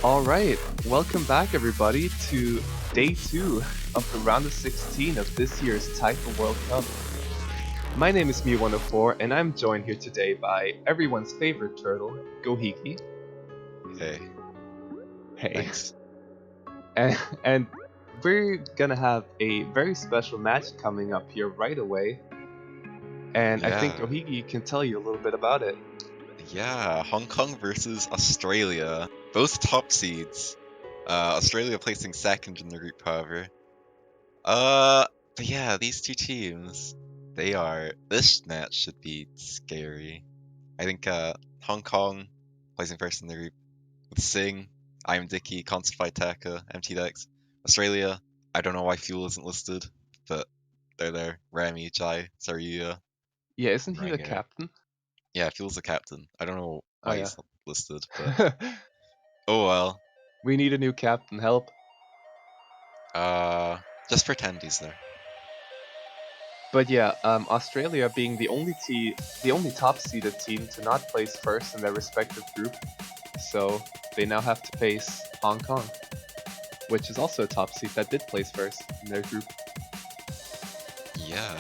Alright, welcome back everybody to day 2 of the round of 16 of this year's Taiko World Cup. My name is vv422989261 and I'm joined here today by everyone's favorite turtle, Gohiki. Hey. Hey. Thanks. And we're gonna have a very special match coming up here right away. And I think Gohiki can tell you a little bit about it. Yeah, Hong Kong versus Australia. Both top seeds. Australia placing second in the group, however. But yeah, these two teams, this match should be scary. I think Hong Kong placing first in the group with Singh, I'm Dicky, Constified Taka, Empty Decks. Australia, I don't know why Fuel isn't listed, but they're there. Remy, Jai, Saryuya, Yeah, isn't he the Rango. captain? Yeah, Fuel's the captain. I don't know Oh why yeah. he's not listed, but oh well. We need a new captain, help. Just pretend he's there. But yeah, Australia being the only top-seeded team to not place first in their respective group, so they now have to face Hong Kong, which is also a top seed that did place first in their group. Yeah,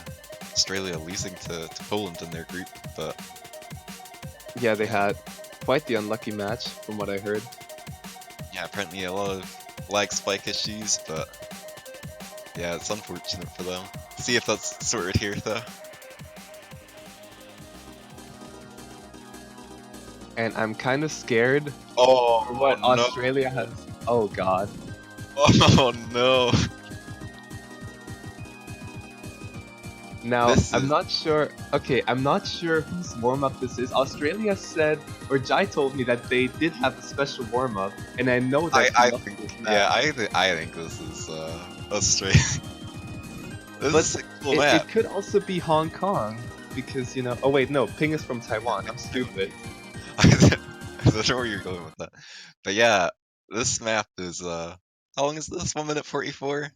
Australia losing to Poland in their group, but yeah, they had quite the unlucky match from what I heard. Yeah, apparently a lot of lag spike issues, but yeah, it's unfortunate for them. See if that's sorted here though. And I'm kind of scared for what Australia has. Oh god. Oh no. Now, I'm not sure. Okay, I'm not sure whose warm-up this is. Australia said, or Jai told me that they did have a special warm-up, and I know that I think this is Australia. This is a cool map. It could also be Hong Kong, because, you know... Oh wait, no, Ping is from Taiwan. I'm stupid. I don't know where you're going with that. But yeah, this map is, how long is this? 1 minute 44?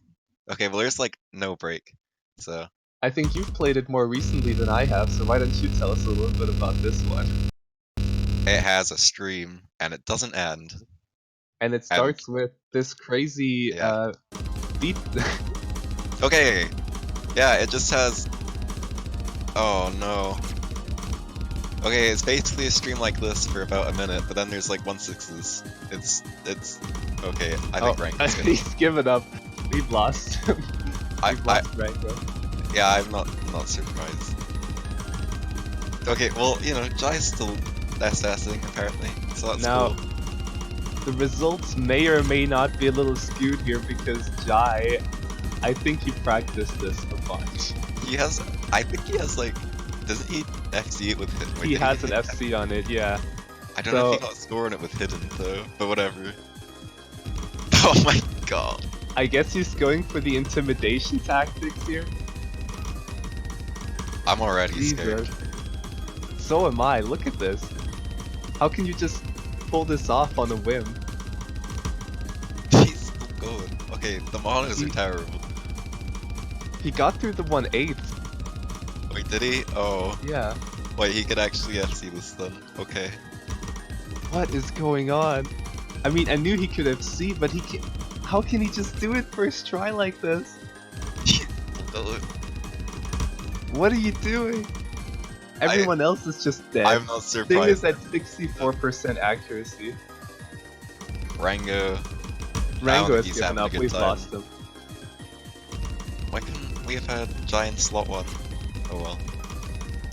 Okay, well there's like no break, so... I think you've played it more recently than I have, so why don't you tell us a little bit about this one? It has a stream, and it doesn't end. And it starts with this crazy, beat... Okay, yeah, it just has... Oh no. Okay, it's basically a stream like this for about a minute, but then there's like 1/6s. It's... Okay, I think Rango's gonna... He's given up. We've lost him. We've lost Rango. Yeah, I'm not surprised. Okay, well, you know, Jai's still SSing apparently, so that's now, cool. The results may or may not be a little skewed here because Jai, I think he practiced this a bunch. I think he has like, doesn't he FC it with hidden? He has an FC on it, yeah. I don't know if he got a score on it with hidden though, but whatever. Oh my god. I guess he's going for the intimidation tactics here. I'm already scared. So am I, look at this. How can you just pull this off on a whim? He's still going. Okay, the monos are terrible. He got through the 1/8. Wait, did he? Oh. Yeah. Wait, he could actually FC this then. Okay. What is going on? I mean, I knew he could FC, but he can't. How can he just do it first try like this? What are you doing? Everyone else is just dead. I'm not surprised. Thing is at 64% accuracy. Rango has given up. We've lost him. Why couldn't we have had Giant Slot 1? Oh well.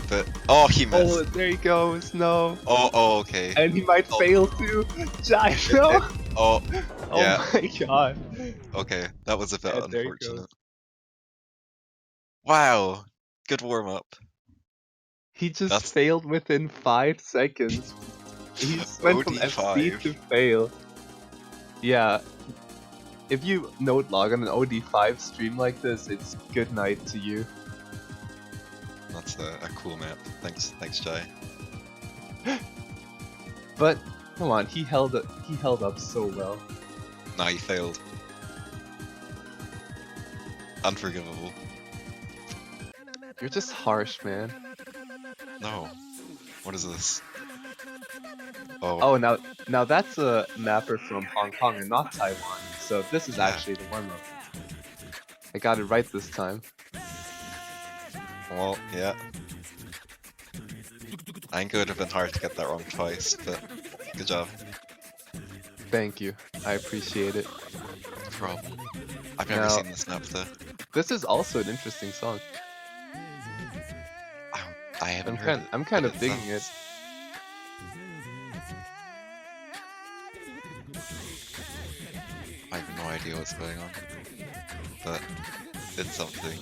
But he missed. Oh, there he goes. No. Oh, okay. And he might fail too. Giant. No. Yeah. Oh my god. Okay, that was a bit unfortunate. Wow. Good warm up. He just failed within 5 seconds. He went from FC to fail. Yeah. If you note log on an OD5 stream like this, it's good night to you. That's a cool map. Thanks Jai. But come on, he held up so well. Nah, he failed. Unforgivable. You're just harsh, man. No. What is this? Oh, Oh, now that's a mapper from Hong Kong and not Taiwan. So this is yeah. actually the warm-up. I got it right this time. Well, yeah. I think it would have been hard to get that wrong twice, but good job. Thank you. I appreciate it. No problem. I've never Now, seen this map though. this is also an interesting song. I haven't heard it. I'm kind but of digging it. sounds- I have no idea what's going on, but it's something.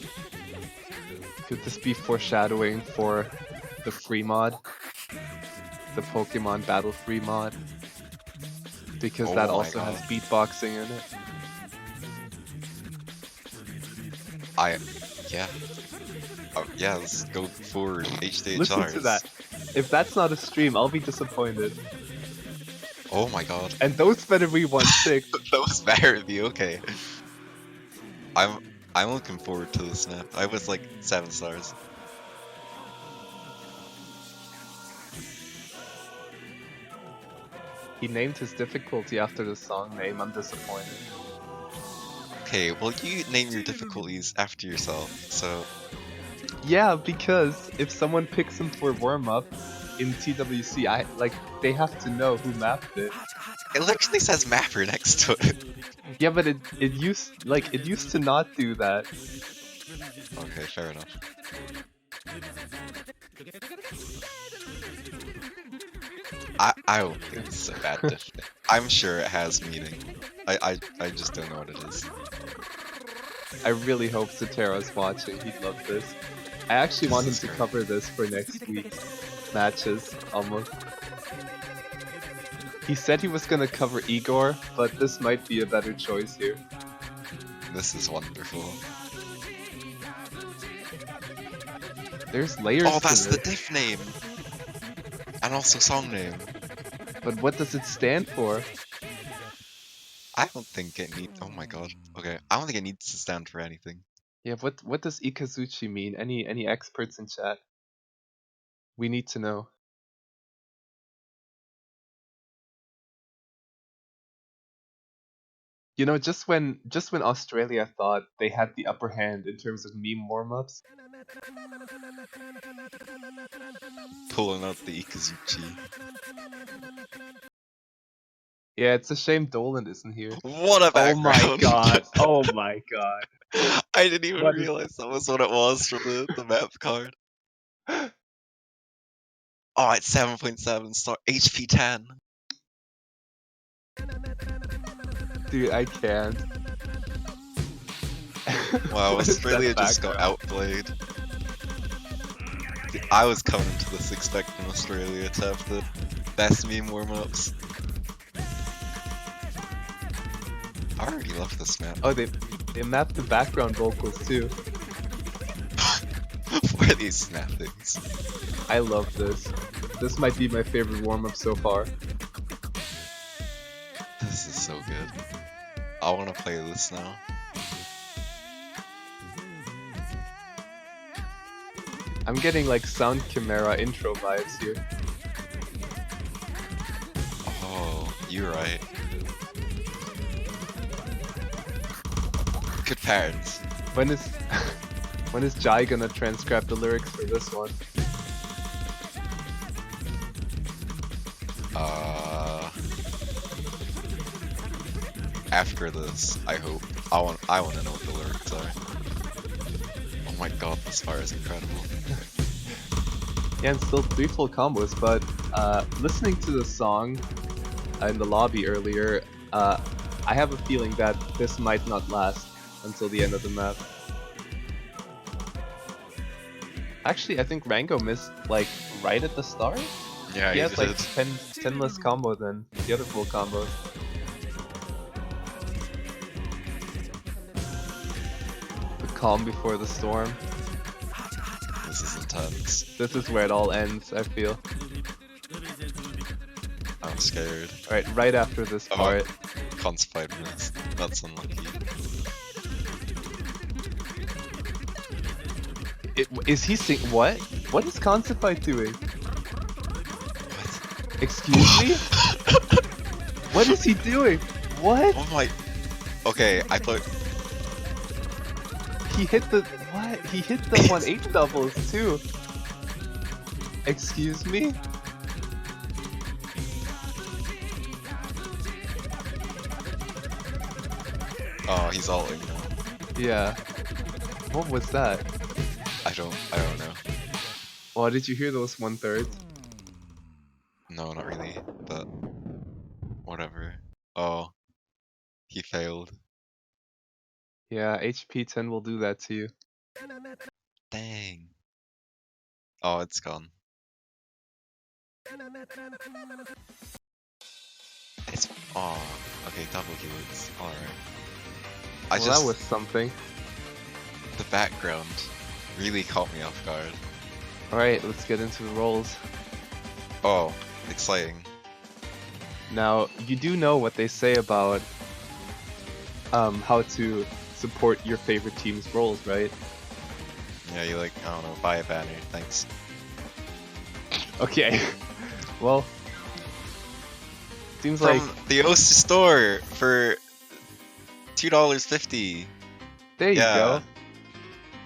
Could this be foreshadowing for the free mod? The Pokemon Battle Free mod? Because that Oh my also has God. beatboxing in it. Yeah. Oh, yeah, let's go forward. HDHRs. Listen to that. If that's not a stream, I'll be disappointed. Oh my god. And those better be 1-6. Those better be okay. I'm looking forward to this map. I was like 7 stars. He named his difficulty after the song name. I'm disappointed. Okay, well you name your difficulties after yourself, so Yeah, because if someone picks him for warm-up in TWC, they have to know who mapped it. it literally says mapper next to it. Yeah, but it used to not do that. Okay, fair enough. I don't think it's a bad diff. I'm sure it has meaning. I just don't know what it is. I really hope Sotera's watching. He'd love this. I actually want him Jesus to Christ. cover this for next week's matches, almost. He said he was gonna cover Igor, but this might be a better choice here. This is wonderful. There's layers Oh, that's to the this, diff name! And also song name. but what does it stand for? I don't think it needs. Oh my god. Okay, I don't think it needs to stand for anything. Yeah, what does Ikazuchi mean? Any experts in chat? We need to know. You know, just when Australia thought they had the upper hand in terms of meme warm-ups, Pulling out the Ikazuchi. yeah, it's a shame Dolan isn't here. What a Oh background! my god! Oh my god! I didn't even What is- realize that was what it was from the map card. Oh, it's 7.7 star HP 10. Dude, I can't. Wow, What is that Australia just got background? outplayed. I was coming to this expecting Australia to have the best meme warm-ups. I already love this map. Oh, they mapped the background vocals too. What are these snap things? I love this. This might be my favorite warm-up so far. This is so good. I want to play this now. I'm getting like Sound Chimera intro vibes here. Oh, you're right. Good parents. When is when is Jai gonna transcribe the lyrics for this one? After this, I hope. I want to know what the lyrics are. Oh my god, this fire is incredible. Yeah, and still 3 full combos, but listening to the song in the lobby earlier, I have a feeling that this might not last until the end of the map. Actually, I think Rango missed like right at the start. Yeah, He he has did. like 10 less combo than the other full combos. The calm before the storm. This is intense. This is where it all ends, I feel. I'm scared. Alright, right after this Oh. part. Constified miss. That's unlucky. Is he sing- what? What is Constified doing? What? Excuse me? What is he doing? What? Oh my. Okay, I thought. He hit the what? He hit the 1/8 doubles too. Excuse me? Oh, he's ulting now. Yeah. What was that? I don't know. Oh, did you hear those 1/3? No, not really, but whatever. Oh, he failed. Yeah, HP 10 will do that to you. Dang. Oh, it's gone. It's oh, okay, double helix. Alright. I Well, just that was something. the background really caught me off guard. Alright, let's get into the rolls. Oh, exciting. Now, you do know what they say about how to support your favorite team's rolls, right? Yeah, you like, I don't know, buy a banner, thanks. Okay. Well, seems From like the Osu store for $2.50. there you Yeah. go.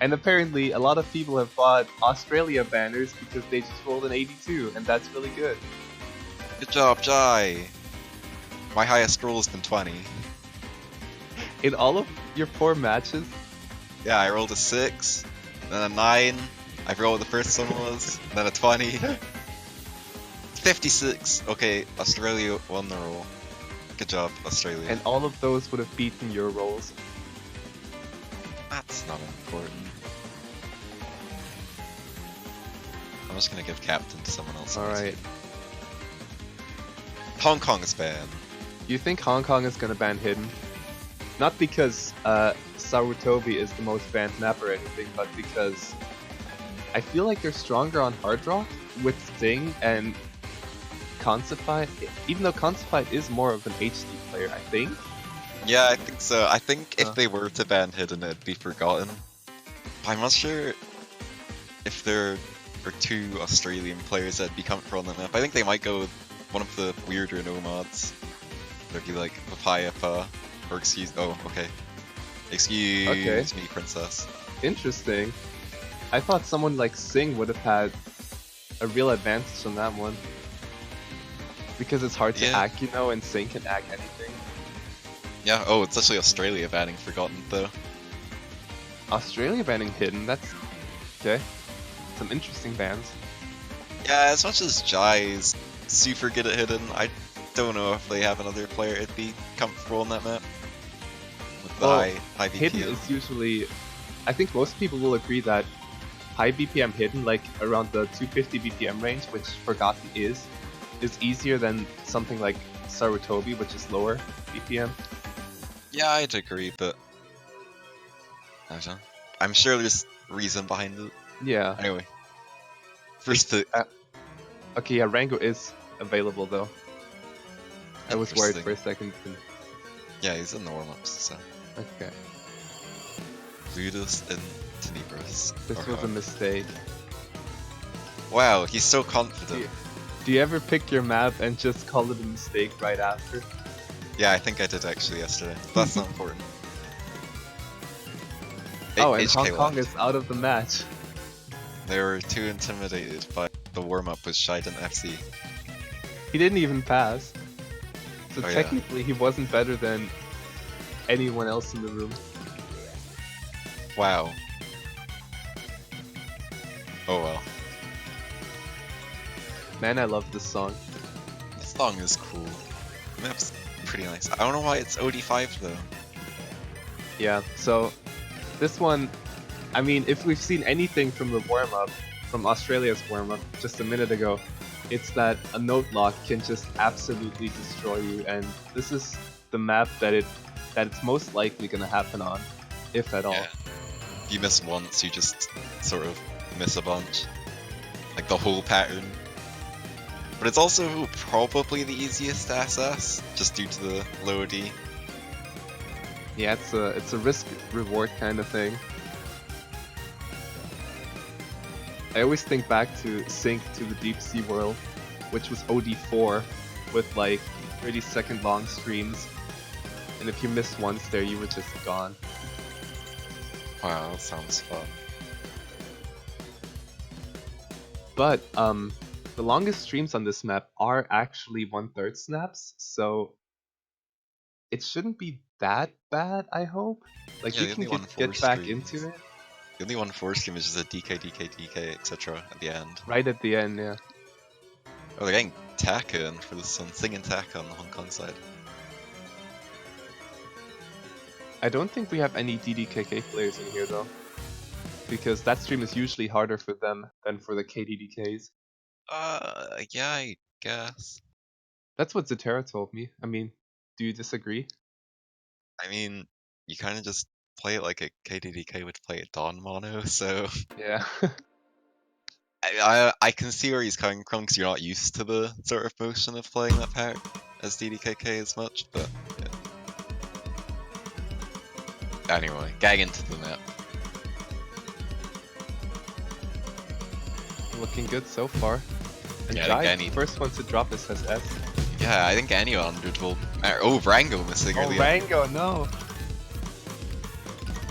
And apparently, a lot of people have bought Australia banners because they just rolled an 82, and that's really good. Good job, Jai. My highest roll has been 20. In all of your 4 matches, Yeah, I rolled a 6, then a 9. I forgot what the first one was, then a 20. 56. Okay, Australia won the roll. Good job, Australia. and all of those would have beaten your rolls. That's not important. I'm just gonna give captain to someone else. Alright. Hong Kong is banned. Do you think Hong Kong is gonna ban Hidden? Not because Sarutobi is the most banned map or anything, but because I feel like they're stronger on Hard Rock with Sting and Consify, even though Consify is more of an HD player, I think. Yeah, I think so. I think if Huh. they were to ban Hidden, it'd be forgotten. I'm not sure if there are 2 Australian players that'd be comfortable on that map. I think they might go with one of the weirder nomads. There'd be like Papaya Pa, or excuse me, princess. Interesting. I thought someone like Sing would have had a real advantage on that one. Because it's hard to Yeah. hack, you know, and Sing can hack anything. Yeah, oh, it's actually Australia banning Forgotten though. Australia banning Hidden, that's okay. Some interesting bans. Yeah, as much as Jai's super good at Hidden, I don't know if they have another player it'd be comfortable on that map. With the Well, high Hidden BPM. is usually, I think most people will agree that high BPM Hidden, like around the 250 BPM range, which Forgotten is easier than something like Sarutobi, which is lower BPM. Yeah, I'd agree, but I don't know. I'm sure there's reason behind it. Yeah. Anyway, first pick. Okay, yeah, Rango is available though. I was worried Interesting. for a second. Yeah, he's in the warm-ups, so. Okay, Ludus and Tenebris. this Or was a Hug. mistake. Wow, he's so confident. Do you ever pick your map and just call it a mistake right after? Yeah, I think I did actually yesterday. But that's not important. Oh, and HK Hong Kong left. is out of the match. They were too intimidated by the warm-up with Shiden FC. He didn't even pass. So Oh, yeah. technically he wasn't better than anyone else in the room. Wow. Oh well. Man, I love this song. This song is cool. The map's pretty nice. I don't know why it's OD5 though. Yeah, so this one, I mean, if we've seen anything from the warm-up, from Australia's warm-up just a minute ago, it's that a note lock can just absolutely destroy you, and this is the map that it's most likely gonna happen on, if at all. Yeah. If you miss once, you just sort of miss a bunch. Like the whole pattern. But it's also probably the easiest to assess, just due to the low D. Yeah, it's a risk-reward kind of thing. I always think back to Sync to the Deep Sea World, which was OD4 with like 30-second long streams. And if you missed once there, you were just gone. Wow, that sounds fun. But the longest streams on this map are actually 1/3 snaps, so it shouldn't be that bad, I hope. Like Yeah, we the can only one get back into it The only 1/4 stream is just a DK, DK, DK, etc. at the end. right at the end, yeah. Oh, they're getting Taka in for this one, singing Taka on the Hong Kong side. I don't think we have any DDKK players in here though, because that stream is usually harder for them than for the KDDKs. Yeah, I guess. That's what Zotera told me. I mean, do you disagree? I mean, you kind of just play it like a KDDK would play a Dawn Mono, so Yeah. I can see where he's coming from because you're not used to the sort of motion of playing that pack as DDKK as much, but yeah. Anyway, getting into the map. Looking good so far. And Yeah, Jai, Danny. first one to drop his SS. Yeah, I think any 100 will matter. Oh, Rango missing Oh, earlier. Rango, no!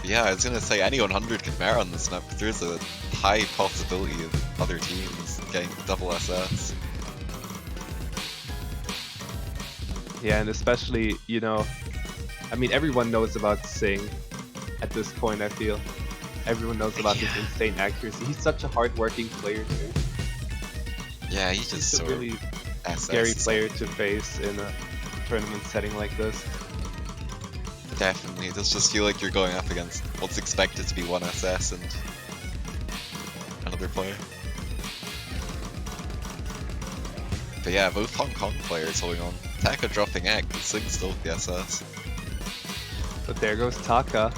Yeah, I was gonna say any 100 could matter on this map, but there's a high possibility of other teams getting double SS. Yeah, and especially, you know, I mean, everyone knows about Sing at this point, I feel. Everyone knows about his insane accuracy. He's such a hard-working player, too. Yeah, he just He's a sort really of SS scary player to face in a tournament setting like this. Definitely, it does just feel like you're going up against what's expected to be one SS and another player. But yeah, both Hong Kong players holding on. Taka dropping egg, but Sing's still with the SS. But there goes Taka.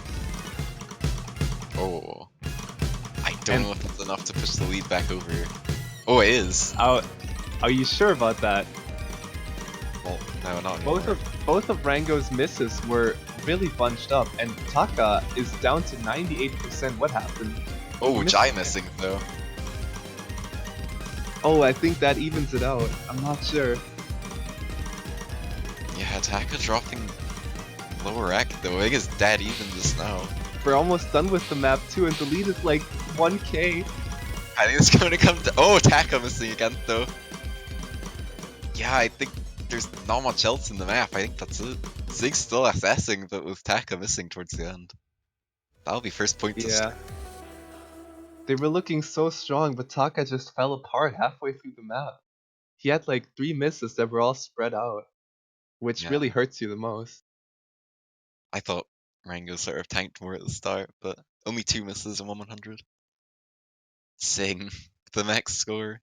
Oh. I don't know if it's enough to push the lead back over. Oh, it is. Are you sure about that? Well, no, not anymore. Both of Rango's misses were really bunched up, and Taka is down to 98%. What happened? Oh, Jai missing though. Oh, I think that evens it out. I'm not sure. Yeah, Taka dropping lower rack though. I think it's dead even just now. We're almost done with the map too, and the lead is like 1k. I think it's going to come to. Oh, Taka missing again though. Yeah, I think there's not much else in the map. I think that's it. Zig's still assessing, but with Taka missing towards the end. That'll be first point to Yeah. They were looking so strong, but Taka just fell apart halfway through the map. He had like 3 misses that were all spread out, which Yeah. really hurts you the most. I thought Rango sort of tanked more at the start, but only 2 misses in 1/100. Sing, the max score.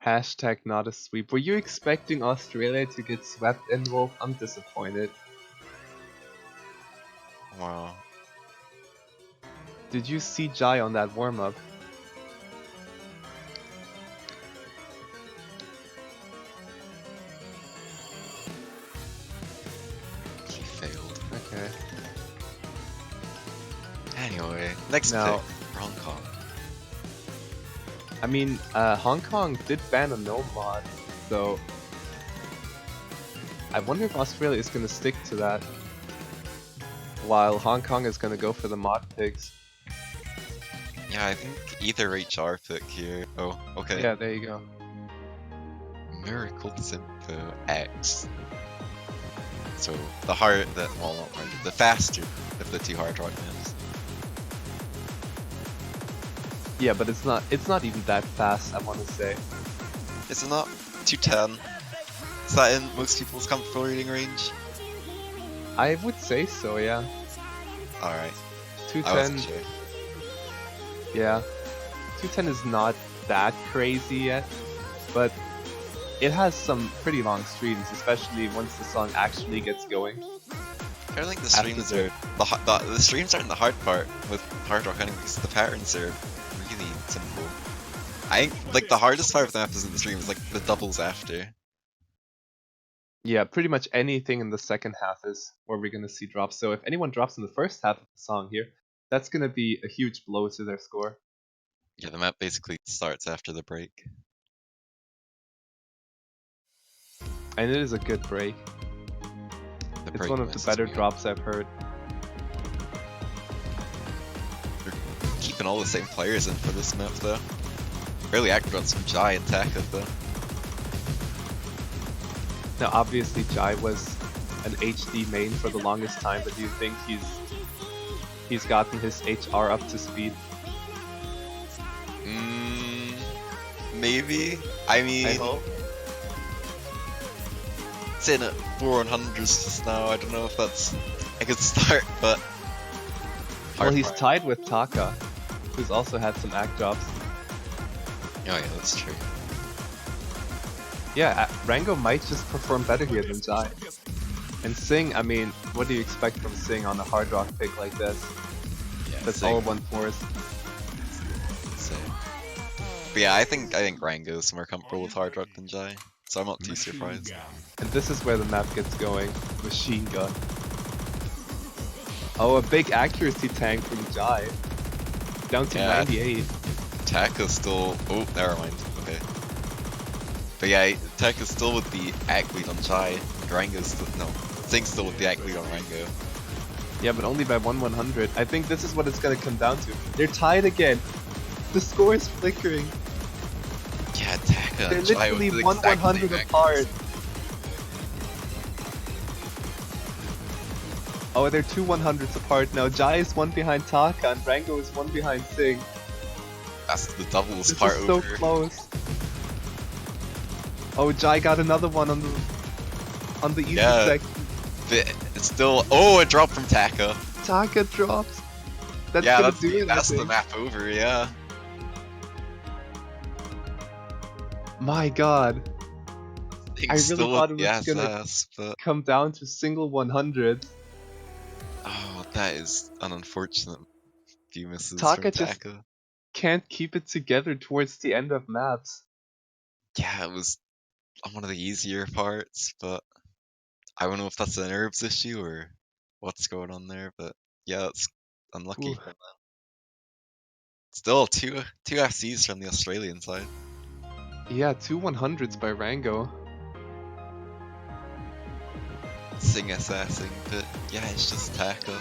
Hashtag not a sweep. Were you expecting Australia to get swept in, Wolf? I'm disappointed. Wow. Did you see Jai on that warm-up? He failed. Okay. Anyway, next Now- pick, Hong Kong. I mean, Hong Kong did ban a no mod, so I wonder if Australia is gonna stick to that, while Hong Kong is gonna go for the mod picks. Yeah, I think either HR pick here. Oh, okay. Yeah, there you go. Miracle Simpo X. So the hard, well, not hard, the faster of the 2 hard rock maps. Yeah, but it's not even that fast, I wanna say. Is it not 210? Is that in most people's comfortable reading range? I would say so, yeah. Alright. I 210, wasn't sure. yeah. 210 is not that crazy yet, but it has some pretty long streams, especially once the song actually gets going. I don't think the After streams the- are the streams aren't the hard part with hard rock anyways. The patterns are really simple. I think like the hardest part of the map isn't the streams, like the doubles after. Yeah, pretty much anything in the second half is where we're gonna see drops. So if anyone drops in the first half of the song here, that's gonna be a huge blow to their score. Yeah, the map basically starts after the break. And it is a good break. The It's break one of the messes better me up. drops I've heard. They're keeping all the same players in for this map though. Really accurate some Jai and Taka though. Now, obviously, Jai was an HD main for the longest time, but do you think he's gotten his HR up to speed? Maybe. I mean, I hope. it's in at 400s just now. I don't know if that's a good start, but Well, hard he's fight. tied with Taka, who's also had some act drops. Oh yeah, that's true. Yeah, Rango might just perform better here than Jai. And Sing, I mean, what do you expect from Sing on a hard rock pick like this? Yeah, That's same, all 1/4. same. But yeah, I think Rango is more comfortable with hard rock than Jai, so I'm not too surprised. And this is where the map gets going. Machine gun. Oh, a big accuracy tank from Jai. Down to Yeah. 98. Taka's still. Oh, never mind. Okay. But yeah, Taka's still with the act lead on Jai. Rango's still. No. Sing's still with the act lead on Rango. Yeah, but only by 1/100. I think this is what it's gonna come down to. They're tied again. The score is flickering. Yeah, Taka They're and Jai literally with the 1/100 exact same apart. accuracy. Oh, they're 2 100s apart now. Jai is 1 behind Taka and Rango is 1 behind Sing. That's the doubles This part is so over. close. Oh, Jai got another one on the easy Yeah. section. But it's still. Oh, a drop from Taka. Taka drops. That's Yeah, gonna that's, do it. I that's the think. map over, yeah. My God, Sing's I really still thought it with the was gonna SS, but. come down to single 100. Oh, that is an unfortunate few misses Taka from just Taka. can't keep it together towards the end of maps. Yeah, it was on one of the easier parts, but I don't know if that's an herbs issue or what's going on there, but yeah, it's unlucky Ooh. for them. Still two FCs from the Australian side. Yeah, 2 100s by Rango. Sing SSing, but yeah, it's just Taka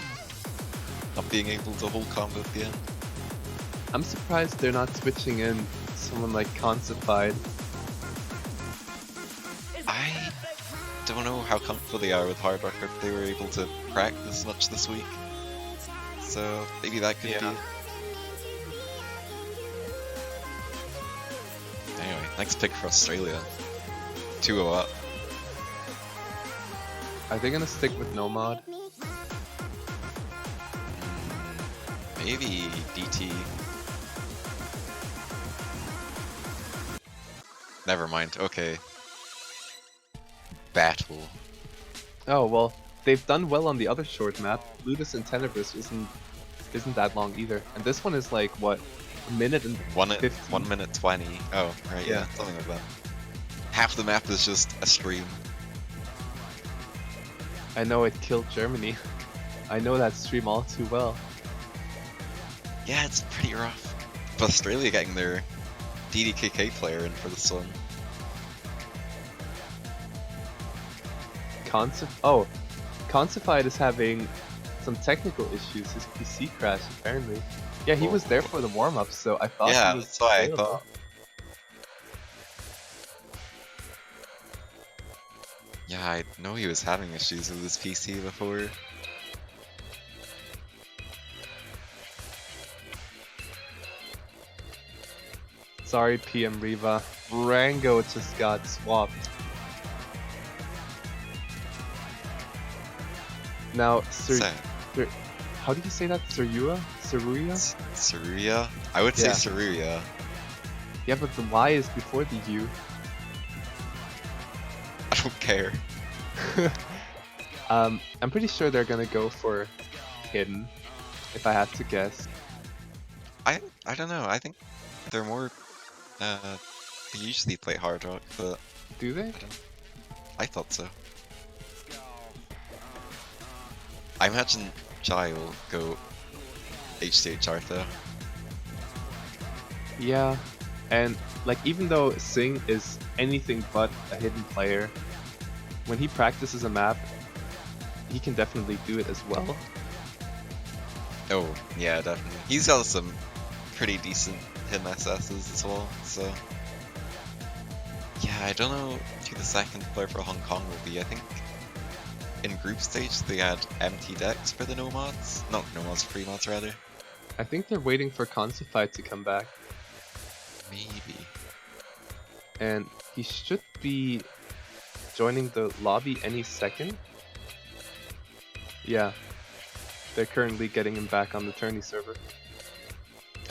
not being able to hold combo at the end. I'm surprised they're not switching in someone like Consified. I don't know how comfortable they are with Hard Rock, if they were able to practice much this week. So maybe that could be. Anyway, next pick for Australia. 2-0 up. Are they gonna stick with Nomad? Maybe DT. Never mind, okay. Battle. Oh well, they've done well on the other short map. Ludus and Tenebris isn't that long either, and this one is like what, a minute and 15? 1 minute 20. Oh, right, yeah, something like that. Half the map is just a stream. I know it killed Germany. I know that stream all too well. Yeah, it's pretty rough. But Australia getting their DDKK player in for this one. Consified is having some technical issues. His PC crashed apparently. Yeah, he was there for the warm-up, so I thought Yeah, he was that's why I available. thought. Yeah, I know he was having issues with his PC before. Sorry, PM Riva. Rango just got swapped. Now, how do you say that? Saruya? Saruya? I would say Yeah. Saruya. Yeah, but the Y is before the U. I don't care. I'm pretty sure they're gonna go for Hidden, if I had to guess. I don't know. I think they're more. They usually play hard rock, but Do they? I thought so. I imagine Jai will go HTHR though. Yeah, and like even though Sing is anything but a hidden player, when he practices a map, he can definitely do it as well. Oh, yeah, definitely. He's got some pretty decent hidden SSs as well, so... Yeah, I don't know who the second player for Hong Kong will be. I think in group stage they had empty decks for the Nomads. Not Nomads, Freemods rather. I think they're waiting for Consified to come back, Maybe. and he should be joining the lobby any second. Yeah, they're currently getting him back on the tourney server.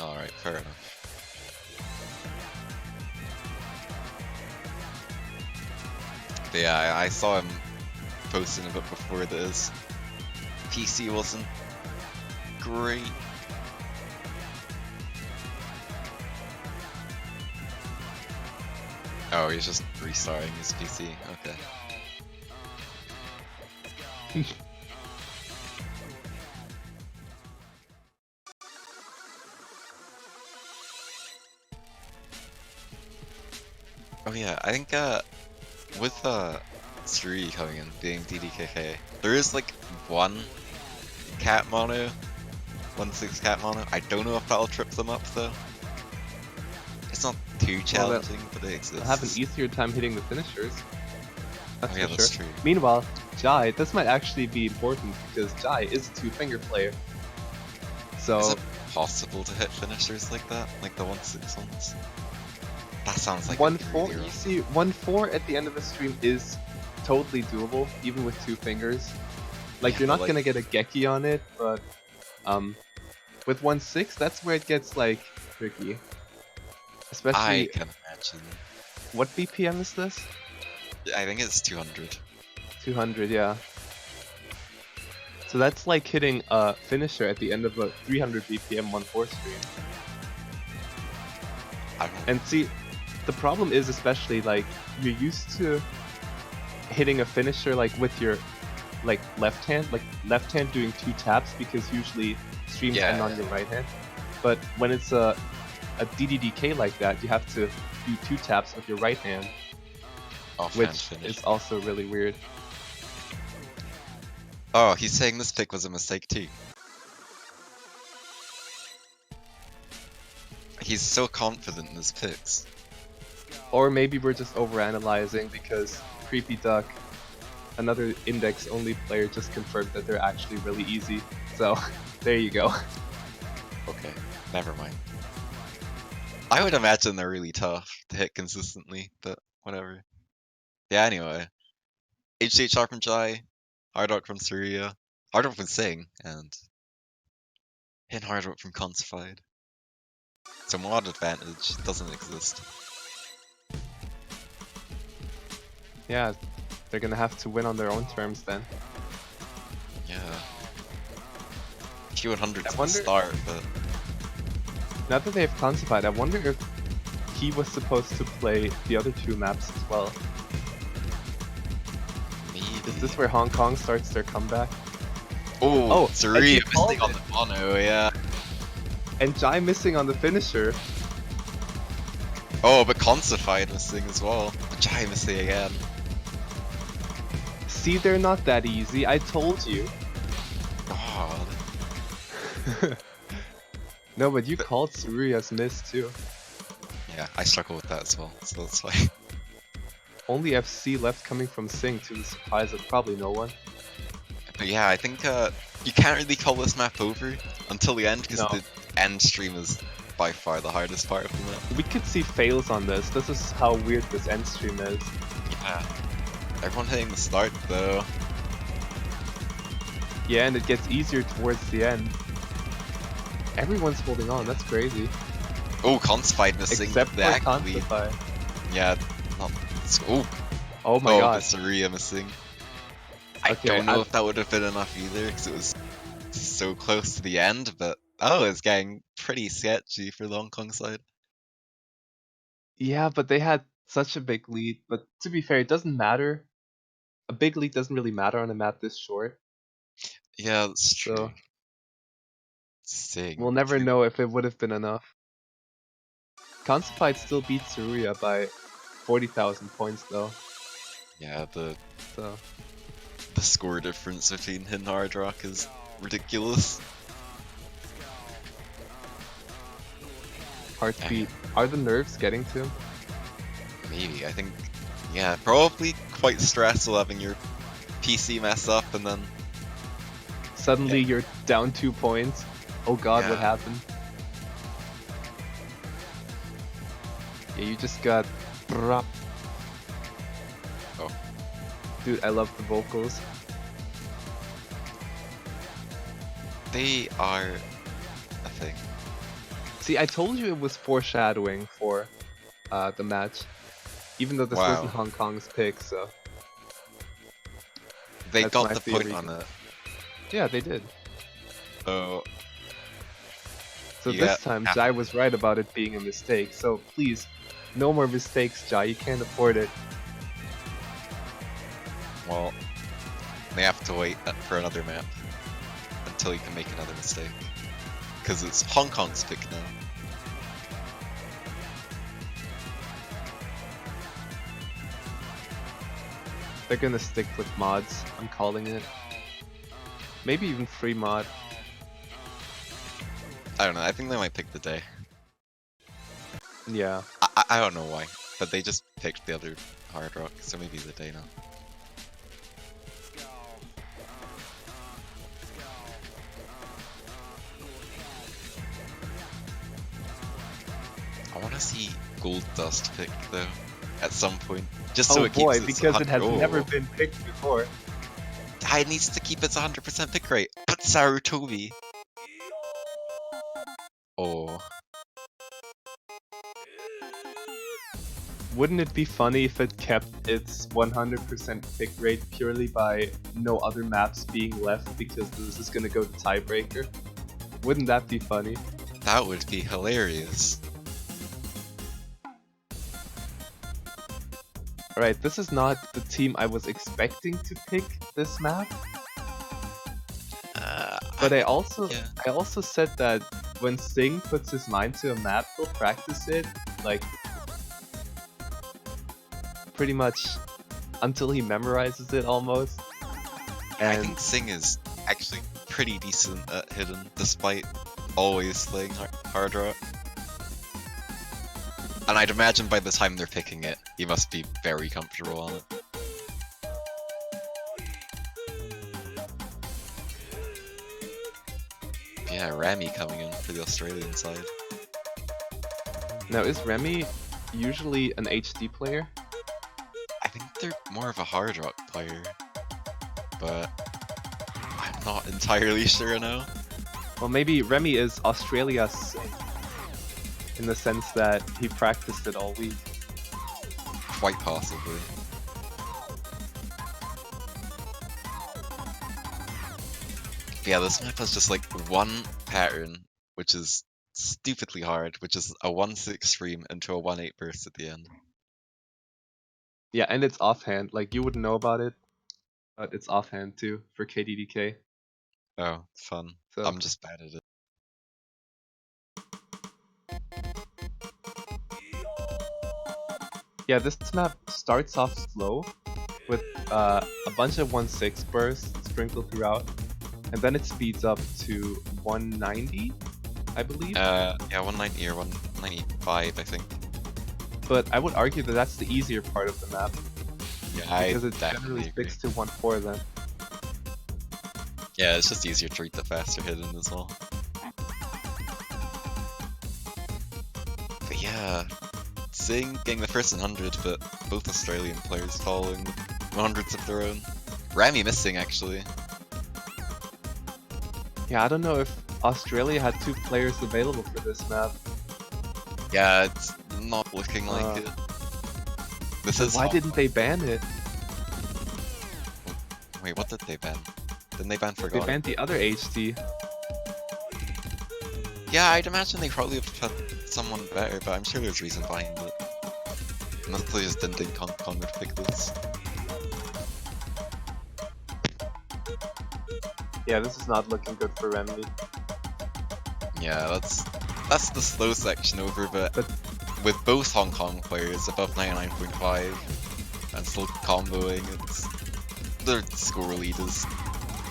Alright, fair enough. But yeah, I saw him posting a bit before this. PC wasn't great. Oh, he's just restarting his PC. Okay. Oh yeah, I think with Suri coming in being DDKK, there is like one cat mono, 1/6 cat mono. I don't know if that'll trip them up though. It's not too challenging, but it exists. They'll have an easier time hitting the finishers. That's Oh yeah, for that's sure. true. Meanwhile, Jai, this might actually be important because Jai is a 2-finger player. So Is it possible to hit finishers like that? Like the 1/6 ones? That sounds like 1-4, really you see, 1-4 at the end of a stream is totally doable, even with 2 fingers. Like, Yeah, you're but, not gonna get a Geki on it, but with 1-6, that's where it gets like tricky. I Especially, can imagine. what BPM is this? I think it's 200. 200, yeah. So that's like hitting a finisher at the end of a 300 BPM 1-4 stream. I don't know. And see, the problem is especially like you're used to hitting a finisher like with your left hand doing 2 taps because usually streams end on your right hand. But when it's a DDDK like that, you have to do 2 taps with your right hand, Offhand which finish. is also really weird. Oh, he's saying this pick was a mistake too. He's so confident in his picks. Or maybe we're just overanalyzing because Creepy Duck, another index only player, just confirmed that they're actually really easy. So there you go. Okay, never mind. I would imagine they're really tough to hit consistently, but whatever. Yeah, anyway. HHR from Jai, Hard Rock from Surya, Hard Rock from Sing, and Hard Rock from Consified. So mod advantage doesn't exist. Yeah, they're gonna have to win on their own terms then. Yeah. Q100 I to the wonder- start, but Now that they have Consified, I wonder if he was supposed to play the other 2 maps as well. maybe. Is this where Hong Kong starts their comeback? Oh, and Surya he missing called on it. the mono, yeah. And Jai missing on the finisher. Oh, but Consified missing as well. But Jai missing again. See, they're not that easy, I told you. God. No, but you called Surya's miss too. Yeah, I struggle with that as well, so that's fine. Only FC left coming from Sing to the surprise of probably no one. But yeah, I think you can't really call this map over until the end, because No. the end stream is by far the hardest part of the map. We could see fails on this. This is how weird this end stream is. Yeah. Everyone hitting the start though. Yeah, and it gets easier towards the end. Everyone's holding on, that's crazy. Oh, Consified missing Except for the act lead. Consified. Yeah, not. Oh, Oh my oh, god. but Surya missing. I Okay, don't know if that would have been enough either, because it was so close to the end, but oh, it's getting pretty sketchy for the Hong Kong side. Yeah, but they had such a big lead. But to be fair, it doesn't matter. A big lead doesn't really matter on a map this short. Yeah, that's true. So Sing. we'll never know if it would have been enough. Consified still beats Surya by 40,000 points though. Yeah, the So score difference between Hidden Hard Rock is ridiculous. heartbeat. Are the nerves getting to him? Maybe, I think, yeah, probably quite stressful having your PC mess up and then... Suddenly you're down 2 points. Oh god, what Yeah. happened? Yeah, you just got... Oh. Dude, I love the vocals. They are a thing. See, I told you it was foreshadowing for the match. Even though this Wow. wasn't Hong Kong's pick, so... They That's got my the point theory. on it. Yeah, they did. Oh, So You this got- time, Jai was right about it being a mistake. So please, no more mistakes, Jai. You can't afford it. well, they have to wait for another map until you can make another mistake. Because it's Hong Kong's pick now. They're gonna stick with mods. I'm calling it. Maybe even free mod. I don't know, I think they might pick the day. Yeah. I don't know why, but they just picked the other Hard Rock, so maybe the day now. I want to see Gold Dust pick though, at some point, just so Oh it boy, keeps its because it has 100 never oh. been picked before. It needs to keep its 100% pick rate, but Sarutobi. Oh, Wouldn't it be funny if it kept its 100% pick rate purely by no other maps being left because this is gonna go to tiebreaker? Wouldn't that be funny? that would be hilarious. Alright, this is not the team I was expecting to pick this map, but I also said that when Singh puts his mind to a map, he'll practice it, like, pretty much until he memorizes it almost. I And think Singh is actually pretty decent at Hidden, despite always playing Hard Rock. And I'd imagine by the time they're picking it, he must be very comfortable on it. Yeah, Remy coming in for the Australian side. now, is Remy usually an HD player? I think they're more of a Hard Rock player, but I'm not entirely sure now. Well, maybe Remy is Australia's Singh, in the sense that he practiced it all week. Quite possibly. Yeah, this map has just like one pattern, which is stupidly hard, which is a 1-6 stream into a 1-8 burst at the end. Yeah, and it's offhand. Like, you wouldn't know about it, but it's offhand too for KDDK. Oh, fun. So I'm just bad at it. yeah, this map starts off slow with a bunch of 1-6 bursts sprinkled throughout, and then it speeds up to 190, I believe. Yeah, 190 or 195, I think. But I would argue that that's the easier part of the map, Yeah, because I it definitely generally agree. sticks to 1-4 then. Yeah, it's just easier to read the faster Hidden as well. But yeah, Singh getting the first 100, but both Australian players following 100s of their own. Remy missing, actually. Yeah, I don't know if Australia had 2 players available for this map. Yeah, it's not looking like it. This is Why didn't they ban it? Wait, what did they ban? Didn't they ban They Forgotten? banned the other HD. Yeah, I'd imagine they probably have had someone better, but I'm sure there's reason behind it. Unless they just didn't think Hong Kong would pick this. Yeah, this is not looking good for Remy. Yeah, that's the slow section over, but But- with both Hong Kong players above 99.5, and still comboing. Their score lead is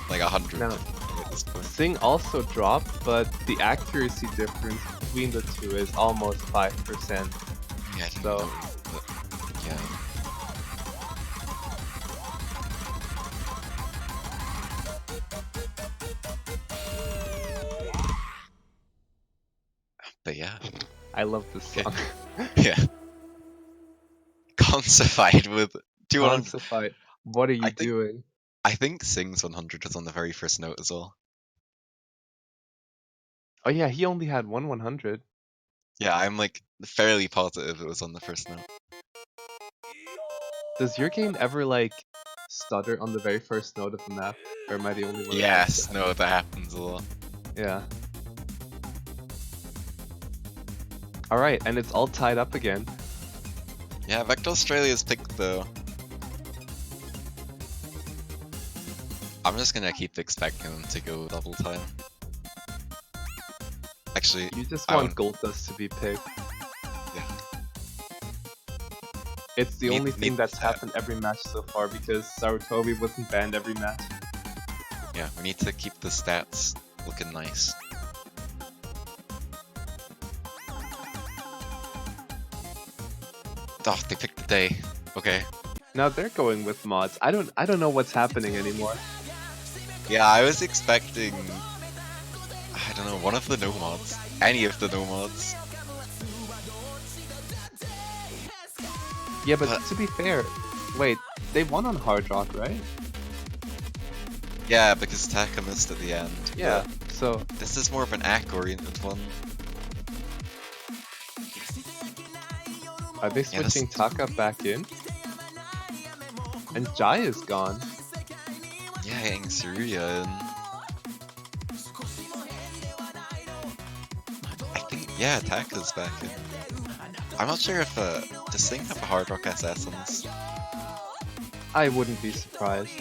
like 100 Now, at this point. Sing also dropped, but the accuracy difference between the two is almost 5%. Yeah, I didn't So- know, but yeah. But yeah, I love this song. yeah. Consified with 200. Consified. What are you I think- doing? I think Sing's 100 was on the very first note as well. Oh yeah, he only had one 100. Yeah, I'm like fairly positive it was on the first note. Does your game ever like stutter on the very first note of the map? Or am I the only one? that Yes, thinks that? no, that happens a lot. Yeah. Alright, and it's all tied up again. Yeah, Vector Australia's picked though. I'm just gonna keep expecting them to go double time. Actually, You just I want won't- Gold Dust to be picked. Yeah. It's the Need- only thing need that's that. happened every match so far because Sarutobi wasn't banned every match. yeah, we need to keep the stats looking nice. Oh, they picked the day. Okay. Now they're going with mods. I don't know what's happening anymore. Yeah, I was expecting, I don't know, one of the no mods. Any of the no mods. Yeah, but But- to be fair, wait, they won on Hard Rock, right? Yeah, because Taka missed at the end. Yeah. So But this is more of an ACK-oriented one. are they Yeah, this- switching Taka back in? And Jai is gone. Yeah, getting Surya in. I think, yeah, Taka's back in. I'm not sure if, does Sing have a Hard Rock SS on this? I wouldn't be surprised.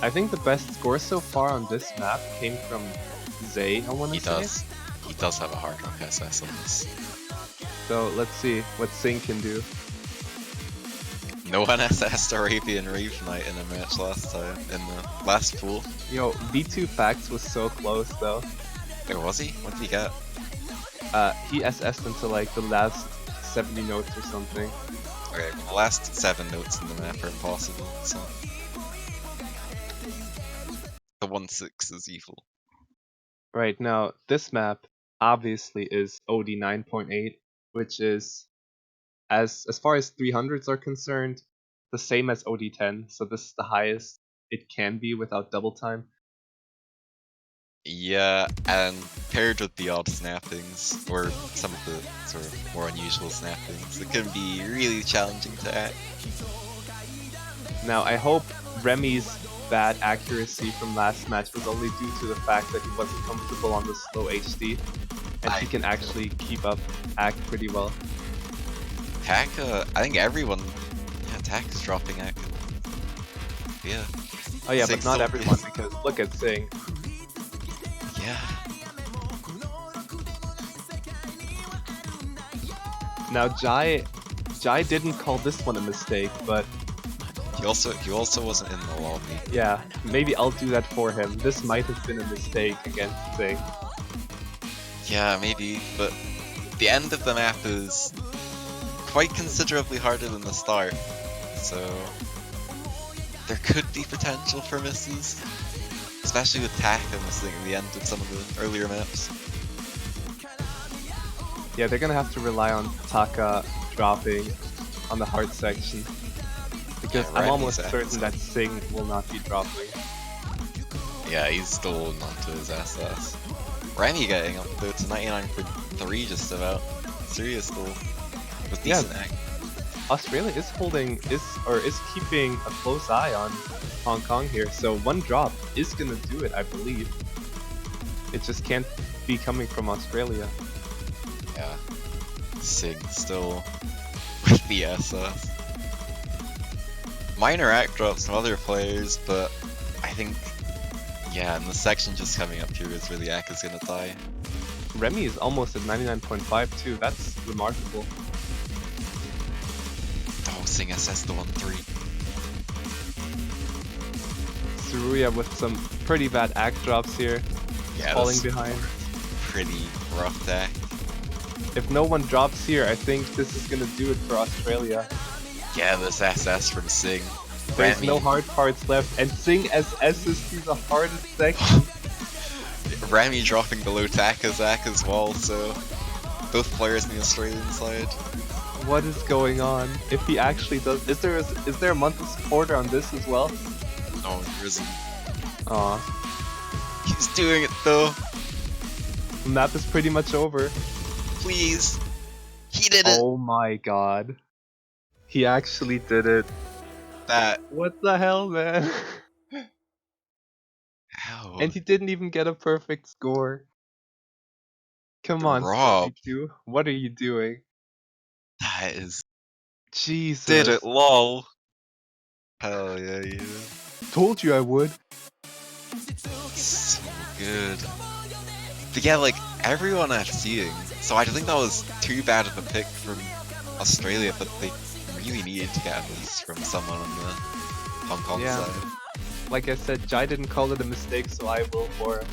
I think the best score so far on this map came from Zay, I want He to say. does. He does have a Hard Rock SS on this. So let's see what Sing can do. No one SS'd Arabian Rave Knight in a match last time, in the last pool. Yo, V2 Facts was so close though. Where was he? What did he get? He SS'd into like the last 70 notes or something. Okay, well, the last 7 notes in the map are impossible, so... The 1-6 is evil. Right now, this map obviously is OD 9.8, which is, as far as 300s are concerned, the same as OD 10. So this is the highest it can be without double time. Yeah, and paired with the odd snappings, or some of the sort of more unusual snappings, it can be really challenging to act. Now, I hope Remy's bad accuracy from last match was only due to the fact that he wasn't comfortable on the slow HD, and he can actually keep up act pretty well. Taka, I think everyone, yeah, Taka's dropping act. Yeah, Oh yeah, Sing's but not still- everyone, because look at Sing. yeah. Now Jai didn't call this one a mistake, but He also wasn't in the lobby. yeah, maybe I'll do that for him. This might have been a mistake against Sing. Yeah, maybe, but the end of the map is quite considerably harder than the start, so there could be potential for misses, especially with Taka missing at the end of some of the earlier maps. Yeah, they're gonna have to rely on Taka dropping on the hard section. Because Yeah, I'm right, almost exactly. certain that Sing will not be dropping. Yeah, he's still holding on to his SS. Remy getting up though to 99.3 just about. Surya still with Yeah. decent act. Australia is keeping a close eye on Hong Kong here, so one drop is gonna do it, I believe. It just can't be coming from Australia. Yeah. Sig still with the SS. Minor act drops from other players, but I think, yeah, and the section just coming up here is where the act is gonna die. Remy is almost at 99.5 too, that's remarkable. Sing SS the 1-3. Tsuruya with some pretty bad act drops here, Yeah, falling that's behind. pretty rough deck. If no one drops here, I think this is gonna do it for Australia. Yeah, this SS from Sing. There's Remy. no hard parts left, and Sing SS is through the hardest section. Remy dropping below Takazak as well, so both players on the Australian side. What is going on? If he actually does, is there a month of supporter on this as well? No, there isn't. Aw, He's doing it though. the map is pretty much over. Please. He did it. Oh my god. He actually did it. That. What the hell, man? How? And he didn't even get a perfect score. Come on, Rob. Scorby2. What are you doing? That is. Jesus. Did it, lol. Hell yeah, you did. Told you I would. So good. But yeah, like, everyone I'm seeing. So I don't think that was too bad of a pick from Australia, but they really needed to get this from someone on the Hong Kong Yeah. side. Like I said, Jai didn't call it a mistake, so I will for him.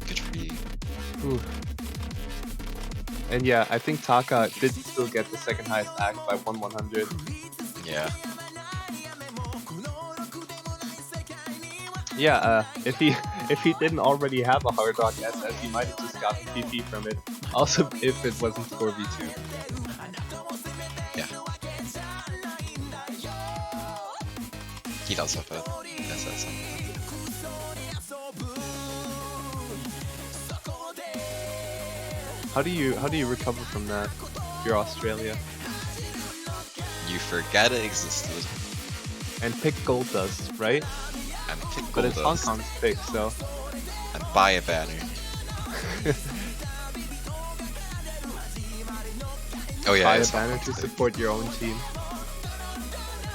Good for you. Ooh. And yeah, I think Taka did still get the second highest act by 1/100. Yeah. Yeah, if he didn't already have a hard rock SS, he might have just gotten PP from it. Also, if it wasn't score V2. Yeah. He does have a SS. How do you recover from that? If you're Australia. You forget it existed And pick gold dust, right? and pick But it's Hong Goldust Kong's pick, so and buy a banner. Oh yeah, buy a it's Hong banner Kong's to pick. support your own team.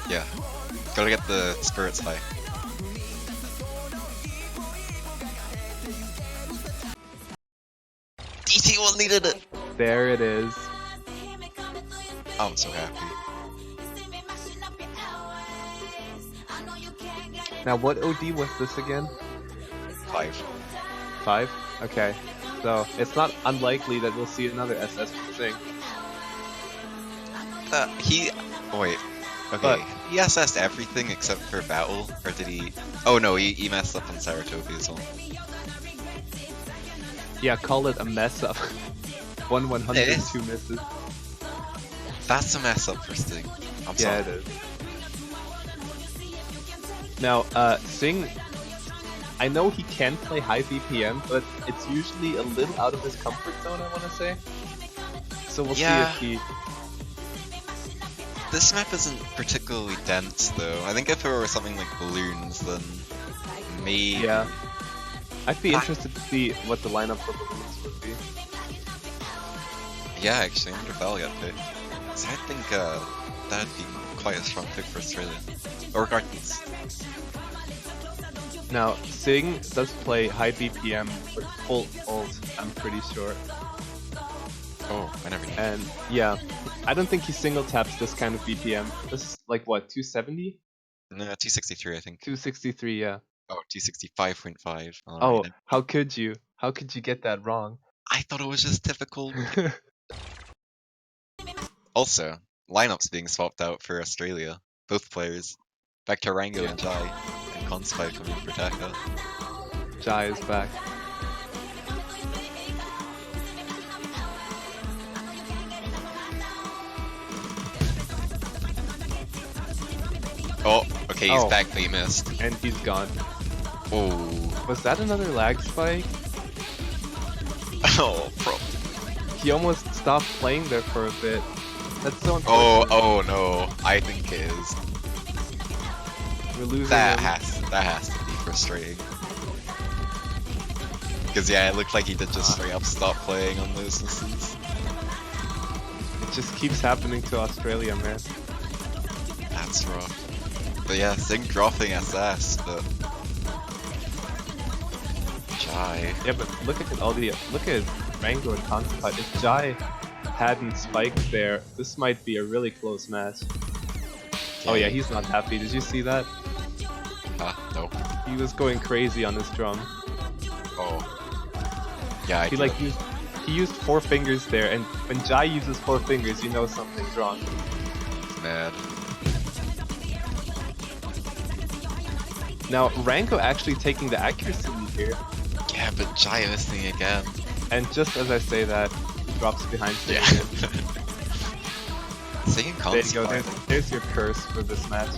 Yeah. Gotta get the spirits high. DT1 needed it! There it is. I'm so happy. Now, what OD was this again? 5. 5? Okay. So, it's not unlikely that we'll see another SS from Sing. He. Oh, wait. Okay. But- he SS'd everything except for battle, or did he? Oh no, he messed up on Saratoga as well. Yeah, call it a mess up. 1/100, It is. 2 misses. That's a mess up for Sting. I'm Yeah, sorry. it is. Now, Sing, I know he can play high BPM, but it's usually a little out of his comfort zone, I want to say. So we'll Yeah. see if he... This map isn't particularly dense though. I think if it were something like balloons, then maybe. Yeah. I'd be Ah. interested to see what the lineup for balloons would be. Yeah, actually, I wonder if that'll get picked. So I think that'd be quite a strong pick for Australia. Or Gardens. Now, Sing does play high BPM with full ult, I'm pretty sure. Oh, I never knew. And yeah, I don't think he single taps this kind of BPM. This is like what, 270? No, 263, I think. 263, yeah. Oh, 265.5. Oh, Alright. how could you? How could you get that wrong? I thought it was just typical. Also, lineups being swapped out for Australia. Both players. Back to Rango and Jai. And Conspy coming for Taka. Jai is back. Oh, okay, he's Oh. back, but he missed. And he's gone. Oh. Was that another lag spike? Oh, pro. He almost stopped playing there for a bit. That's so Oh, unfortunate. oh no. I think it is. We're losing That him. has to be frustrating. Because yeah, it looked like he did just straight up stop playing on those instances. It just keeps happening to Australia, man. That's rough. But yeah, Sing dropping SS, but Jai. Yeah, but look at all the look at Rango and Conspy. If Jai hadn't spiked there, this might be a really close match. Oh yeah, he's not happy. Did you see that? No. He was going crazy on his drum. Oh. Yeah, He used 4 fingers there, and when Jai uses 4 fingers, you know something's wrong. He's mad. Now, Rango actually taking the accuracy lead here. Yeah, but Jai missing again. And just as I say that, he drops behind Sing Yeah. again. Singing There you go, constant. there's your curse for this match.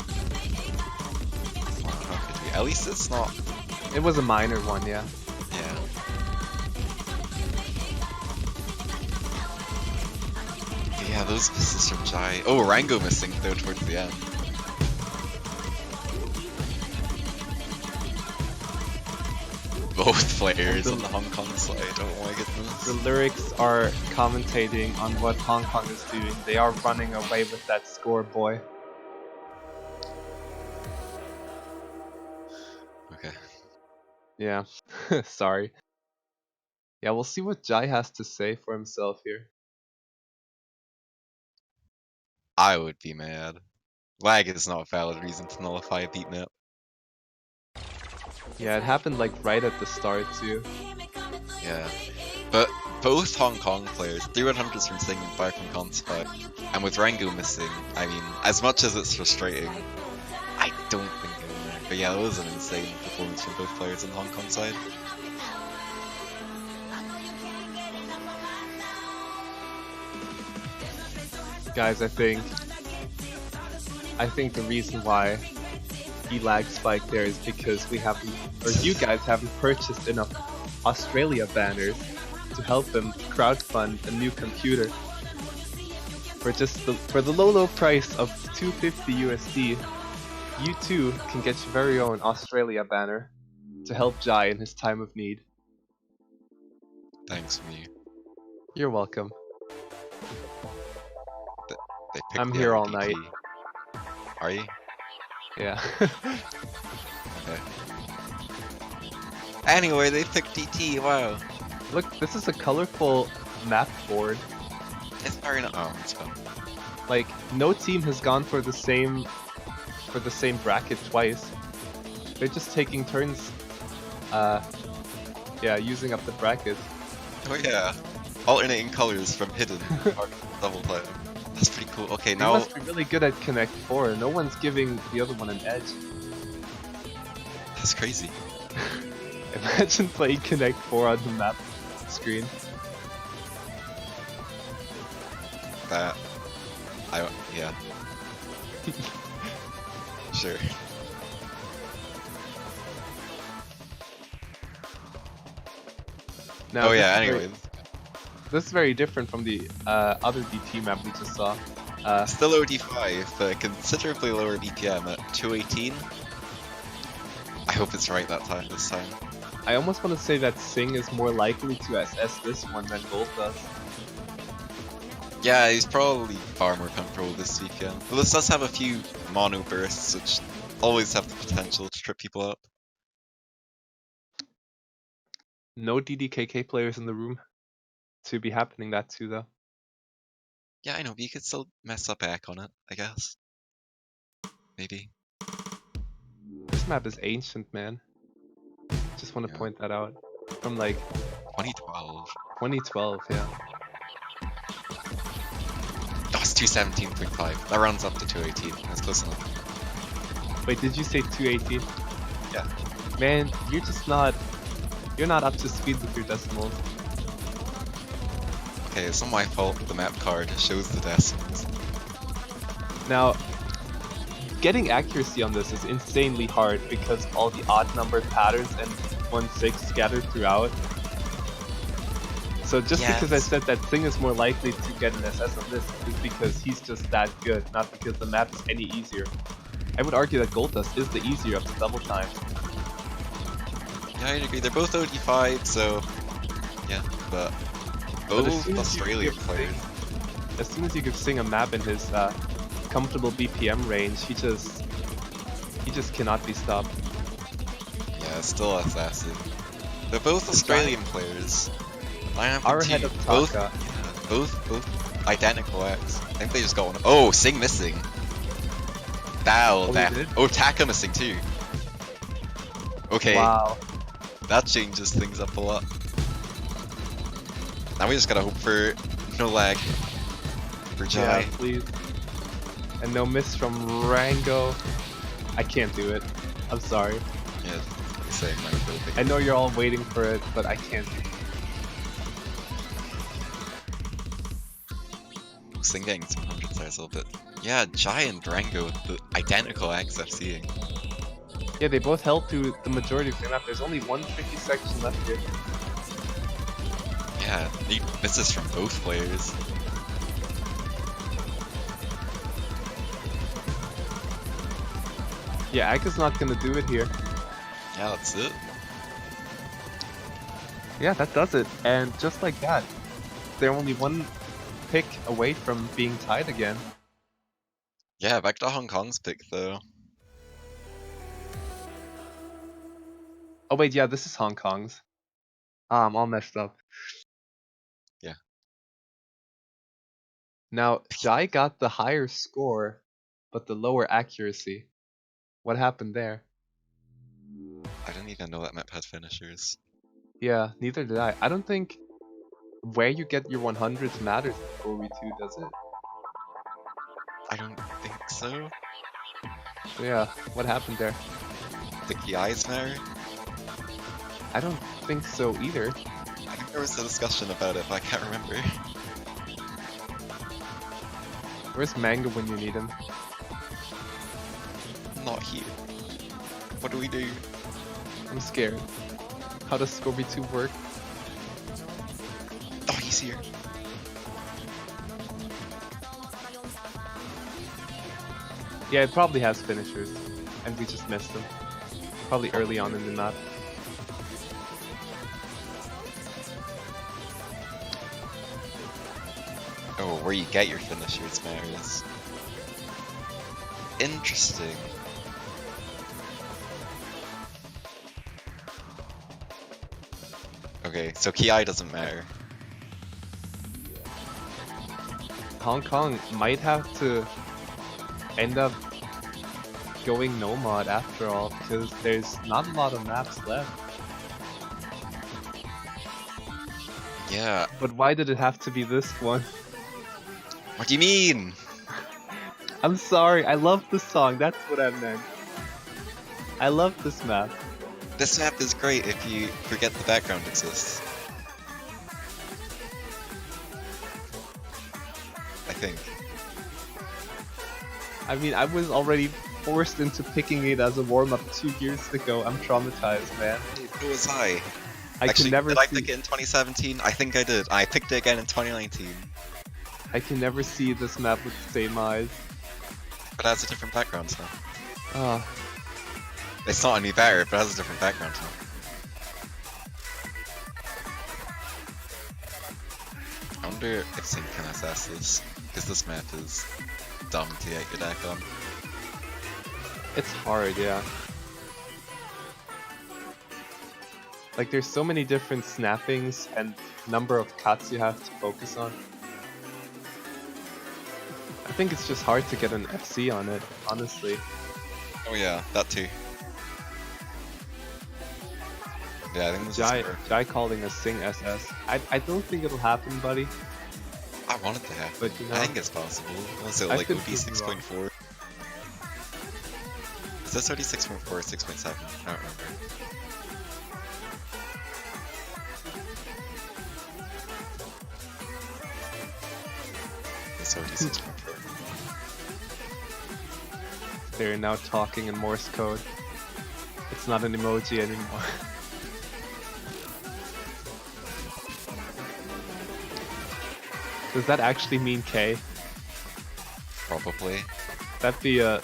At least it's not. It was a minor one, yeah. Yeah. But yeah, those misses from Jai. Oh, Rango missing though towards the end. Both players on the Hong Kong side. Oh my goodness. The lyrics are commentating on what Hong Kong is doing. They are running away with that score, boy. Okay. Yeah, sorry. Yeah, we'll see what Jai has to say for himself here. I would be mad. Lag is not a valid reason to nullify a beat map. Yeah, it happened like right at the start too. Yeah. But both Hong Kong players, 300s from Sing and 5 from Consfy, and with Rango missing, I mean, as much as it's frustrating, I don't think it will work. But yeah, it was an insane performance from both players on the Hong Kong side. Guys, I think the reason why he lag spiked there is because we haven't, or you guys haven't purchased enough Australia banners to help them crowdfund a new computer. For the low price of 250 USD, you too can get your very own Australia banner to help Jai in his time of need. Thanks, me. You're welcome. They picked I'm the here all RDP. night. Are you? Yeah. Okay. Anyway, they picked DT, wow. Look, this is a colorful map board. It's very not. Oh, it's fun. Like, no team has gone for the same bracket twice. They're just taking turns, yeah, using up the bracket. Oh yeah. Alternating colors from hidden or double play. That's pretty cool. Okay, They now must be really good at Connect 4. No one's giving the other one an edge. that's crazy. Imagine playing Connect 4 on the map screen. That yeah. Sure. Now, Oh yeah, this is anyways. this is very different from the other DT map we just saw. Still OD5, but considerably lower BPM at 218. I hope it's right this time. I almost want to say that Sing is more likely to SS this one than Gold does. Yeah, he's probably far more comfortable with this BPM. But this does have a few mono bursts, which always have the potential to trip people up. No DDKK players in the room to be happening that too, though. Yeah, I know, but you could still mess up Ack on it, I guess. Maybe. This map is ancient, man. Just want to point that out. From like 2012. 2012, yeah. That's 217.5. That runs up to 218. That's close enough. Wait, did you say 218? Yeah. Man, you're not up to speed with your decimals. Okay, it's not my fault the map card shows the decimals. Now, getting accuracy on this is insanely hard because all the odd numbered patterns and 1/6 scattered throughout. So just because I said that Sing is more likely to get an SS on this is because he's just that good, not because the map is any easier. I would argue that Gold Dust is the easier of the double time. Yeah, I'd agree. They're both OD5, so yeah, but both Australian players. As soon as you give Sing a map in his comfortable BPM range, he just cannot be stopped. Yeah, still assassin. They're both Australian players. Our head of both, Taka. yeah, both identical X. I think they just got one. Oh, Sing missing. Oh, That. he did? Oh, Taka missing too. Okay, Wow. that changes things up a lot. Now we just gotta hope for no lag for Jai. Yeah, please. And no miss from Rango. I can't do it. I'm sorry. Yeah, same. I know you're all waiting for it, but I can't do it. Sing getting some 100 stars a little bit. Yeah, Jai and Rango with the identical X I'm seeing. Yeah, they both held through the majority of the map. There's only one tricky section left here. Yeah, neat misses from both players. Yeah, Aka's not gonna do it here. Yeah, that's it. Yeah, that does it. And just like that, they're only one pick away from being tied again. Yeah, back to Hong Kong's pick though. Oh wait, yeah, this is Hong Kong's. I'm all messed up. Yeah. Now, Jai got the higher score, but the lower accuracy. What happened there? I didn't even know that map had finishers. Yeah, neither did I. I don't think where you get your 100s matters in 4v2, does it? I don't think so. So yeah, what happened there? The KI's matter? I don't think so either. I think there was a discussion about it, but I can't remember. Where's Mango when you need him? Not here. What do we do? I'm scared. How does Scorby 2 work? Oh, he's here. Yeah, it probably has finishers, and we just missed them. Probably early on in the map. Oh, where you get your finishers matters. Interesting. Okay, so KI doesn't matter. Hong Kong might have to end up going Nomad after all, because there's not a lot of maps left. Yeah. But why did it have to be this one? What do you mean? I'm sorry, I love this song, that's what I meant. I love this map. This map is great if you forget the background exists. I think. I mean, I was already forced into picking it as a warm-up 2 years ago. I'm traumatized, man. Who was I? I Actually, can never did I see. pick it in 2017? I think I did. I picked it again in 2019. I can never see this map with the same eyes. But it has a different background now. Ah, It's not any better, but it has a different background now. I wonder if Sync can assess this, because this map is dumb to get your deck on. it's hard, yeah. Like, there's so many different snappings and number of cuts you have to focus on. I think it's just hard to get an FC on it, honestly. Oh yeah, that too. Yeah, I think this is fair. Jai calling a Sing SS. I don't think it'll happen, buddy. I want it to happen. But, you know, I think it's possible. Unless it I like could would be prove you wrong. 6.4. Is this already 6.4 or 6.7? I don't remember. It's already 6.4. They're now talking in Morse code. It's not an emoji anymore. Does that actually mean K? Probably. That'd be a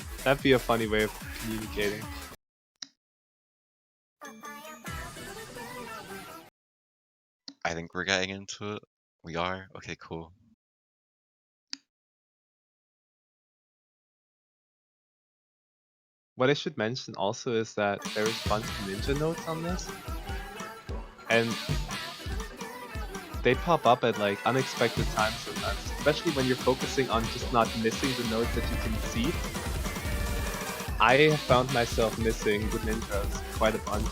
funny way of communicating. I think we're getting into it. We are? Okay, cool. What I should mention also is that there is a bunch of ninja notes on this. And they pop up at like unexpected times sometimes, especially when you're focusing on just not missing the nodes that you can see. I have found myself missing the ninjas quite a bunch.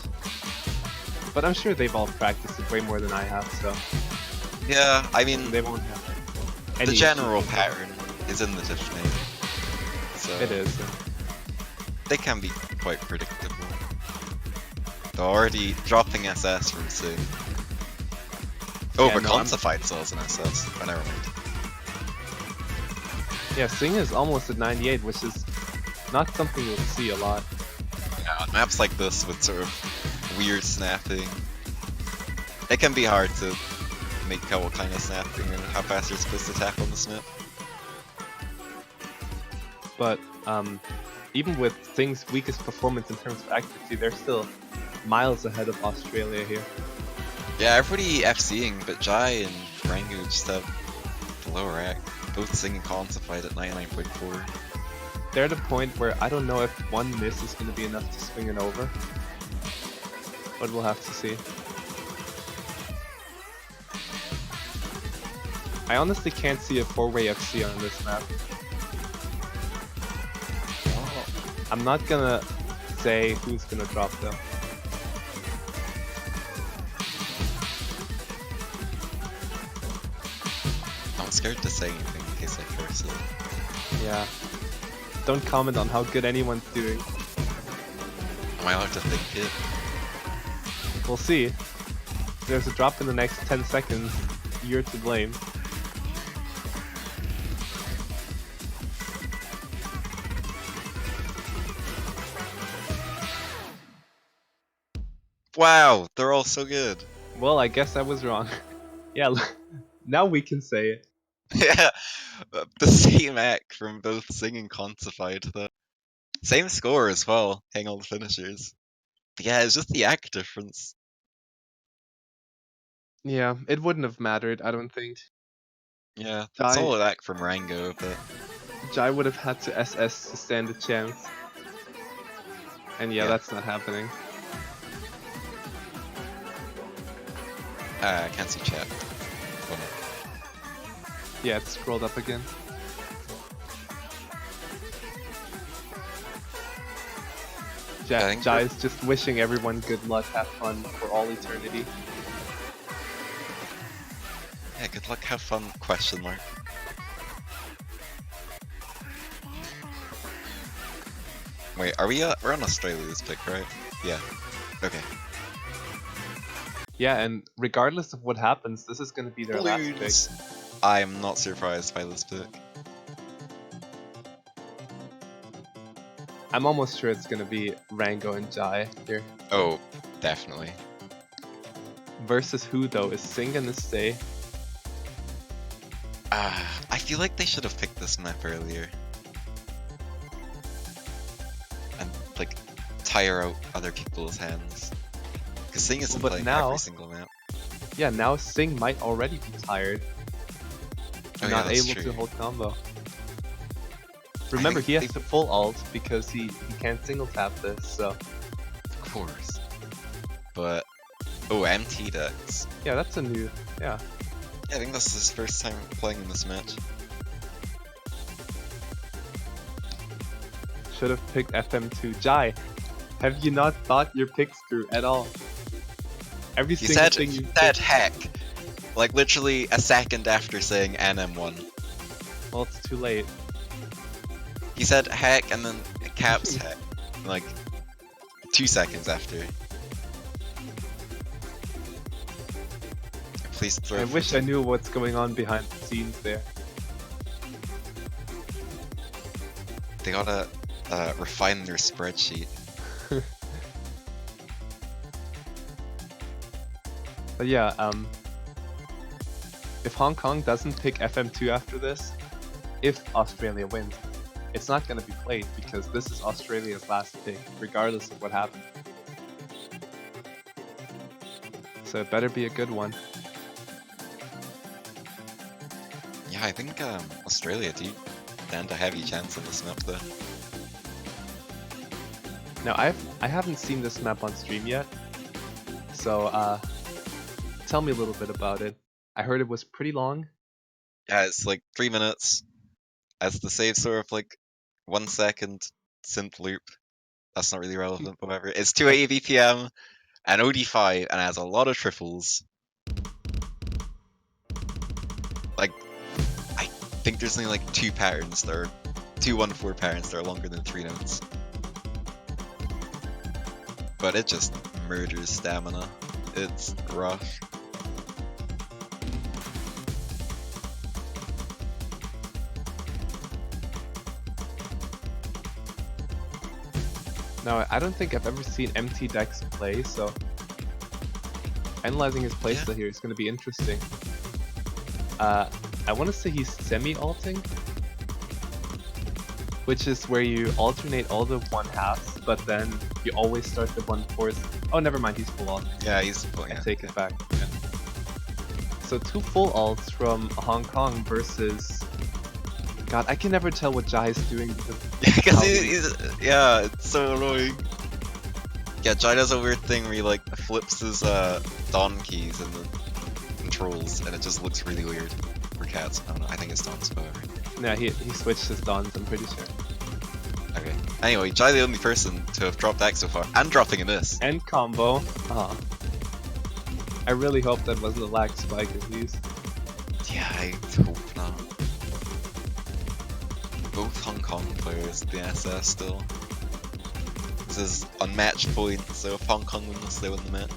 But I'm sure they've all practiced it way more than I have, so Yeah, I mean, they won't have any the general issues. pattern is in the diff name. So It is. they can be quite predictable. They're already dropping SS from Sing. Oh, Yeah, but no, Consified still has an SS. Oh, never mind. Yeah, Sing is almost at 98, which is not something you'll see a lot. Yeah, on maps like this with sort of weird snapping, it can be hard to make out what kind of snapping and how fast you're supposed to tap on the snap. But even with Sing's weakest performance in terms of accuracy, they're still miles ahead of Australia here. Yeah, everybody FCing, but Jai and Rango just have the lower rack. Both Sing and Consified at 99.4. They're at a point where I don't know if one miss is going to be enough to swing it over. But we'll have to see. I honestly can't see a 4-way FC on this map. I'm not gonna say who's gonna drop though. I'm scared to say anything in case I curse it. Yeah. Don't comment on how good anyone's doing. Am I allowed to think it? We'll see. If there's a drop in the next 10 seconds, you're to blame. Wow, they're all so good. Well, I guess I was wrong. Yeah, now we can say it. Yeah, the same act from both Sing and Consified though. Same score as well, hang all the finishers. But yeah, it's just the act difference. Yeah, it wouldn't have mattered, I don't think. Yeah, Jai, solid act from Rango, but Jai would have had to SS to stand a chance. And yeah, Yeah. that's not happening. I can't see chat. Oh, Yeah, it's scrolled up again. I think Jai is just wishing everyone good luck, have fun for all eternity. yeah, good luck, have fun, question mark. Wait, are we we're on Australia's pick, right? Yeah. Okay. Yeah, and regardless of what happens, this is gonna be their last Balloons. pick. I'm not surprised by this pick. I'm almost sure it's gonna be Rango and Jai here. Oh, definitely. Versus who though? Is Sing gonna stay? I feel like they should have picked this map earlier. And, like, tire out other people's hands. Because Sing isn't But playing now- every single map. Yeah, now Sing might already be tired. Oh, yeah, Not that's able true. to hold combo. Remember, think he has they- to full ult because he can't single tap this, so Of course. But, oh, MT decks. yeah, that's a new, yeah. Yeah, I think this is his first time playing in this match. Should have picked FM2. Jai, have you not thought your picks through at all? Every He single said, thing you said heck. Like, literally a second after saying NM1. well, it's too late. He said heck and then caps heck. Like, 2 seconds after. Please throw I for wish I 10. knew what's going on behind the scenes there. They gotta refine their spreadsheet. But yeah, if Hong Kong doesn't pick FM2 after this, if Australia wins, it's not going to be played because this is Australia's last pick, regardless of what happens. So it better be a good one. Yeah, I think Australia do stand a heavy chance on this map though. Now I haven't seen this map on stream yet, so tell me a little bit about it. I heard it was pretty long. Yeah, it's like 3 minutes. As the save sort of like 1 second synth loop. That's not really relevant, but whatever. It's 280 BPM and OD5 and has a lot of triples. Like, I think there's only like 2 patterns that are 214 patterns that are longer than 3 notes. But it just murders stamina. It's rough. No, I don't think I've ever seen MT Dex play, so analyzing his playstyle here is going to be interesting. I want to say he's semi-alting, which is where you alternate all the 1/2s, but then you always start the 1/4. Oh, never mind, he's full alt. Yeah, he's full. I take it back. Yeah. So 2 full alts from Hong Kong versus. God, I can never tell what Jai is doing Because he's yeah, it's so annoying. Yeah, Jai does a weird thing where he like flips his Dawn keys in the controls, and it just looks really weird for cats. I don't know. I think it's Dawn's, however. No, he switched his Dawns, I'm pretty sure. Okay. Anyway, Jai the only person to have dropped Axe so far, and dropping a miss. And combo. I really hope that wasn't a lag spike at least. Yeah, I hope not. Both Hong Kong players at the SS still. This is unmatched point, so if Hong Kong wins, they win the match.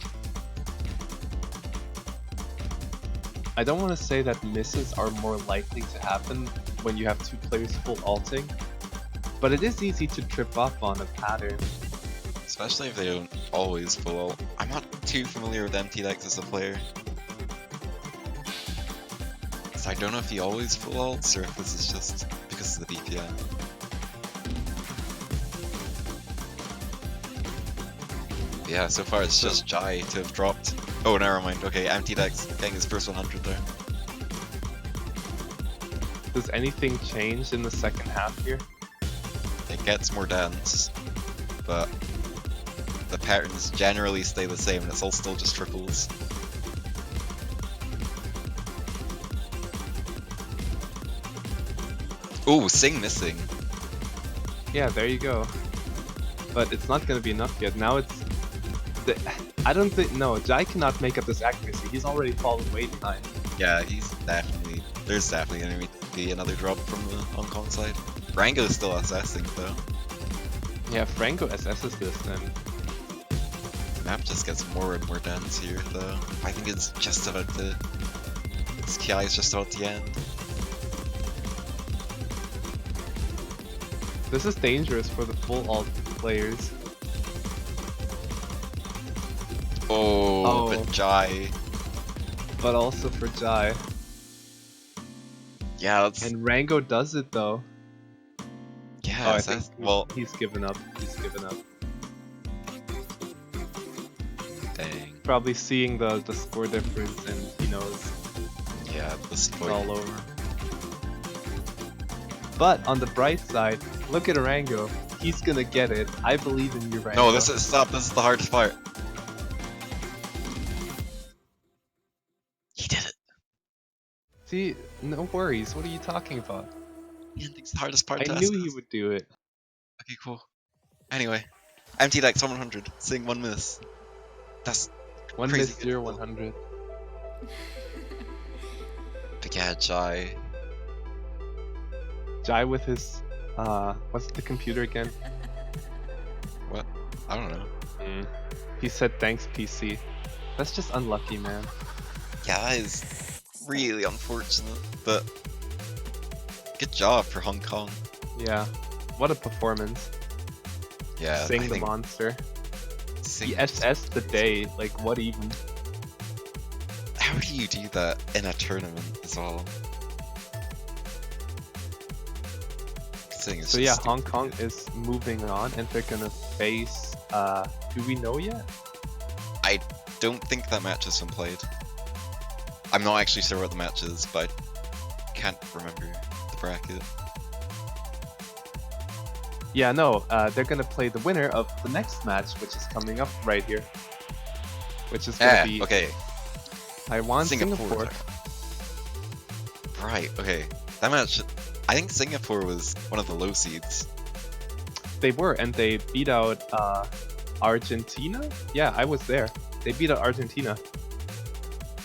I don't want to say that misses are more likely to happen when you have 2 players full alting, but it is easy to trip up on a pattern. Especially if they don't always full ult. I'm not too familiar with MT Dex as a player. So I don't know if he always full ults or if this is just because of the BPM. Yeah, so far it's just Jai to have dropped. Oh, never mind. Okay, MT Dex getting his first 100 there. Does anything change in the second half here? It gets more dense, but the patterns generally stay the same and it's all still just triples. Ooh, Sing missing. Yeah, there you go. But it's not going to be enough yet. Now it's... I don't think... No, Jai cannot make up this accuracy. He's already fallen way behind. Yeah, he's definitely... There's definitely going to be another drop from the Hong Kong side. Rango is still assessing though. Yeah, if Franco SS's this, then... The map just gets more and more dense here though. I think it's just about to... This Ki is just about to end. This is dangerous for the full alt players. Oh, but Jai. But also for Jai. Yeah, that's... And Rango does it though. Yeah, Oh, I think well... he's given up. He's given up. Dang. Probably seeing the score difference and he knows Yeah, this it's point. all over. But on the bright side, look at Rango. He's gonna get it. I believe in you, Rango. No, this is... Stop, this is the hardest part. He did it. See, no worries. What are you talking about? He thinks the hardest part to I knew assess. he would do it. Okay, cool. Anyway, MT Dex 100, Sing 1 miss. That's One crazy miss, good 0, still. 100. But yeah, Jai. Jai with his, what's the computer again? What? I don't know. He said thanks PC. That's just unlucky, man. Yeah, that is really unfortunate, but good job for Hong Kong. Yeah, what a performance. Yeah, Sing I the think monster. Sing He SS the day, like what even? How do you do that in a tournament as well? Sing is So just yeah, stupid Hong Kong good. is moving on and they're gonna face, do we know yet? I don't think that match has been played. I'm not actually sure what the match is, but I can't remember the bracket. Yeah, no, they're gonna play the winner of the next match, which is coming up right here. Which is gonna be okay. Taiwan, Singapore. Singapore. Right, okay. That match, I think Singapore was one of the low seeds. They were, and they beat out Argentina? Yeah, I was there. They beat out Argentina,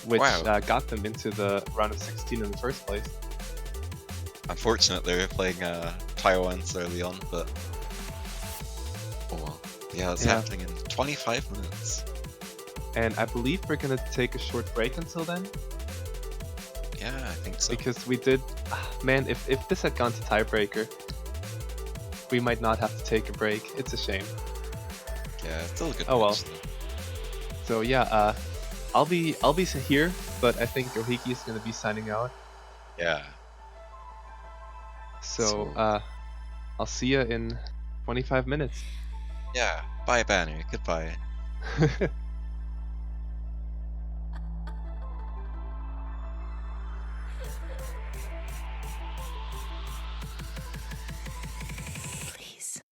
which Wow. got them into the round of 16 in the first place. Unfortunately, we're playing Taiwan so early on, but oh well. Yeah, it's happening in 25 minutes. And I believe we're gonna take a short break until then. Yeah, I think so. Because we did... Man, if this had gone to tiebreaker, we might not have to take a break. It's a shame. Yeah, it's still a good Oh well. match, though. So yeah, I'll be here, but I think Yohiki is gonna be signing out. Yeah. So I'll see you in 25 minutes. Yeah. Bye, Banner. Goodbye. Please.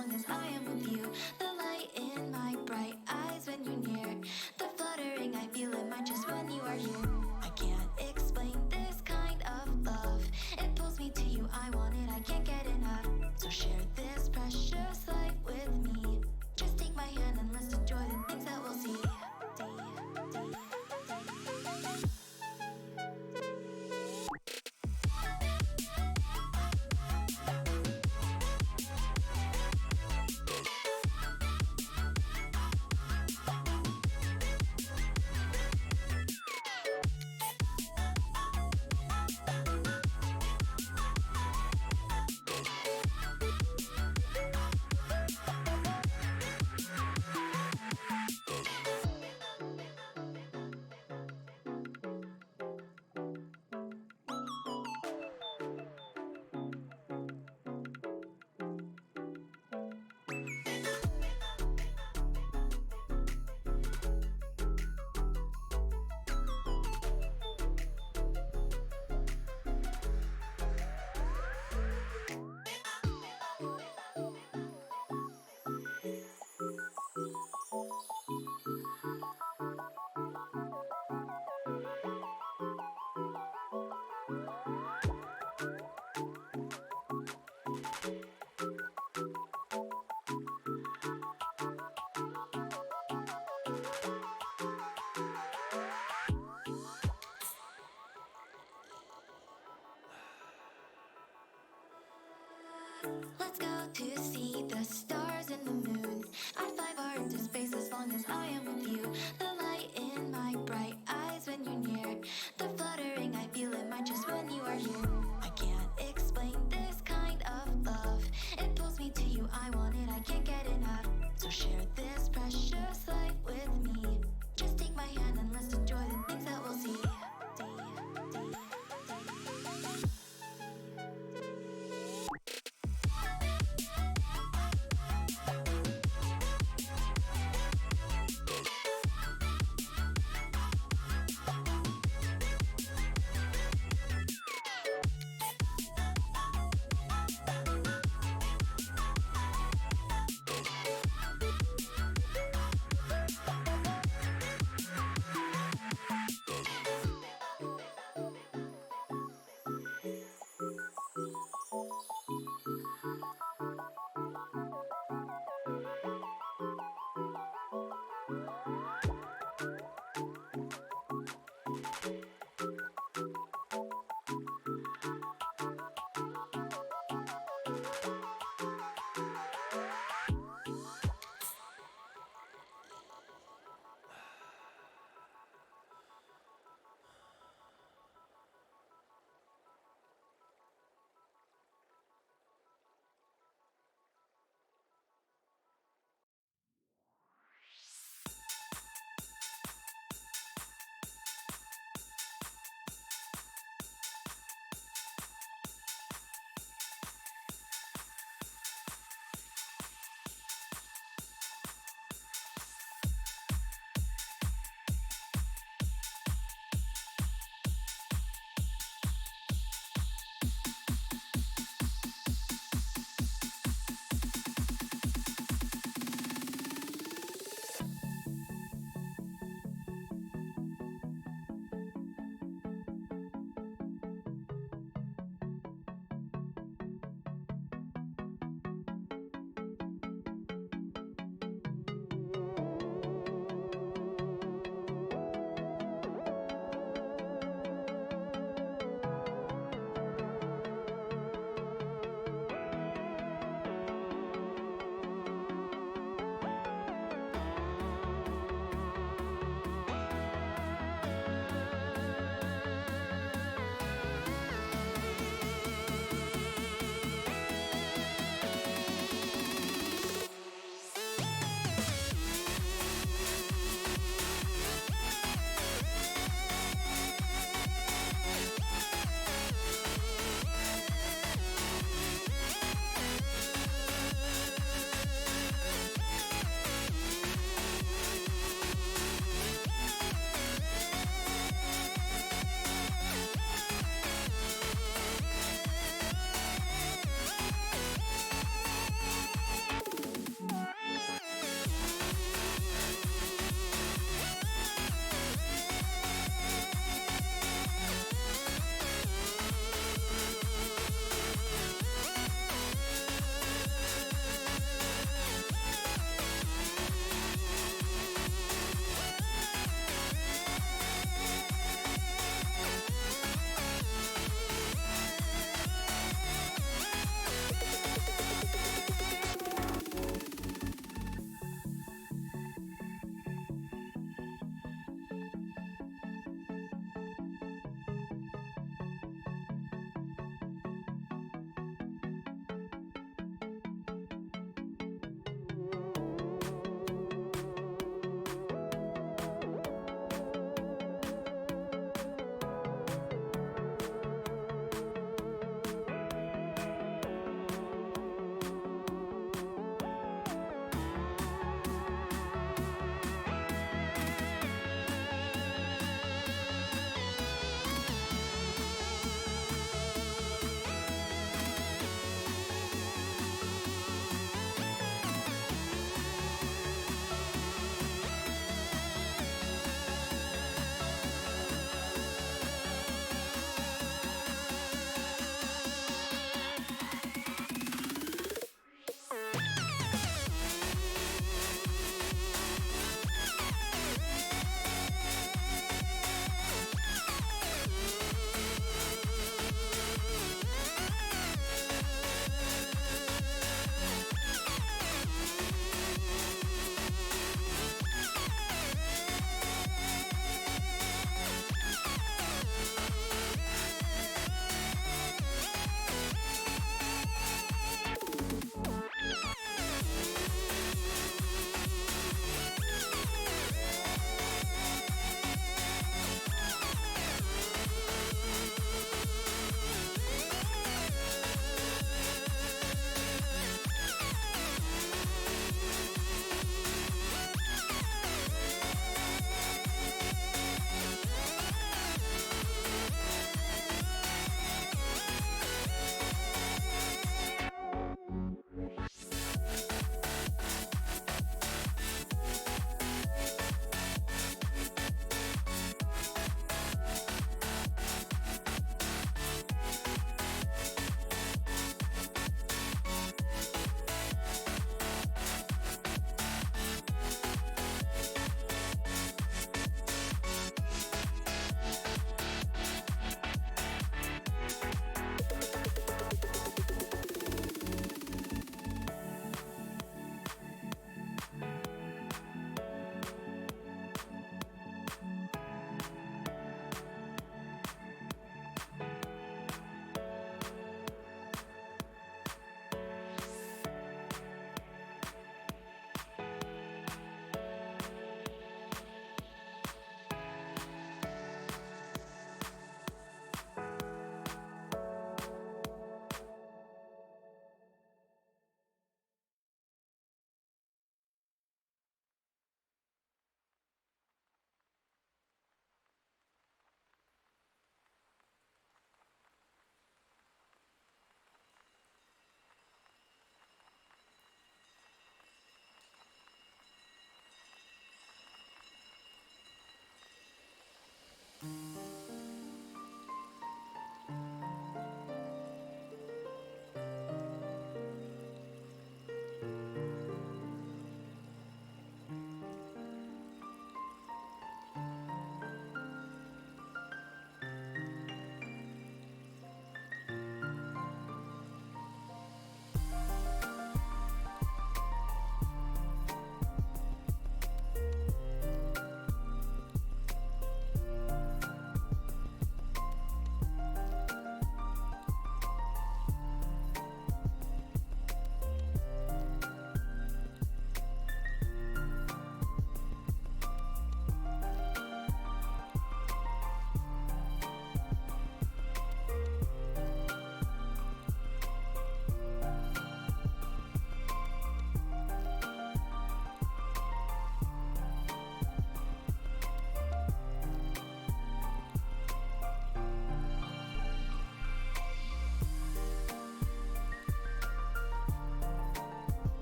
long as I am with you. The light in my bright eyes when you're near. The fluttering I feel in my chest when you are here. I can't explain this kind of love. It pulls me to you, I want it, I can't get enough. So share this precious life with me. Just take my hand and let's enjoy the things that we'll see. Let's go to see the stars and the moon. I'd fly far into space as long as I am with you. The light in my bright eyes when you're near. The fluttering I feel in my chest when you are here. I can't explain this kind of love. It pulls me to you, I want it, I can't get enough. So share this precious life with me. Just take my hand and let's enjoy the things that we'll see.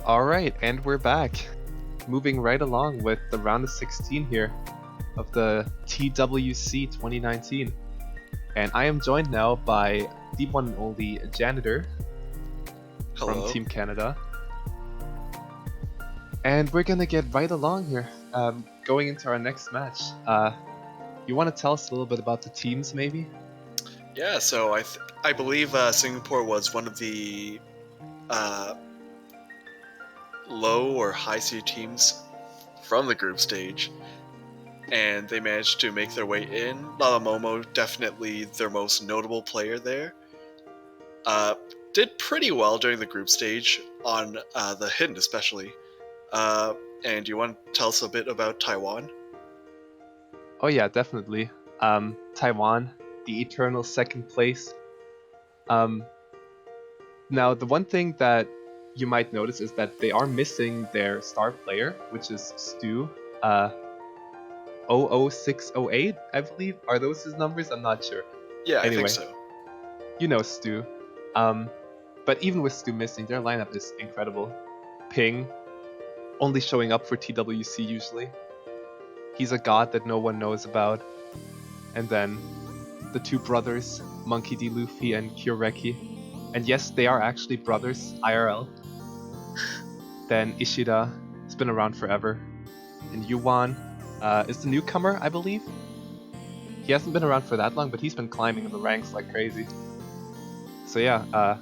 Alright, and we're back. Moving right along with the round of 16 here of the TWC 2019. And I am joined now by the one and only Janitor Hello. from Team Canada. And we're gonna get right along here, going into our next match. You want to tell us a little bit about the teams, maybe? Yeah, so I believe Singapore was one of the low or high seed teams from the group stage, and they managed to make their way in. Lalamomo, definitely their most notable player there, did pretty well during the group stage on the hidden especially. And you want to tell us a bit about Taiwan? Oh yeah, definitely. Taiwan, the eternal second place. Now, the one thing that you might notice is that they are missing their star player, which is Stu. 00608, I believe. Are those his numbers? I'm not sure. Yeah, Anyway. I think so. You know Stu. But even with Stu missing, their lineup is incredible. Ping, only showing up for TWC usually. He's a god that no one knows about. And then the two brothers, Monkey D. Luffy and Kyoreki. And yes, they are actually brothers, IRL. Then Ishida has been around forever. And Yuan is the newcomer, I believe. He hasn't been around for that long, but he's been climbing in the ranks like crazy. So yeah,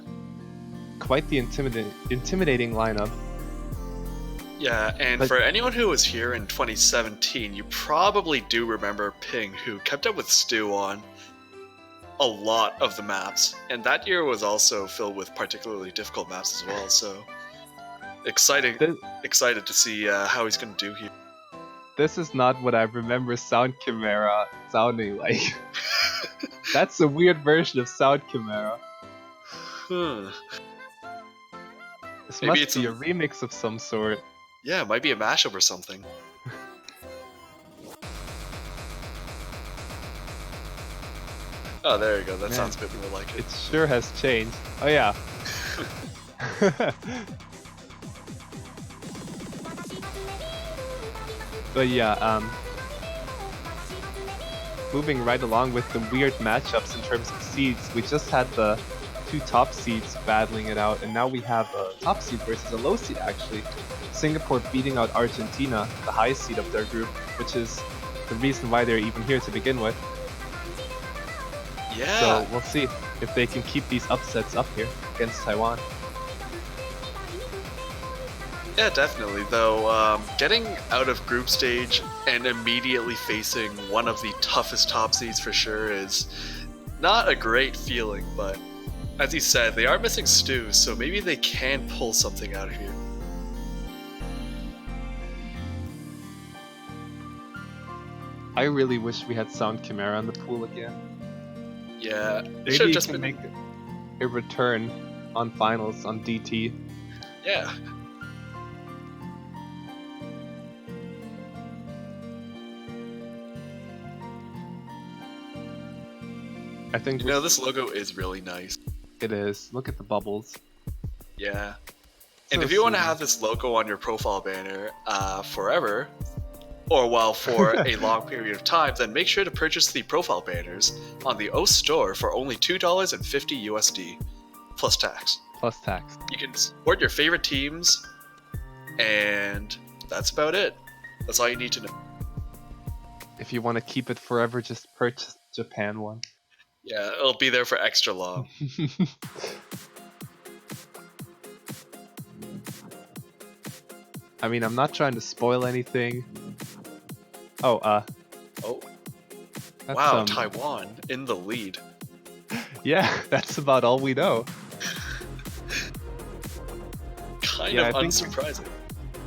quite the intimidating lineup. Yeah, and But- for anyone who was here in 2017, you probably do remember Ping, who kept up with Stu on a lot of the maps. And that year was also filled with particularly difficult maps as well, so excited to see how he's going to do here. This is not what I remember Sound Chimera sounding like. That's a weird version of Sound Chimera. This Maybe must it's be a- a remix of some sort. Yeah, it might be a mashup or something. Oh, there you go. That Man. sounds a bit more like it. It sure has changed. Oh yeah. But yeah, moving right along with the weird matchups in terms of seeds, we just had the two top seeds battling it out, and now we have a top seed versus a low seed actually. Singapore beating out Argentina, the high seed of their group, which is the reason why they're even here to begin with. Yeah. So we'll see if they can keep these upsets up here against Taiwan. Yeah, definitely. Though, getting out of group stage and immediately facing one of the toughest top seeds for sure is not a great feeling, but as you said, they are missing Stu, so maybe they can pull something out of here. I really wish we had Sound Chimera in the pool again. Yeah, it Maybe should have he just can been. make a return on finals on DT. Yeah. I think You know, this logo is really nice. it is. Look at the bubbles. Yeah. And So if you want to soothing. have this logo on your profile banner forever, or well, for a long period of time, then make sure to purchase the profile banners on the O store for only $2.50 USD plus tax. Plus tax. You can support your favorite teams, and that's about it. That's all you need to know. If you want to keep it forever, just purchase the Japan one. Yeah, it'll be there for extra long. I mean, I'm not trying to spoil anything. Oh, Oh, that's, wow, Taiwan in the lead. yeah, that's about all we know. Kind Yeah, of I think unsurprising.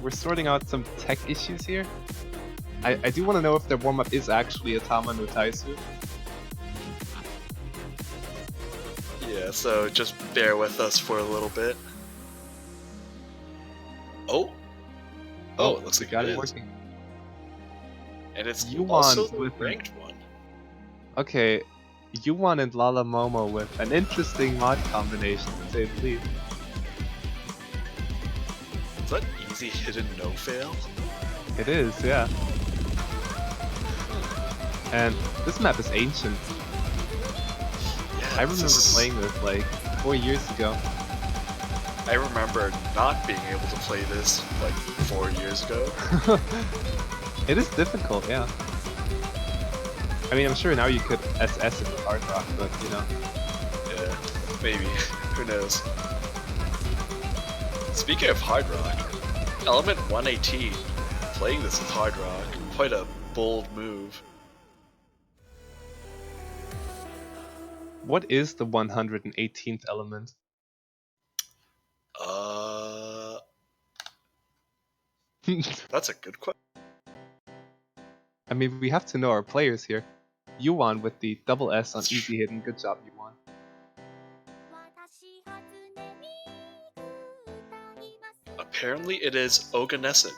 We're sorting out some tech issues here. I do want to know if their warm-up is actually a Tama no Taisu. Yeah, so just bear with us for a little bit. Oh, it looks we like got it it is. working. And it's Yuan also the with an- ranked one. Okay, Yuan and Lala Momo with an interesting mod combination, to say the least. Is that easy hidden no fail? It is, yeah. And this map is ancient. Yeah, I this remember is- playing this like 4 years ago. I remember not being able to play this like 4 years ago. It is difficult, yeah. I mean, I'm sure now you could SS it with Hard Rock, but you know. Yeah, maybe. Who knows? Speaking of Hard Rock, Element 118, playing this with Hard Rock, quite a bold move. What is the 118th element? That's a good question. I mean, we have to know our players here. Yuan with the double S on easy hidden. Good job, Yuan. Apparently it is Oganesson.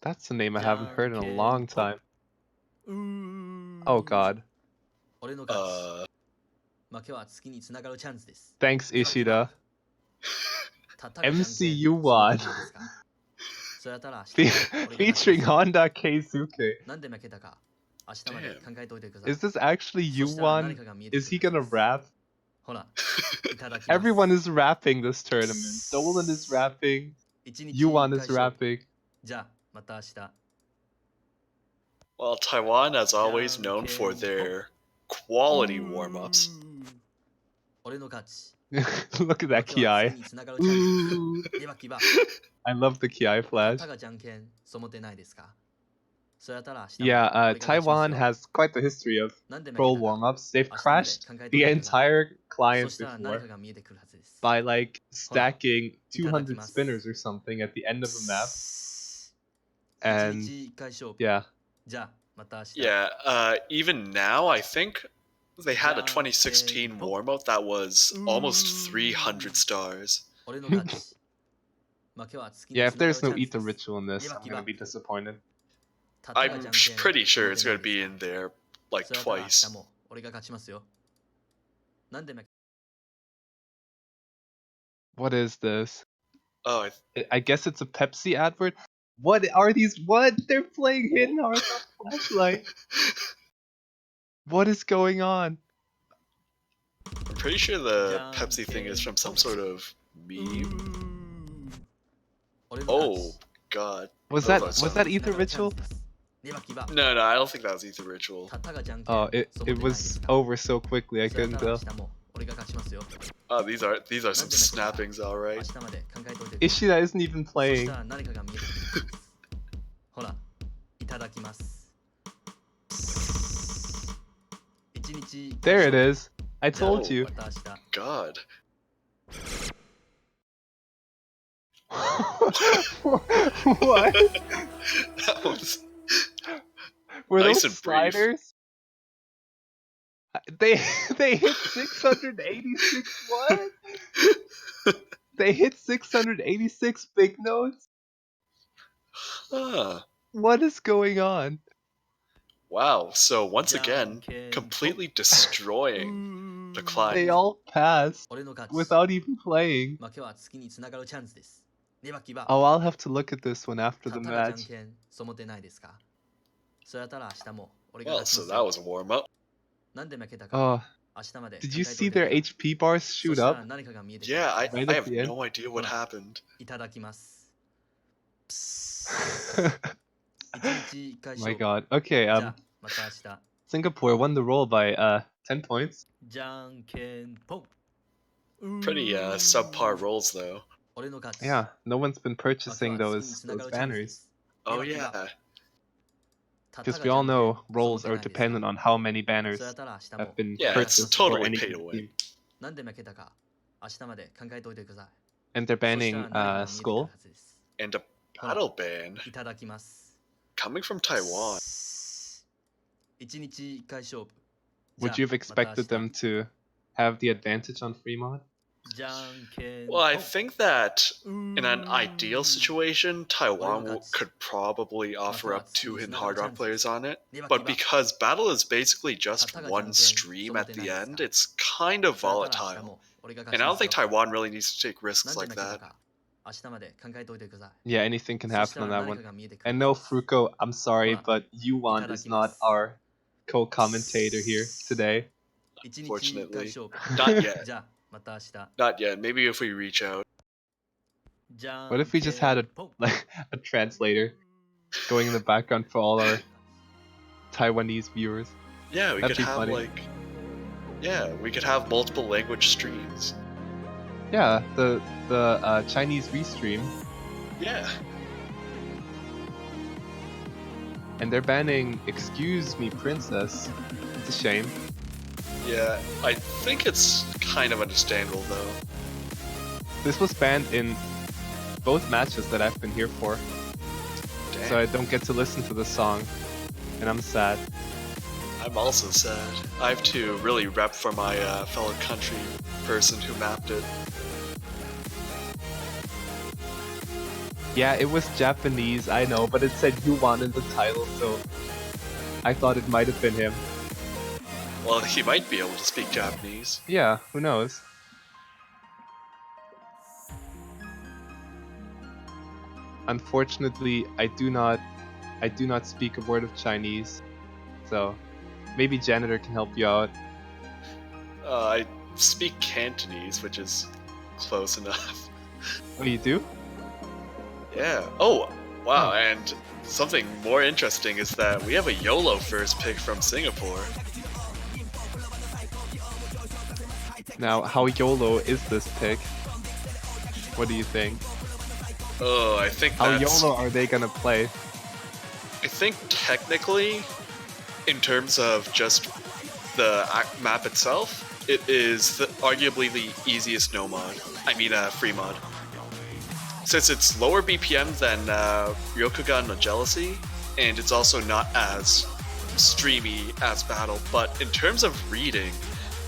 That's a name I haven't heard in a long time. Oh god. Thanks, Ishida. MC Yuan. Featuring Honda Keisuke. Is this actually Yuan? Is he gonna rap? Everyone is rapping this tournament. Dolan is rapping. Yuan is rapping. Well, Taiwan, as always, known for their quality warm-ups. Look at that Ki. Ooh. I love the Ki flash. Yeah, Taiwan has quite the history of troll warm-ups. They've crashed the entire client before by like stacking 200 spinners or something at the end of a map. And yeah. Yeah, even now, I think they had a 2016 warm-up that was almost 300 stars. Yeah, if there's no Ether Ritual in this, I'm gonna be disappointed. I'm pretty sure it's going to be in there like twice. What is this? Oh, I guess it's a Pepsi advert. What are these? What? They're playing Hidden Hearts on Flashlight. What is going on? I'm pretty sure the Pepsi thing is from some sort of meme. Oh god. Was No, that that's was not. that Ether Ritual? No, I don't think that was Ether Ritual. Oh, it was over so quickly I couldn't tell. Oh, these are some snappings, all right. Ishida isn't even playing. There it is. I told Oh, you. God. What? That was Were nice those and brief. sliders? They hit 686 what? They hit 686 big notes? Huh. What is going on? Wow. So once again, completely destroying the client. They all passed without even playing. Oh, I'll have to look at this one after the match. Well, so that was a warm up. Oh, did you see their HP bars shoot up? Yeah, Right I at have the end? no idea what happened. My god. Okay, Singapore won the roll by 10 points. Pretty subpar rolls though. Yeah, no one's been purchasing those banners. Oh yeah. Because we all know rolls are dependent on how many banners have been Yeah, it's purchased for totally any pay to given win. team. And they're banning Skull. And a battle ban coming from Taiwan. Would you have expected them to have the advantage on free mod? Well, I think that in an ideal situation, Taiwan could probably offer up 2 hidden hard rock players on it. But because battle is basically just one stream at the end, it's kind of volatile. And I don't think Taiwan really needs to take risks like that. Yeah, anything can happen on that one. And no, Fruko, I'm sorry, but Yuan is not our co-commentator here today. Fortunately. Not yet. Not yet. Maybe if we reach out. What if we just had a translator going in the background for all our Taiwanese viewers? Yeah, we That'd could be have funny. we could have multiple language streams. Yeah, the Chinese restream, Yeah. and they're banning "Excuse Me, Princess." It's a shame. Yeah, I think it's kind of understandable though. This was banned in both matches that I've been here for, Damn. so I don't get to listen to the song, and I'm sad. I'm also sad. I have to really rep for my fellow country person who mapped it. Yeah, it was Japanese, I know, but it said Yuan in the title, so I thought it might have been him. Well, he might be able to speak Japanese. Yeah, who knows? Unfortunately, I do not speak a word of Chinese, so maybe Janitor can help you out. I speak Cantonese, which is close enough. Oh, you do? Yeah. Oh, wow, and something more interesting is that we have a YOLO first pick from Singapore. Now, how YOLO is this pick? What do you think? Oh, I think How that's... YOLO are they gonna play? I think technically, in terms of just the map itself, it is arguably the easiest no mod. I mean, free mod. Since it's lower BPM than Ryokugan no Jealousy, and it's also not as streamy as Battle, but in terms of reading,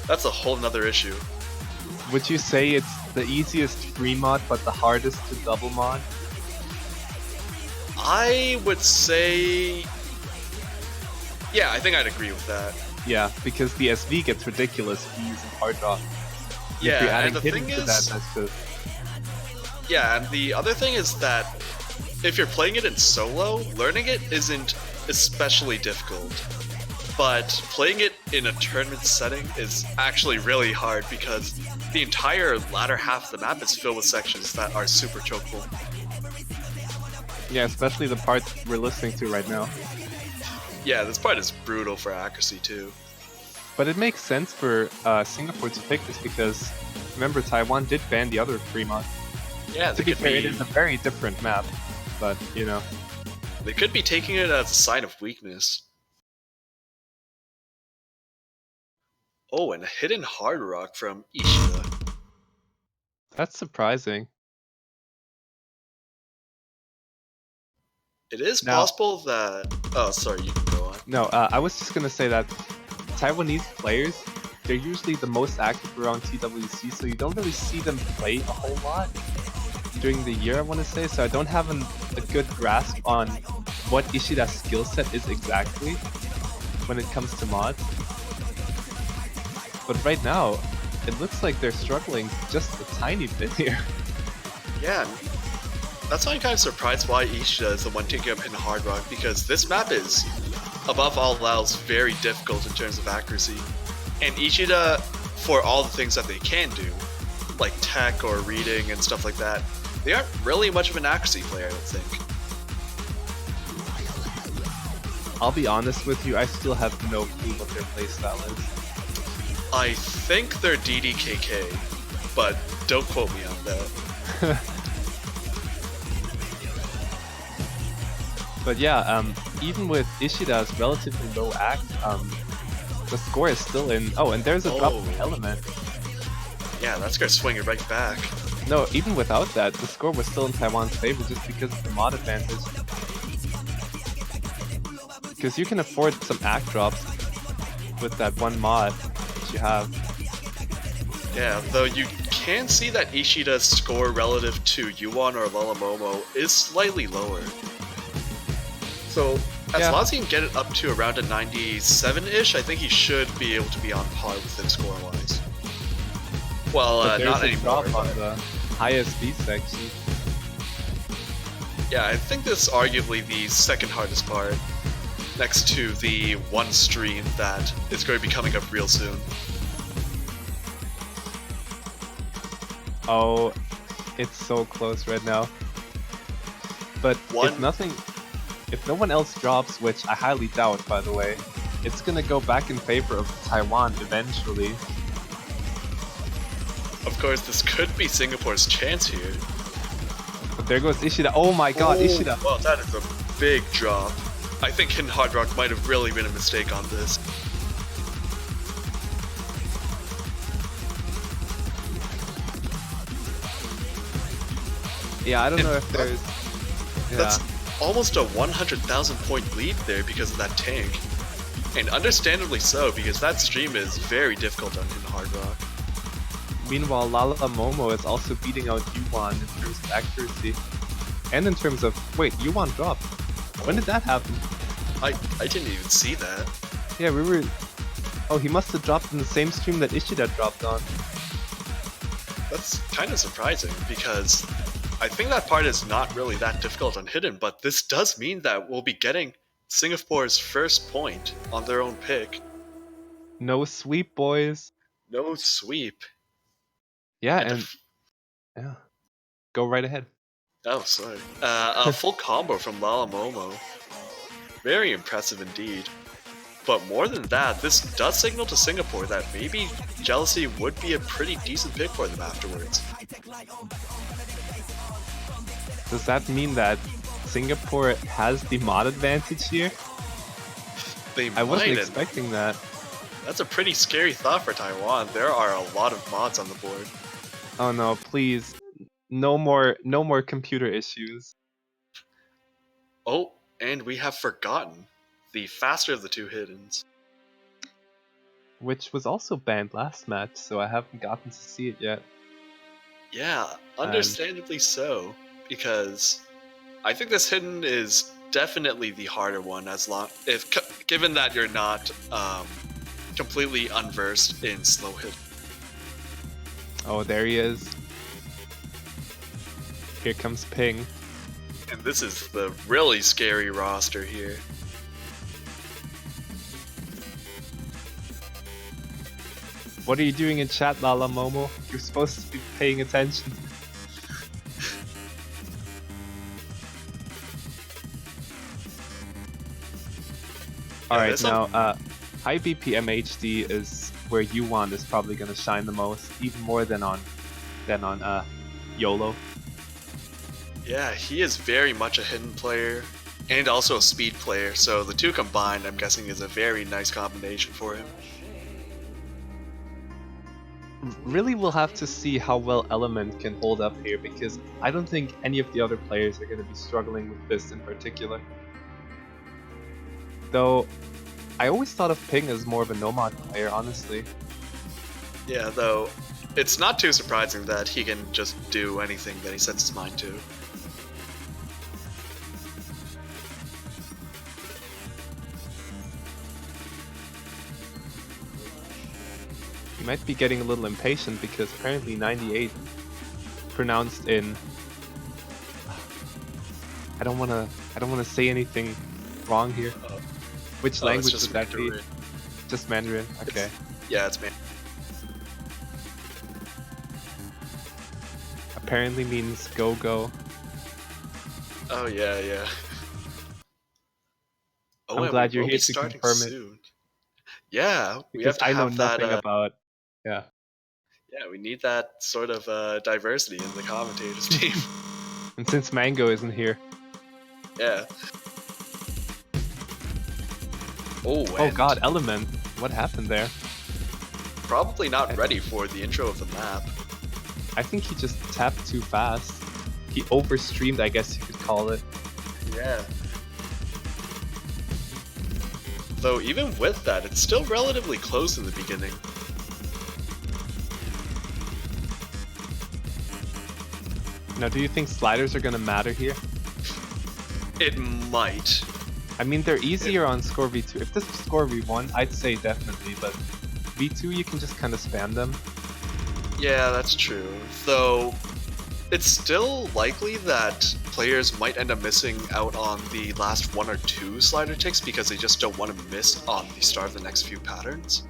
that's a whole nother issue. Would you say it's the easiest free mod but the hardest to double mod? I would say... Yeah, I think I'd agree with that. Yeah, because the SV gets ridiculous if you use hard drop. Yeah, if you're adding and the hidden thing to is... that, that's just... Yeah, and the other thing is that if you're playing it in solo, learning it isn't especially difficult. But playing it in a tournament setting is actually really hard because the entire latter half of the map is filled with sections that are super chokeable. Yeah, especially the part we're listening to right now. Yeah, this part is brutal for accuracy too. But it makes sense for Singapore to pick this because, remember, Taiwan did ban the other free mod. Yeah, To be fair, it is a very different map, but, you know. They could be taking it as a sign of weakness. Oh, and a hidden hard rock from Ishida. That's surprising. It is Now- possible that... Oh, sorry, you can go on. No, I was just gonna say that Taiwanese players, they're usually the most active around TWC, so you don't really see them play a whole lot during the year, I want to say, so I don't have a good grasp on what Ishida's skill set is exactly when it comes to mods. But right now, it looks like they're struggling just a tiny bit here. Yeah, that's why I'm kind of surprised why Ishida is the one taking up in Hard Rock, because this map is, above all else, very difficult in terms of accuracy. And Ishida, for all the things that they can do, like tech or reading and stuff like that, they aren't really much of an accuracy player, I don't think. I'll be honest with you, I still have no clue what their playstyle is. I think they're DDKK, but don't quote me on that. But yeah, even with Ishida's relatively low act, the score is still in... Oh, and there's a drop of element. Yeah, that's gonna swing it right back. No, even without that, the score was still in Taiwan's favor just because of the mod advantage. Because you can afford some act drops with that one mod that you have. Yeah, though you can see that Ishida's score relative to Yuan or Lalamomo is slightly lower. So, as long as he can get it up to around a 97-ish, I think he should be able to be on par with him score-wise. Well, But there's not a anymore. drop on the highest B section. Yeah, I think this is arguably the second hardest part, next to the one stream that is going to be coming up real soon. Oh, it's so close right now. But if no one else drops, which I highly doubt, by the way, it's gonna go back in favor of Taiwan eventually. Of course, this could be Singapore's chance here. But there goes Ishida. Oh my god, Ishida. Well, that is a big drop. I think Hidden Hard Rock might have really been a mistake on this. Yeah, I don't know if there's... That's Yeah. almost a 100,000 point lead there because of that tank. And understandably so, because that stream is very difficult on Hidden Hard Rock. Meanwhile, Lala Momo is also beating out Yuan in terms of accuracy. And in terms of... Wait, Yuan dropped. When did that happen? I didn't even see that. Yeah, we were... Oh, he must have dropped in the same stream that Ishida dropped on. That's kind of surprising because I think that part is not really that difficult on Hidden, but this does mean that we'll be getting Singapore's first point on their own pick. No sweep, boys. No sweep. Yeah, And a and... Yeah. Go right ahead. Oh, sorry. A full combo from Lala Momo. Very impressive indeed. But more than that, this does signal to Singapore that maybe Jealousy would be a pretty decent pick for them afterwards. Does that mean that Singapore has the mod advantage here? They I wasn't might, and expecting that. that's a pretty scary thought for Taiwan. There are a lot of mods on the board. Oh no, please. No more computer issues. Oh, and we have forgotten the faster of the two Hiddens. Which was also banned last match, so I haven't gotten to see it yet. Yeah, understandably so, because I think this Hidden is definitely the harder one, given that you're not completely unversed in slow hit. Oh, there he is. Here comes Ping. And this is the really scary roster here. What are you doing in chat, Lala Momo? You're supposed to be paying attention. Alright, now, high BPM HD is where Yuan is probably gonna shine the most, even more than on YOLO. Yeah, he is very much a hidden player and also a speed player, so the two combined, I'm guessing, is a very nice combination for him. Really, we'll have to see how well Element can hold up here, because I don't think any of the other players are going to be struggling with this in particular. Though, I always thought of Ping as more of a Nomad player, honestly. Yeah, though, it's not too surprising that he can just do anything that he sets his mind to. He might be getting a little impatient because apparently 98 pronounced in... I don't wanna say anything wrong here. Which language would that be? Just Mandarin? Okay. Yeah, it's Mandarin. Apparently means go. Oh yeah, yeah. I'm glad you're here to confirm it. Yeah, we Because have to I know have nothing that, about... Yeah. Yeah, we need that sort of diversity in the commentators team. And since Mango isn't here... Yeah. Oh god, Element. What happened there? Probably not ready for the intro of the map. I think he just tapped too fast. He overstreamed, I guess you could call it. Yeah. Though even with that, it's still relatively close in the beginning. Now, do you think sliders are gonna matter here? It might. I mean, they're easier on score V2. If this was score V1, I'd say definitely, but V2 you can just kind of spam them. Yeah, that's true. Though, it's still likely that players might end up missing out on the last 1 or 2 slider ticks because they just don't want to miss on the start of the next few patterns.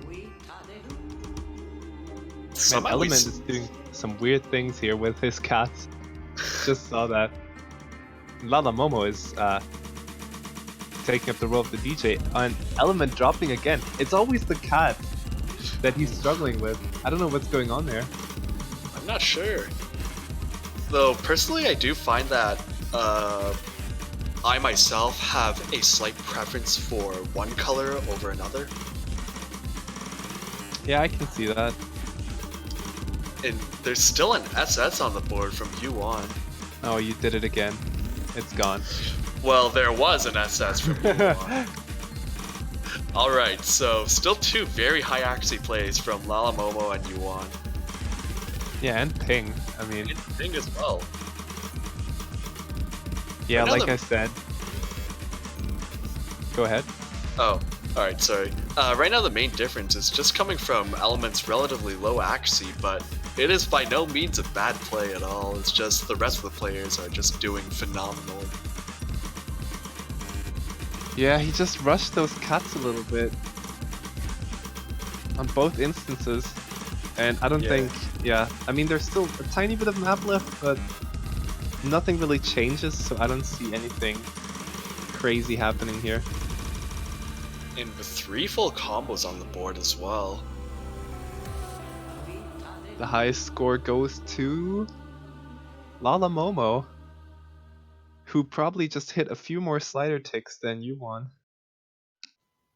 Man, Somehow we Element is doing some weird things here with his cats. Just saw that. Lala Momo is taking up the role of the DJ, and Element dropping again. It's always the cat that he's struggling with. I don't know what's going on there. I'm not sure. Though, personally, I do find that I myself have a slight preference for one color over another. Yeah, I can see that. And there's still an SS on the board from Yuan. Oh, you did it again. It's gone. Well, there was an SS from Yuan. Alright, so still 2 very high accuracy plays from Lala Momo and Yuan. Yeah, and Ping. I mean, And Ping as well. yeah, like Another- I said. Go ahead. Oh, alright, sorry. Right now the main difference is just coming from Element's relatively low accuracy, but it is by no means a bad play at all. It's just the rest of the players are just doing phenomenally. Yeah, he just rushed those cats a little bit. On both instances. And I don't Yeah. think, yeah, I mean, there's still a tiny bit of map left, but nothing really changes, so I don't see anything crazy happening here. And with 3 full combos on the board as well. The highest score goes to Lala Momo, who probably just hit a few more slider ticks than you won.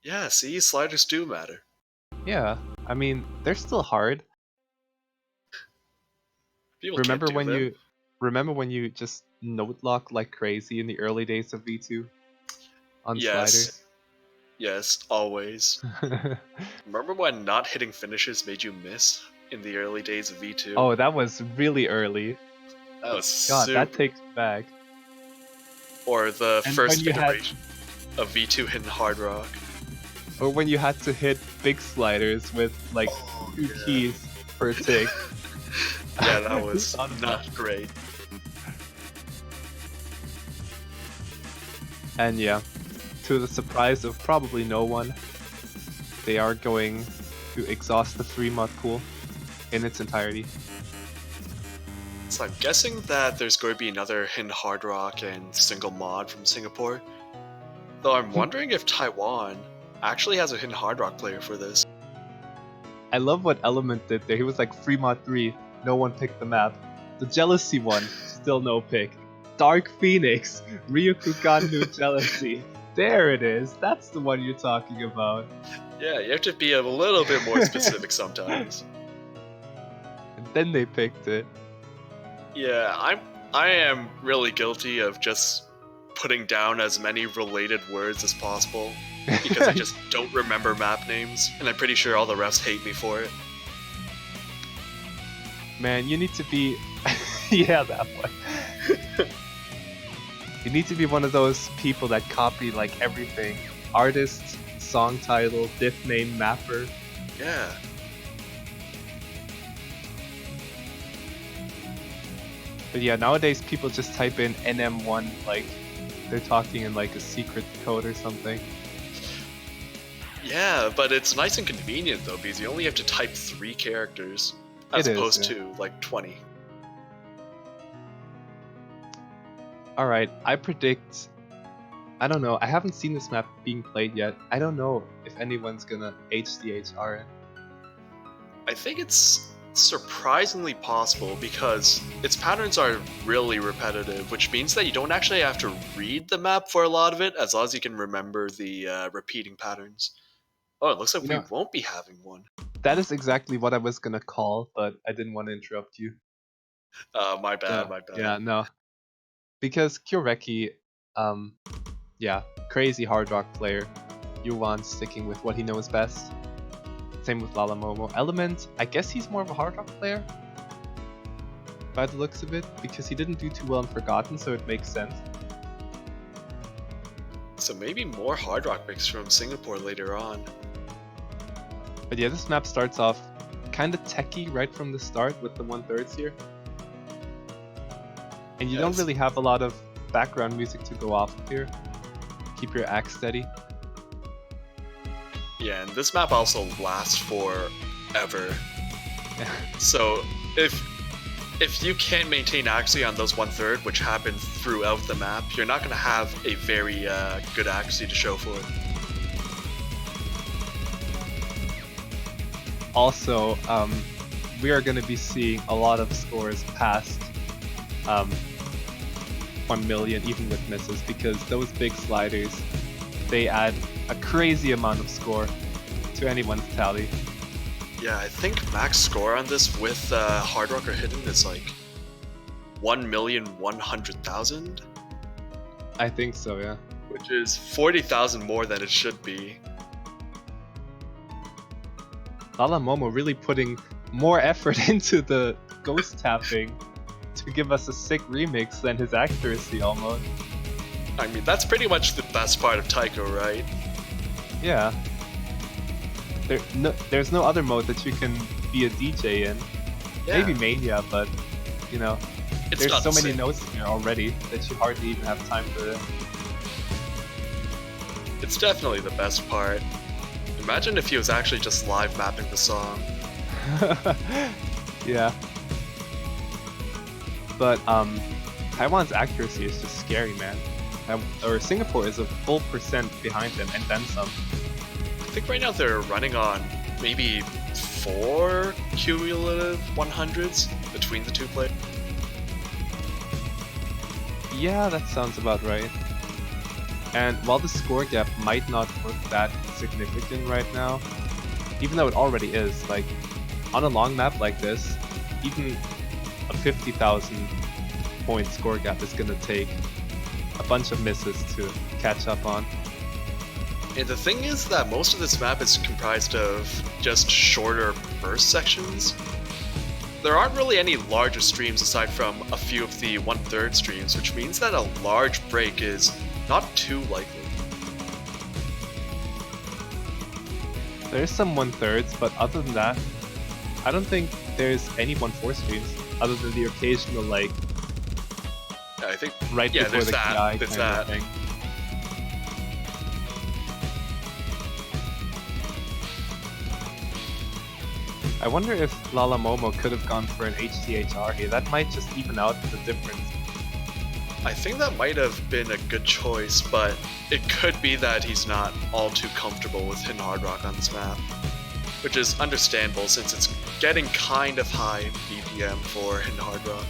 Yeah, see, sliders do matter. Yeah, I mean, they're still hard. People Remember can't do when them. you remember when you just note lock like crazy in the early days of V2 on Yes. Yes, always. sliders? Remember when not hitting finishes made you miss in the early days of V2? Oh, that was really early. that was God, super. that takes me back. Or the And first when you had- iteration of V2 hidden Hard Rock. Or when you had to hit big sliders with like Oh, 2 yeah. keys per tick. Yeah, that was Thought of not great. And yeah, to the surprise of probably no one, they are going to exhaust the 3 mod pool in its entirety. So I'm guessing that there's going to be another hidden Hard Rock and single mod from Singapore. Though I'm wondering if Taiwan actually has a hidden Hard Rock player for this. I love what Element did there. He was like, free mod 3, no one picked the map. The Jealousy one, still no pick. Dark Phoenix, Ryukugan Jealousy. There it is, that's the one you're talking about. Yeah, you have to be a little bit more specific sometimes. And then they picked it. Yeah, I am really guilty of just putting down as many related words as possible because I just don't remember map names, and I'm pretty sure all the refs hate me for it. Man, you need to be... yeah, that one. You need to be one of those people that copy like everything. Artist, song title, diff name, mapper. Yeah. But yeah, nowadays people just type in NM1 like they're talking in like a secret code or something. Yeah, but it's nice and convenient though because you only have to type 3 characters as It is, opposed yeah. to like 20. Alright, I predict... I don't know, I haven't seen this map being played yet. I don't know if anyone's gonna HDHR it. I think it's surprisingly possible because its patterns are really repetitive, which means that you don't actually have to read the map for a lot of it, as long as you can remember the repeating patterns. Oh, it looks like Yeah. we won't be having one. That is exactly what I was gonna call, but I didn't want to interrupt you. My bad, Yeah, my bad. Yeah, no. Because Kyoreki, yeah, crazy hard rock player. Yuan sticking with what he knows best. Same with Lala Momo. Element, I guess he's more of a hard rock player. By the looks of it, because he didn't do too well in Forgotten, so it makes sense. So maybe more hard rock picks from Singapore later on. But yeah, this map starts off kind of techy right from the start with the 1/3 here. And you don't Yes. really have a lot of background music to go off of here. Keep your axe steady. Yeah, and this map also lasts forever. So if you can't maintain accuracy on those 1/3, which happen throughout the map, you're not going to have a very good accuracy to show for it. Also, we are going to be seeing a lot of scores past 1 million, even with misses, because those big sliders, they add a crazy amount of score to anyone's tally. Yeah, I think max score on this with Hard Rock or Hidden is like 1,100,000, I think so, yeah. which is 40,000 more than it should be. Lala Momo really putting more effort into the ghost tapping to give us a sick remix than his accuracy almost. I mean, that's pretty much the best part of Taiko, right? Yeah. There's no other mode that you can be a DJ in. Yeah. Maybe Mania, but you know, It's there's not so the many same. notes here already that you hardly even have time for it. It's definitely the best part. Imagine if he was actually just live mapping the song. Yeah. But Taiwan's accuracy is just scary, man. Or Singapore is a full percent behind them and then some. I think right now they're running on maybe 4 cumulative 100s between the two players. Yeah, that sounds about right. And while the score gap might not look that significant right now, even though it already is, like, on a long map like this, even a 50,000 point score gap is gonna take a bunch of misses to catch up on. And the thing is that most of this map is comprised of just shorter burst sections. There aren't really any larger streams aside from a few of the 1/3 streams, which means that a large break is not too likely. There's some 1/3s, but other than that, I don't think there's any 1/4 streams other than the occasional, like, I think right Yeah, before there's the that, KI there's kind that. of thing. I wonder if Lala Momo could have gone for an HTHR here. That might just even out the difference. I think that might have been a good choice, but it could be that he's not all too comfortable with Hidden Hard Rock on this map. Which is understandable since it's getting kind of high BPM for Hidden Hard Rock.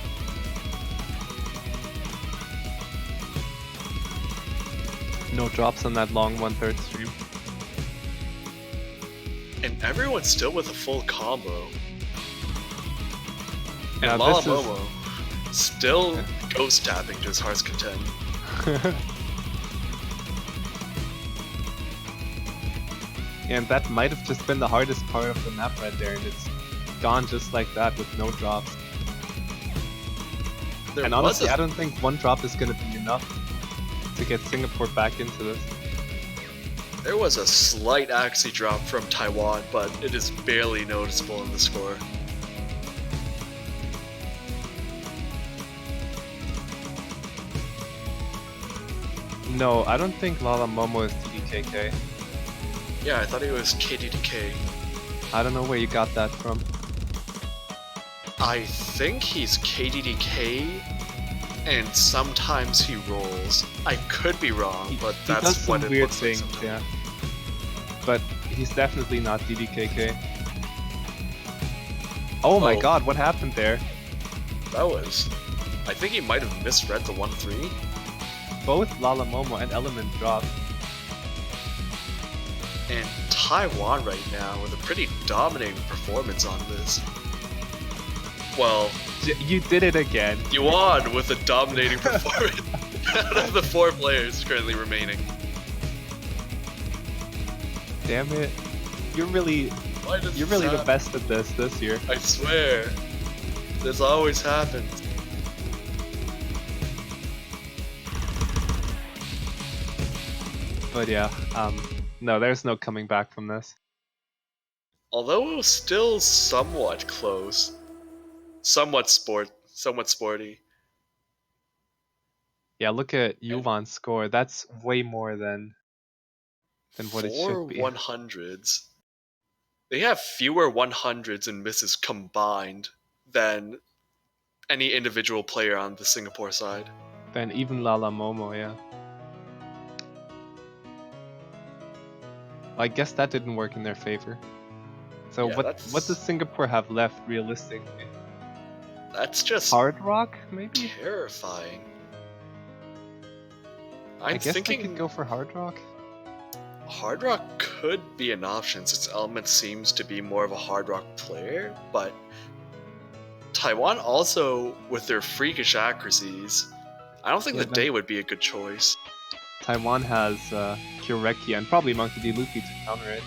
No drops on that long 1/3 stream. And everyone's still with a full combo. And Now Lala this is- Momo still ghost tapping to his heart's content. And that might have just been the hardest part of the map right there, and it's gone just like that with no drops. There And was honestly, a- I don't think one drop is gonna be enough to get Singapore back into this. There was a slight accuracy drop from Taiwan, but it is barely noticeable in the score. No, I don't think Lala Momo is DDKK. Yeah, I thought he was KDDK. I don't know where you got that from. I think he's KDDK, and sometimes he rolls. I could be wrong, but He that's does some what it weird looks like things, sometimes. yeah. But he's definitely not DDKK. Oh my Oh. god, what happened there? That was... I think he might have misread the 1-3. Both Lala Momo and Element dropped. And Taiwan right now with a pretty dominating performance on this. Well, You did it again. Yuan with a dominating performance out of the 4 players currently remaining. Damn it. You're really Why does the this happen? best at this year. I swear. This always happens. But yeah, no, there's no coming back from this. Although it was still somewhat close. Somewhat sporty. Yeah, look at Yuvan's score. That's way more than what it 4 should be. 100s. They have fewer 100s and misses combined than any individual player on the Singapore side. Than even Lala Momo, yeah. I guess that didn't work in their favor. So Yeah, what that's- does Singapore have left realistically? That's just Hard Rock, maybe? terrifying. I I'm guess thinking they could go for Hard Rock. Hard Rock could be an option since Element seems to be more of a Hard Rock player, but Taiwan also, with their freakish accuracies, I don't think Yeah, the day would be a good choice. Taiwan has Kyureki and probably Monkey D. Luffy to counter it.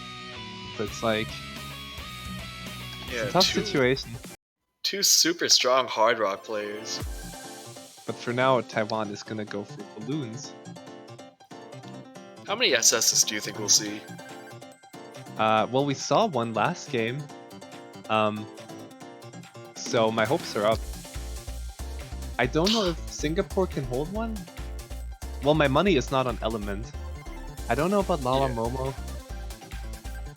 So it's like Yeah, tough two, situation. two super strong Hard Rock players. But for now, Taiwan is gonna go for balloons. How many SSs do you think we'll see? Well, we saw one last game. So my hopes are up. I don't know if Singapore can hold one. Well, my money is not on Element. I don't know about Lala Yeah. Momo.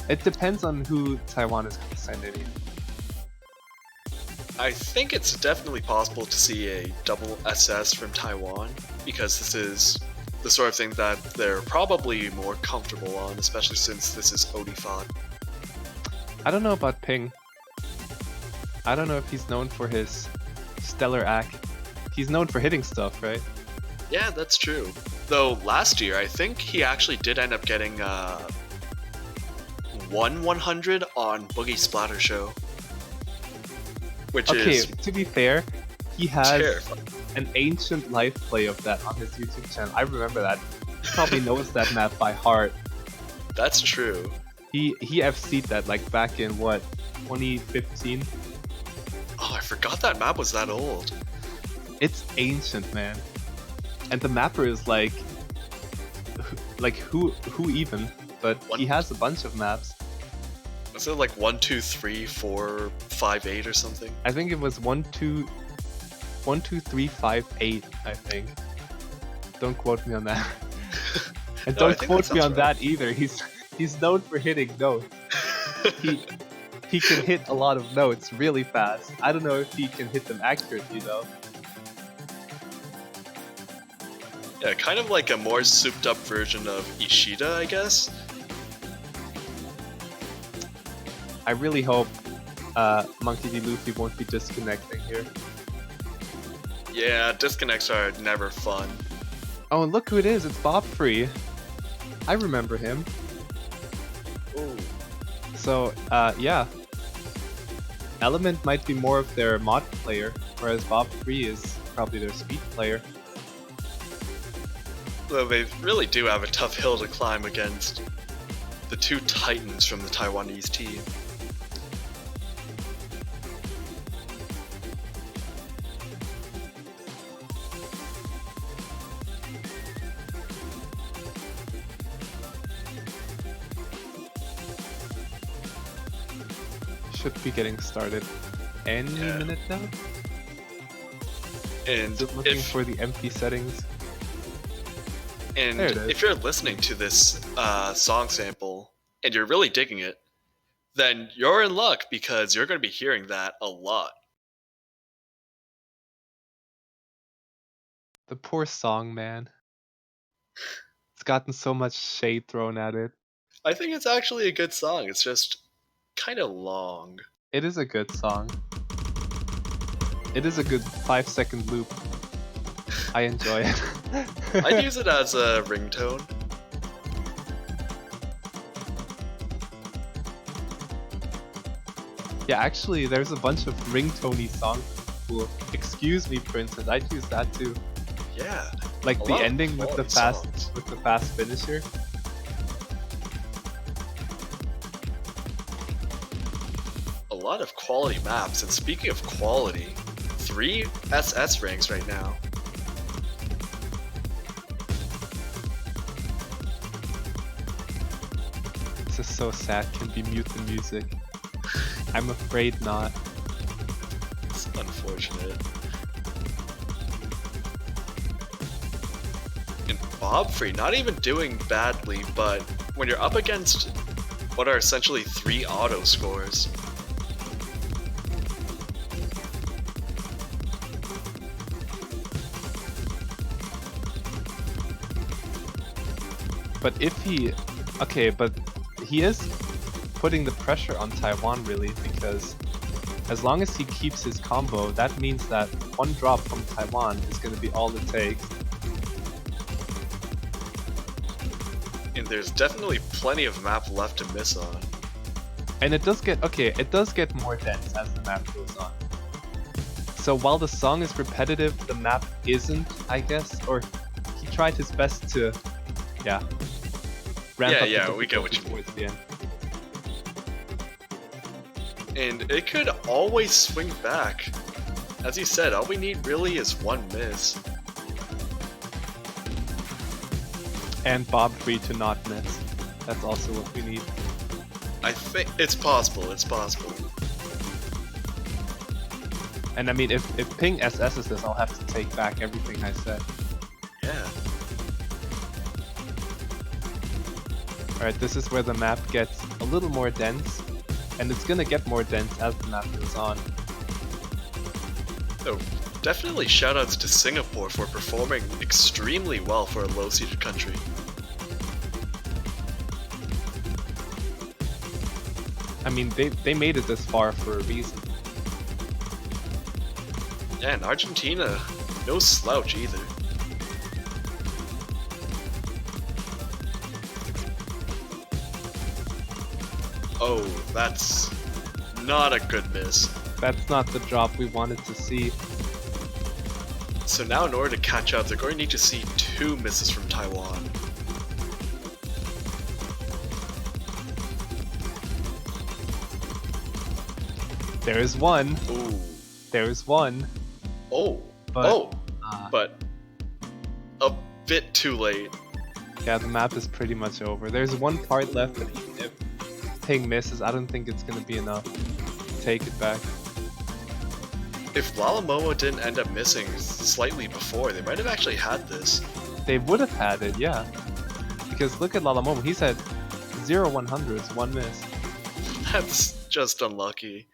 It depends on who Taiwan is going to send in. I think it's definitely possible to see a double SS from Taiwan, because this is the sort of thing that they're probably more comfortable on, especially since this is OD5. I don't know about Ping. I don't know if he's known for his stellar act. He's known for hitting stuff, right? Yeah, that's true. Though last year, I think he actually did end up getting 100 on Boogie Splatter Show. Which Okay, is to be fair, he has terrifying. an ancient life play of that on his YouTube channel. I remember that. He probably knows that map by heart. That's true. He FC'd that like back in what, 2015? Oh, I forgot that map was that old. It's ancient, man. And the mapper is like who even? But he has a bunch of maps. Was it like 1, 2, 3, 4, 5, 8 or something? I think it was 1, 2, 3, 5, 8. I think. Don't quote me on that. And No, I don't think quote that me sounds on that either. He's known for hitting notes. He can hit a lot of notes really fast. I don't know if he can hit them accurately though. Yeah, kind of like a more souped up version of Ishida, I guess. I really hope Monkey D. Luffy won't be disconnecting here. Yeah, disconnects are never fun. Oh, and look who it is. It's Bob Free. I remember him. Ooh. So, yeah. Element might be more of their mod player, whereas Bob Free is probably their speed player. Though they really do have a tough hill to climb against the two titans from the Taiwanese team. Should be getting started any Yeah. minute now. And Just looking if for the empty settings. And There it is. if you're listening to this song sample and you're really digging it, then you're in luck because you're going to be hearing that a lot. The poor song, man. It's gotten so much shade thrown at it. I think it's actually a good song. It's just kind of long. It is a good song. It is a good 5-second loop. I enjoy it. I'd use it as a ringtone. Yeah, actually, there's a bunch of ringtone-y songs. Cool. Excuse me, Princess. I'd use that too. Yeah. Like A the lot of ending with the quality songs. fast finisher. A lot of quality maps. And speaking of quality, 3 SS ranks right now. This is so sad. Can we mute the music? I'm afraid not. It's unfortunate. And Bob Free, not even doing badly, but when you're up against what are essentially 3 auto scores. But if he... Okay, but he is putting the pressure on Taiwan, really, because as long as he keeps his combo, that means that one drop from Taiwan is going to be all it takes. And there's definitely plenty of map left to miss on. And it does get... Okay, it does get more dense as the map goes on. So while the song is repetitive, the map isn't, I guess, or he tried his best to... Yeah. Ramp up the we get what you difficulty towards the end. And it could always swing back. As you said, all we need really is one miss. And Bob Free to not miss. That's also what we need. I think it's possible, it's possible. And I mean, if Ping SS's this, I'll have to take back everything I said. Yeah. Alright, this is where the map gets a little more dense. And it's gonna get more dense as the map goes on. So, definitely shoutouts to Singapore for performing extremely well for a low-seeded country. I mean, they made it this far for a reason. Yeah, and Argentina, no slouch either. Oh, that's not a good miss. That's not the drop we wanted to see. So now in order to catch up, they're going to need to see 2 misses from Taiwan. There is one. Ooh. There is one. Oh. But, But a bit too late. Yeah, the map is pretty much over. There's one part left, but even if Ping misses, I don't think it's gonna be enough to take it back. If Lalamoa didn't end up missing slightly before, they might have actually had this. They would have had it, yeah. Because look at Lalamomo, he's had 0 100s, 1 miss. That's just unlucky.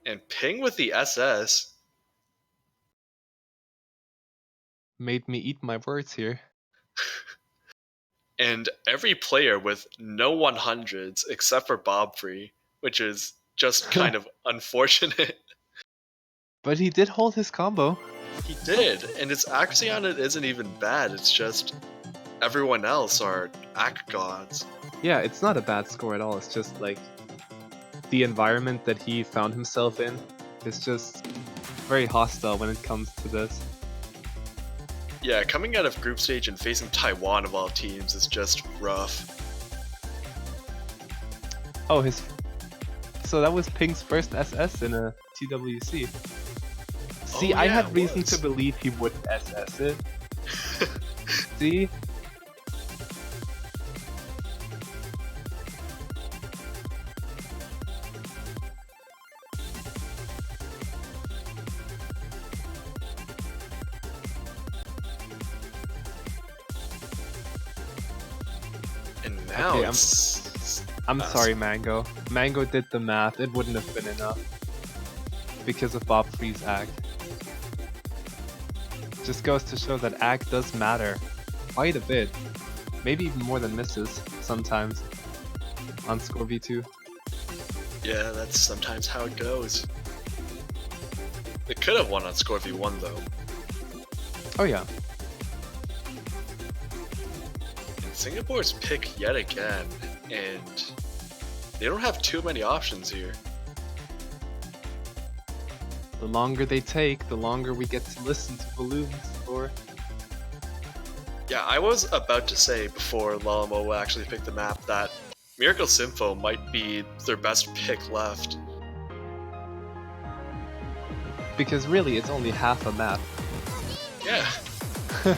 And Ping with the SS. Made me eat my words here. And every player with no 100s except for Bob Free, which is just kind of unfortunate. But he did hold his combo. He did, and his accuracy on it isn't even bad, it's just everyone else are act gods. Yeah, it's not a bad score at all, it's just like the environment that he found himself in is just very hostile when it comes to this. Yeah, coming out of group stage and facing Taiwan of all teams is just rough. Oh, so that was Ping's first SS in a TWC. See, Oh, I yeah, had it reason was. to believe he wouldn't SS it. See? And now Okay, it's... I'm sorry, Mango. Mango did the math. It wouldn't have been enough. Because of Bob Free's act. Just goes to show that act does matter. Quite a bit. Maybe even more than misses, sometimes. On score V2. Yeah, that's sometimes how it goes. It could have won on score V1 though. Oh yeah. And Singapore's pick yet again, and they don't have too many options here. The longer they take, the longer we get to listen to balloons for. Yeah, I was about to say before Lalamoa actually picked the map that Miracle Sympho might be their best pick left. Because really, it's only half a map. Yeah. So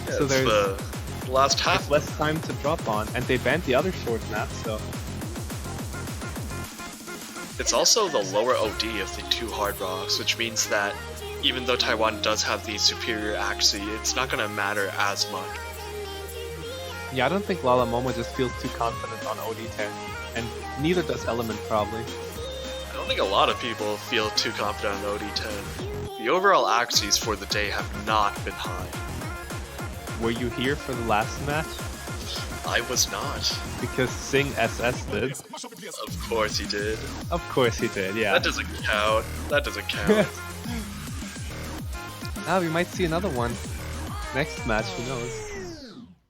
it's there's the The last half. It's less time to drop on, and they banned the other short map, so It's also the lower OD of the two hard rocks, which means that even though Taiwan does have the superior accuracy, it's not going to matter as much. yeah, I don't think Lala Momo just feels too confident on OD10, and neither does Element probably. I don't think a lot of people feel too confident on OD10. The overall accuracies for the day have not been high. Were you here for the last match? I was not. Because Sing SS did. Of course he did. Of course he did, yeah. That doesn't count. That doesn't count. Now we might see another one. Next match, who knows?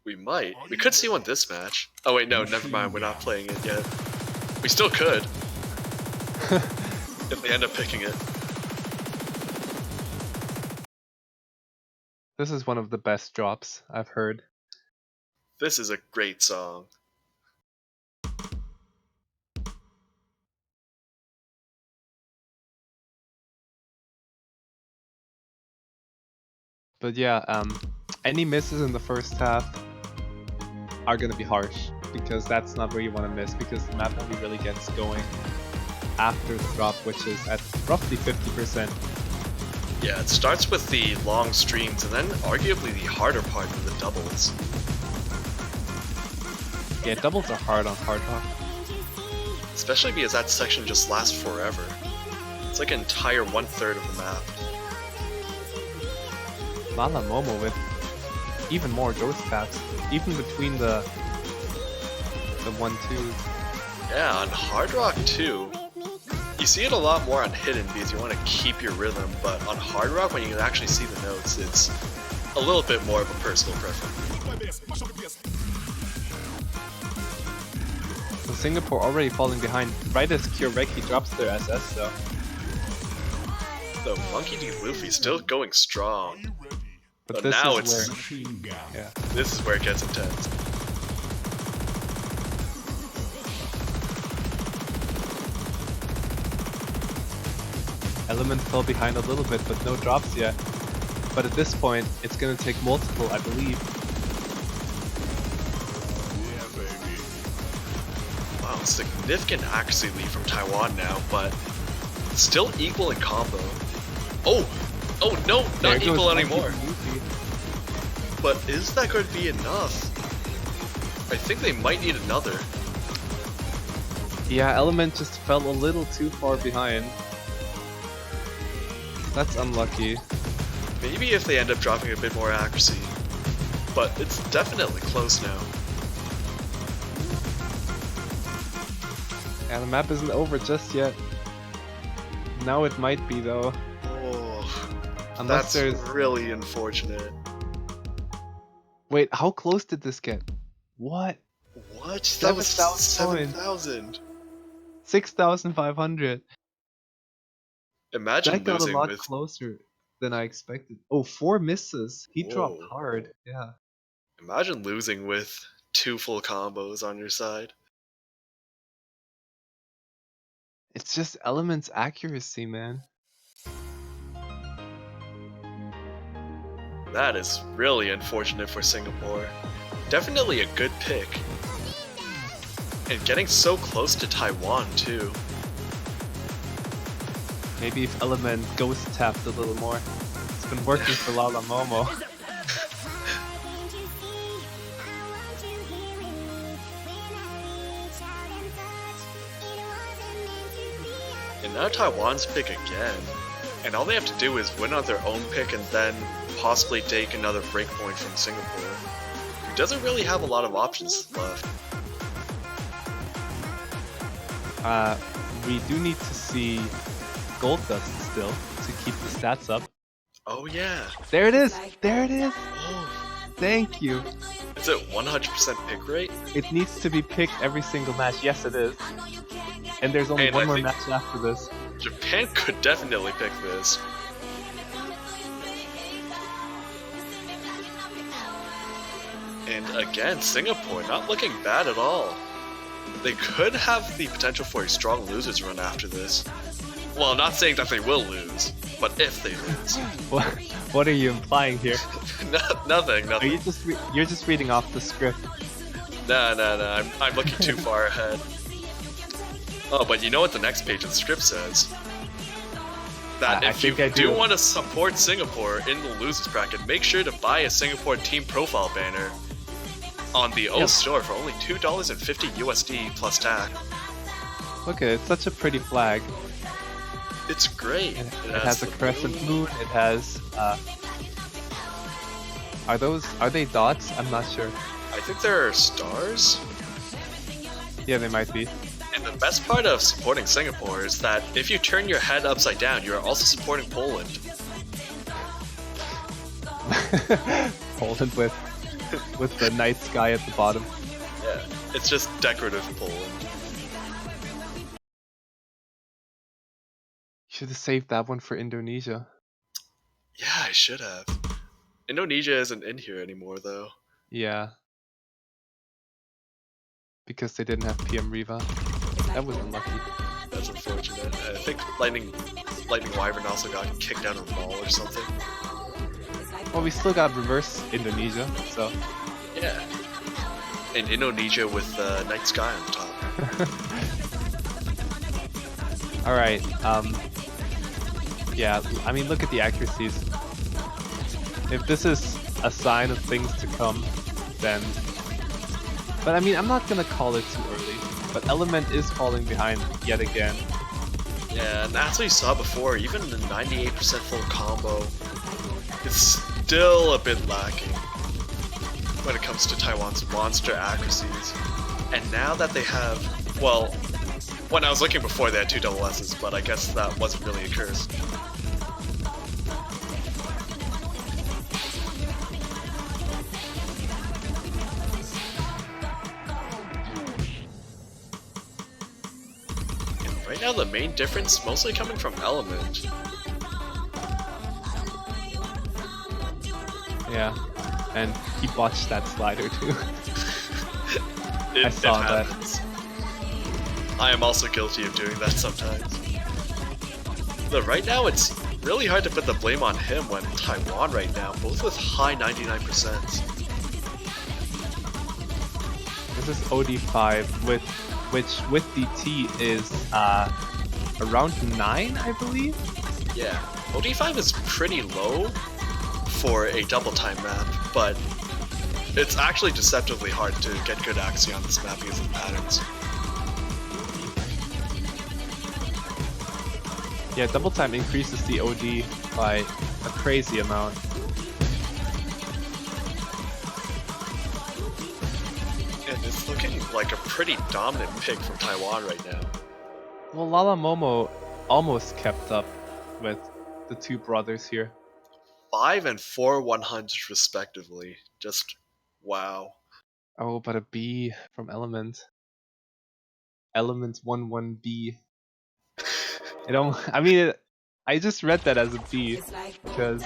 We might. We could see one this match. Oh wait, no, never mind. We're not playing it yet. We still could. If they end up picking it. This is one of the best drops I've heard. This is a great song. But yeah, any misses in the first half are gonna be harsh, because that's not where you want to miss, because the map only really gets going after the drop, which is at roughly 50%. Yeah, it starts with the long streams and then arguably the harder part of the doubles. Yeah, doubles are hard on Hard Rock. Especially because that section just lasts forever. It's like an entire 1/3 of the map. Lala Momo with even more ghost taps, even between the 1-2. Yeah, on Hard Rock too. You see it a lot more on Hidden because you want to keep your rhythm, but on Hard Rock when you can actually see the notes, it's a little bit more of a personal preference. So Singapore already falling behind right as Kyoreki drops their SS, so The Monkey D. Luffy still going strong. but But this now is it's where this is where it gets intense. Element fell behind a little bit, but no drops yet. But at this point, it's gonna take multiple, I believe. Wow, significant accuracy lead from Taiwan now, but still equal in combo. Oh! Oh no, There not goes equal Monkey anymore. D. Luffy. But is that going to be enough? I think they might need another. Yeah, Element just fell a little too far behind. That's unlucky. Maybe if they end up dropping a bit more accuracy. But it's definitely close now. Yeah, the map isn't over just yet. Now it might be though. Oh, Unless that's there's... really unfortunate. Wait, how close did this get? What? What? That was 7,000 coins. 7,000. 6,500. Imagine That got a losing lot with... closer than I expected. Oh, 4 misses. He dropped Whoa. hard. Yeah. Imagine losing with 2 full combos on your side. It's just Element's accuracy, man. That is really unfortunate for Singapore. Definitely a good pick. And getting so close to Taiwan too. Maybe if Element ghost tapped a little more. It's been working for Lala Momo. And now Taiwan's pick again. And all they have to do is win on their own pick and then possibly take another breakpoint from Singapore, who doesn't really have a lot of options left. We do need to see Gold Dust still to keep the stats up. Oh yeah. There it is! There it is! Oh, Thank you! is it 100% pick rate? It needs to be picked every single match. Yes, it is. And there's only And one I more think- match after this. Japan could definitely pick this. And again, Singapore not looking bad at all. They could have the potential for a strong losers run after this. Well, not saying that they will lose, but if they lose. What are you implying here? Nothing. Are you you're just reading off the script? No. I'm looking too far ahead. Oh, but you know what the next page of the script says? That if you do want to support Singapore in the losers bracket, make sure to buy a Singapore team profile banner on the O store for only $2.50 USD plus tax. Look at it, it's such a pretty flag. It's great. It has a crescent moon. It has. Are they dots? I'm not sure. I think there are stars. Yeah, they might be. And the best part of supporting Singapore is that if you turn your head upside down, you are also supporting Poland. Poland with the night sky at the bottom. Yeah, it's just decorative Poland. Should have saved that one for Indonesia. Yeah, I should have. Indonesia isn't in here anymore, though. Yeah. Because they didn't have PM Riva. That was unlucky. That's unfortunate. I think Lightning Wyvern also got kicked out of the mall or something. Well, we still got reverse Indonesia, so. Yeah. And Indonesia with night sky on the top. Alright, yeah, I mean, look at the accuracies. If this is a sign of things to come, then... But I mean, I'm not gonna call it too early, but Element is falling behind yet again. Yeah, and as we saw before, even the 98% full combo is still a bit lacking when it comes to Taiwan's monster accuracies. And now that they have, well, when I was looking before they had 2 double S's, but I guess that wasn't really a curse. And right now the main difference mostly coming from Element. Yeah, and he botched that slider too. I saw that. I am also guilty of doing that sometimes. But right now it's really hard to put the blame on him when Taiwan right now, both with high 99%. This is OD5, which with DT is around 9, I believe? Yeah, OD5 is pretty low for a double time map, but it's actually deceptively hard to get good accuracy on this map because of the patterns. Yeah, double time increases the OD by a crazy amount. And it's looking like a pretty dominant pick from Taiwan right now. Well, Lala Momo almost kept up with the two brothers here. 5 and 4 100s respectively. Just wow. Oh, but a B from Element. Element 11B. I just read that as a B because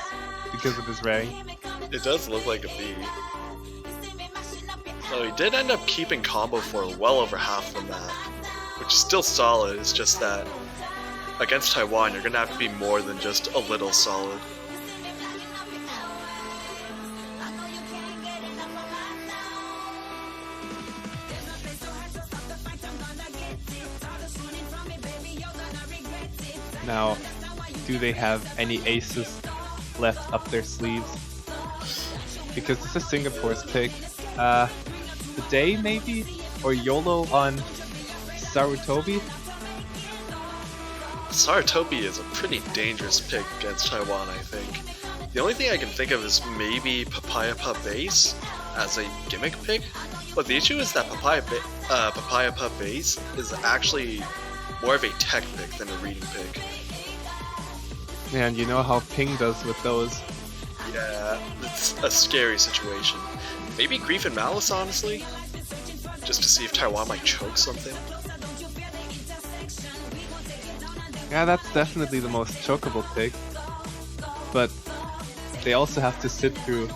of his rank. It does look like a B. So he did end up keeping combo for well over half the map, which is still solid. It's just that against Taiwan, you're gonna have to be more than just a little solid. Now, do they have any aces left up their sleeves? Because this is Singapore's pick. The Day maybe? Or YOLO on Sarutobi? Sarutobi is a pretty dangerous pick against Taiwan, I think. The only thing I can think of is maybe Papaya Pup Base as a gimmick pick, but the issue is that Papaya Pup Base is actually more of a tech pick than a reading pick. Man, you know how Ping does with those. Yeah, it's a scary situation. Maybe Grief and Malice, honestly? Just to see if Taiwan might choke something. Yeah, that's definitely the most chokeable pick. But they also have to sit through...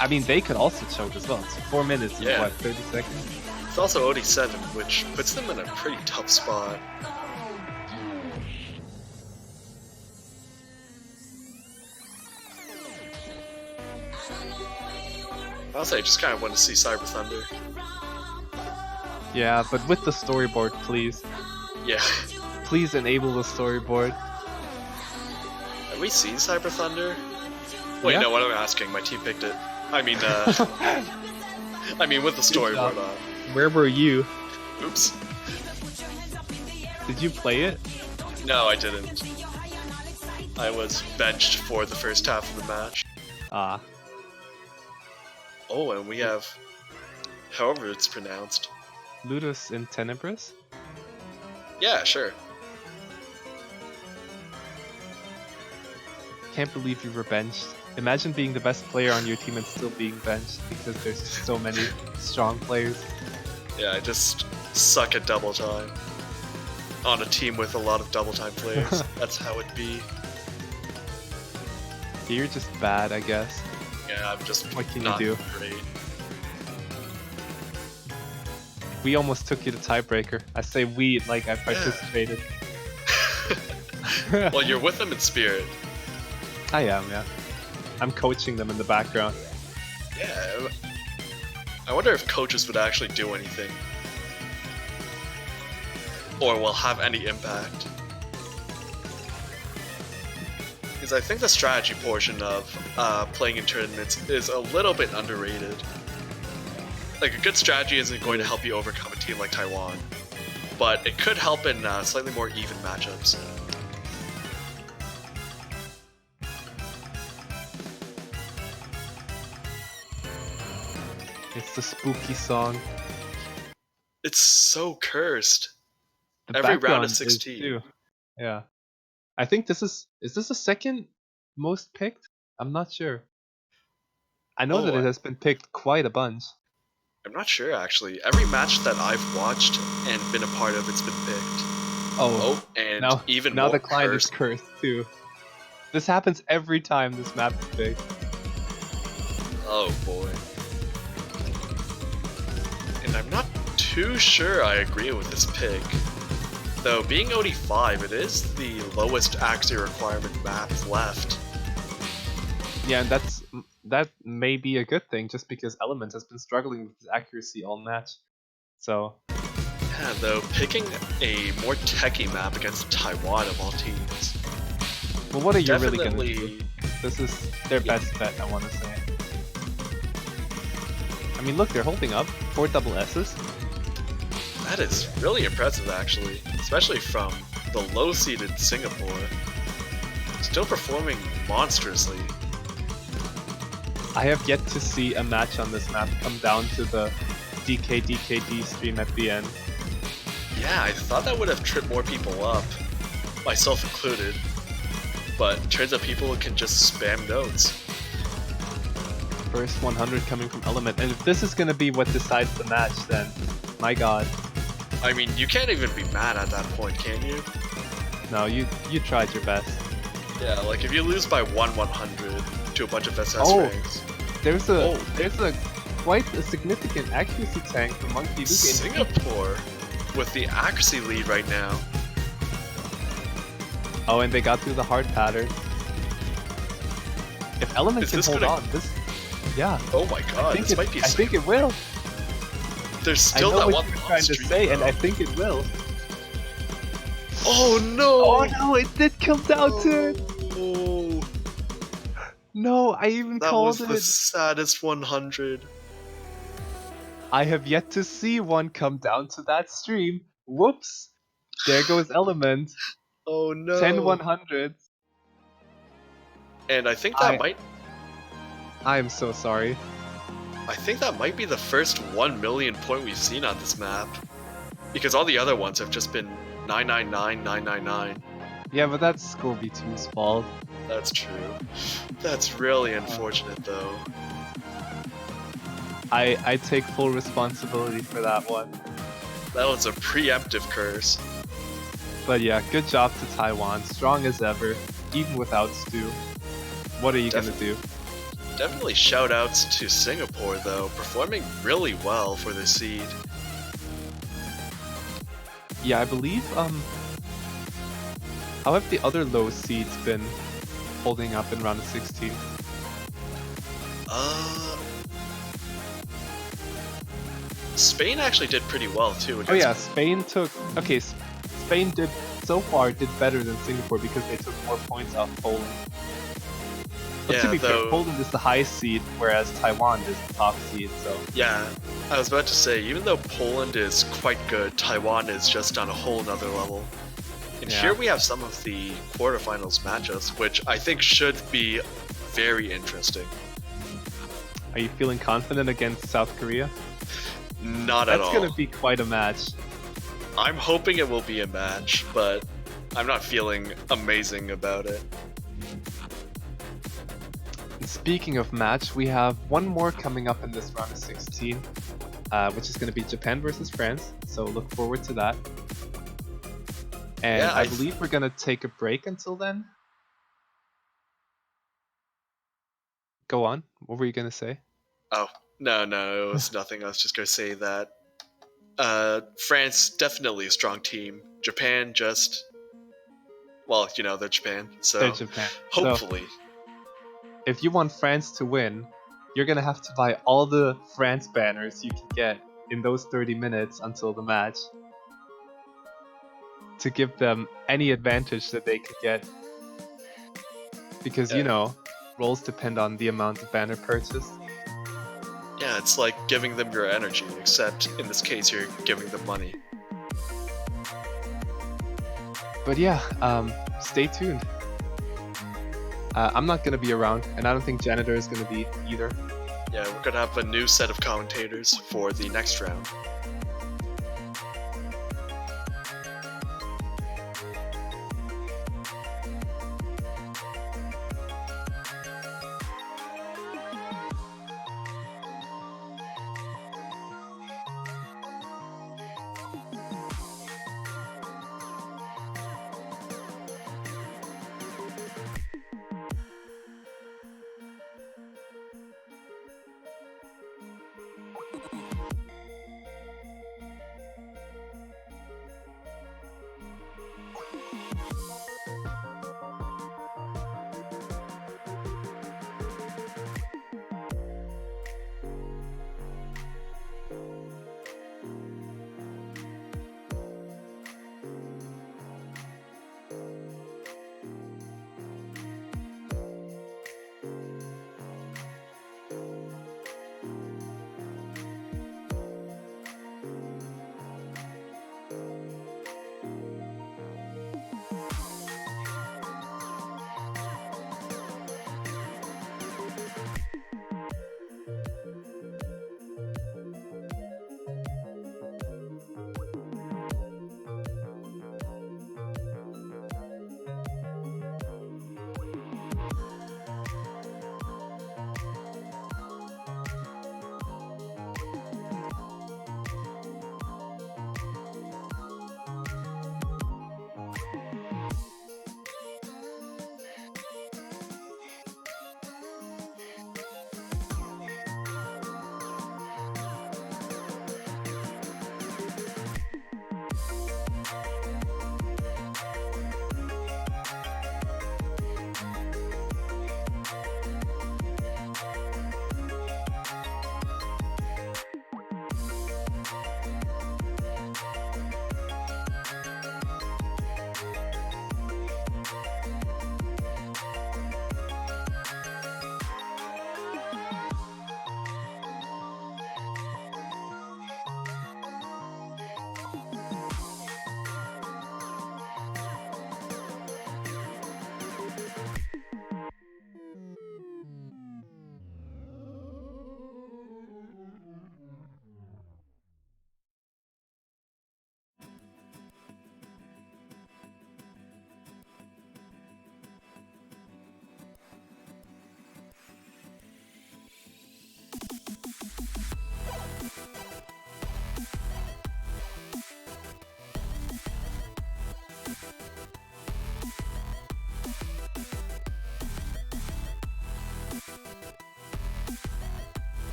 I mean, they could also choke as well. It's 4 minutes and what, 30 seconds? It's also OD7, which puts them in a pretty tough spot. Honestly, I just kind of want to see Cyber Thunder. Yeah, but with the storyboard, please. Yeah. Please enable the storyboard. Have we seen Cyber Thunder? Wait, Yeah. no, what am I asking? My team picked it. I mean, with the storyboard on. Where were you? Oops. Did you play it? No, I didn't. I was benched for the first half of the match. Ah. Oh, and we have, however it's pronounced. Ludus in Tenebris? Yeah, sure. Can't believe you were benched. Imagine being the best player on your team and still being benched because there's so many strong players. Yeah, I just suck at double time. On a team with a lot of double time players. That's how it be. You're just bad, I guess. Yeah, I'm just What can you not do? great. We almost took you to tiebreaker. I say we like I participated. Well, you're with them in spirit. I am, yeah. I'm coaching them in the background. Yeah. I wonder if coaches would actually do anything. Or will have any impact. Because I think the strategy portion of playing in tournaments is a little bit underrated. Like, a good strategy isn't going to help you overcome a team like Taiwan, but it could help in slightly more even matchups. It's the spooky song. It's so cursed. The Every round background of is 16. too. Yeah. I think this is this the second most picked? I'm not sure. I know that it has been picked quite a bunch. I'm not sure actually. Every match that I've watched and been a part of, it's been picked. Oh, And now, even now more the client cursed. is cursed too. This happens every time this map is picked. Oh boy. And I'm not too sure I agree with this pick. Though being OD5, it is the lowest accuracy requirement map left. Yeah, and that may be a good thing, just because Element has been struggling with his accuracy all match. So Yeah, though picking a more techie map against Taiwan of all teams. well, what are you really gonna Definitely. do? This is their best bet, I want to say. I mean, look, they're holding up 4 double S's. That is really impressive, actually, especially from the low-seeded Singapore. Still performing monstrously. I have yet to see a match on this map come down to the DKD stream at the end. Yeah, I thought that would have tripped more people up, myself included. But turns out people can just spam notes. First 100 coming from Element, and if this is gonna be what decides the match, then my god. I mean, you can't even be mad at that point, can you? No, you tried your best. Yeah, like if you lose by 100 to a bunch of SS Oh. ranks. There's a quite a significant accuracy tank for Monkey Luke. Singapore with the accuracy lead right now. Oh, and they got through the hard pattern. If Element Is can this hold gonna- on, this, yeah. Oh my god, this might be. I think it will. There's I still know that what one you're lost trying to streak, say, and though. I think it will. Oh no! Oh no, it did come down to it. Oh, No, I even that called was the it. saddest 100. I have yet to see one come down to that stream. Whoops. There goes Element. Oh no! 10 100s. And I think that I'm so sorry. I think that might be the first 1 million point we've seen on this map. Because all the other ones have just been 999, 999. Yeah, but that's School V2's fault. That's true. That's really unfortunate though. I take full responsibility for that one. That was a preemptive curse. But yeah, good job to Taiwan. Strong as ever, even without Stu. What are you gonna do? Definitely shout outs to Singapore though, performing really well for the seed. Yeah, I believe, how have the other low seeds been holding up in round of 16? Spain actually did pretty well too. Oh yeah, against- Spain did so far did better than Singapore because they took more points off Poland. But to Yeah, be fair, though- Poland is the highest seed, whereas Taiwan is the top seed. So Yeah, I was about to say, even though Poland is quite good, Taiwan is just on a whole nother level. And Yeah. here we have some of the quarterfinals matchups, which I think should be very interesting. are you feeling confident against South Korea? Not at That's all. gonna be quite a match. I'm hoping it will be a match, but I'm not feeling amazing about it. And speaking of match, we have one more coming up in this round of 16, which is going to be Japan versus France. So look forward to that. And Yeah, I believe we're going to take a break until then. Go on. What were you going to say? Oh, no, it was nothing. I was just going to say that France, definitely a strong team. Japan, just. Well, you know, they're Japan, so They're Japan. So hopefully. if you want France to win, you're going to have to buy all the France banners you can get in those 30 minutes until the match to give them any advantage that they could get. Because, you Yeah. know, roles depend on the amount of banner purchased. Yeah, it's like giving them your energy, except in this case, you're giving them money. But yeah, stay tuned. I'm not gonna be around, and I don't think Janitor is gonna be either. Yeah, we're gonna have a new set of commentators for the next round.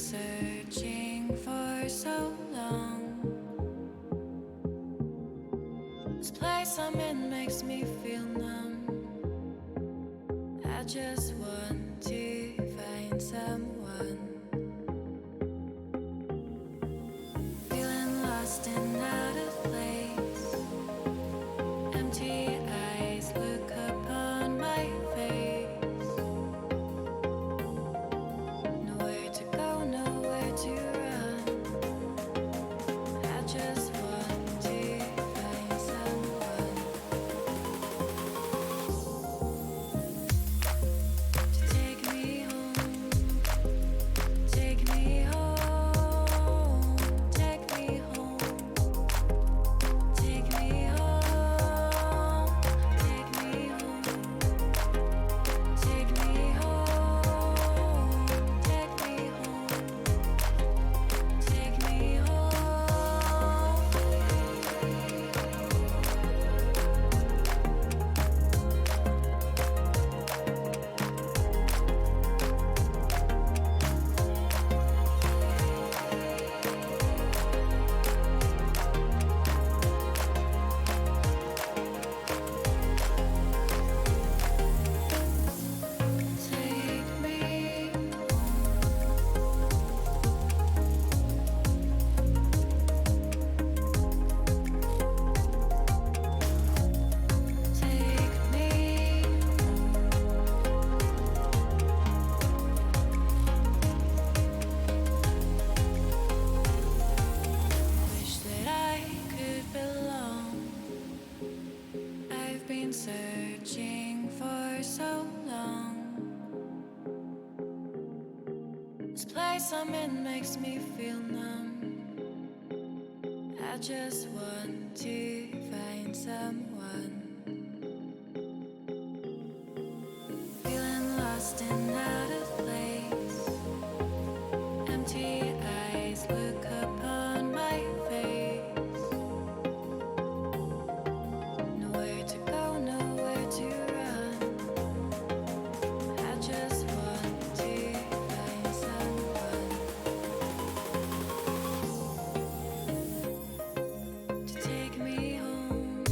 searching for so long. This place I'm in makes me feel numb. I just want to find someone. Feeling lost and out of place. Empty eyes look upon my face. Nowhere to go, nowhere to run. I just want to find someone to take me home, take me home, take me home, take me home, take me home, take me home, take me home, take me home. Take me take me wish that I could belong. I've been searching for so long. This place I'm in makes me feel numb. I just want to find someone. Feeling lost and out of place. Empty eyes look upon my face. Nowhere to go, nowhere to run. I just want to find someone to take me home,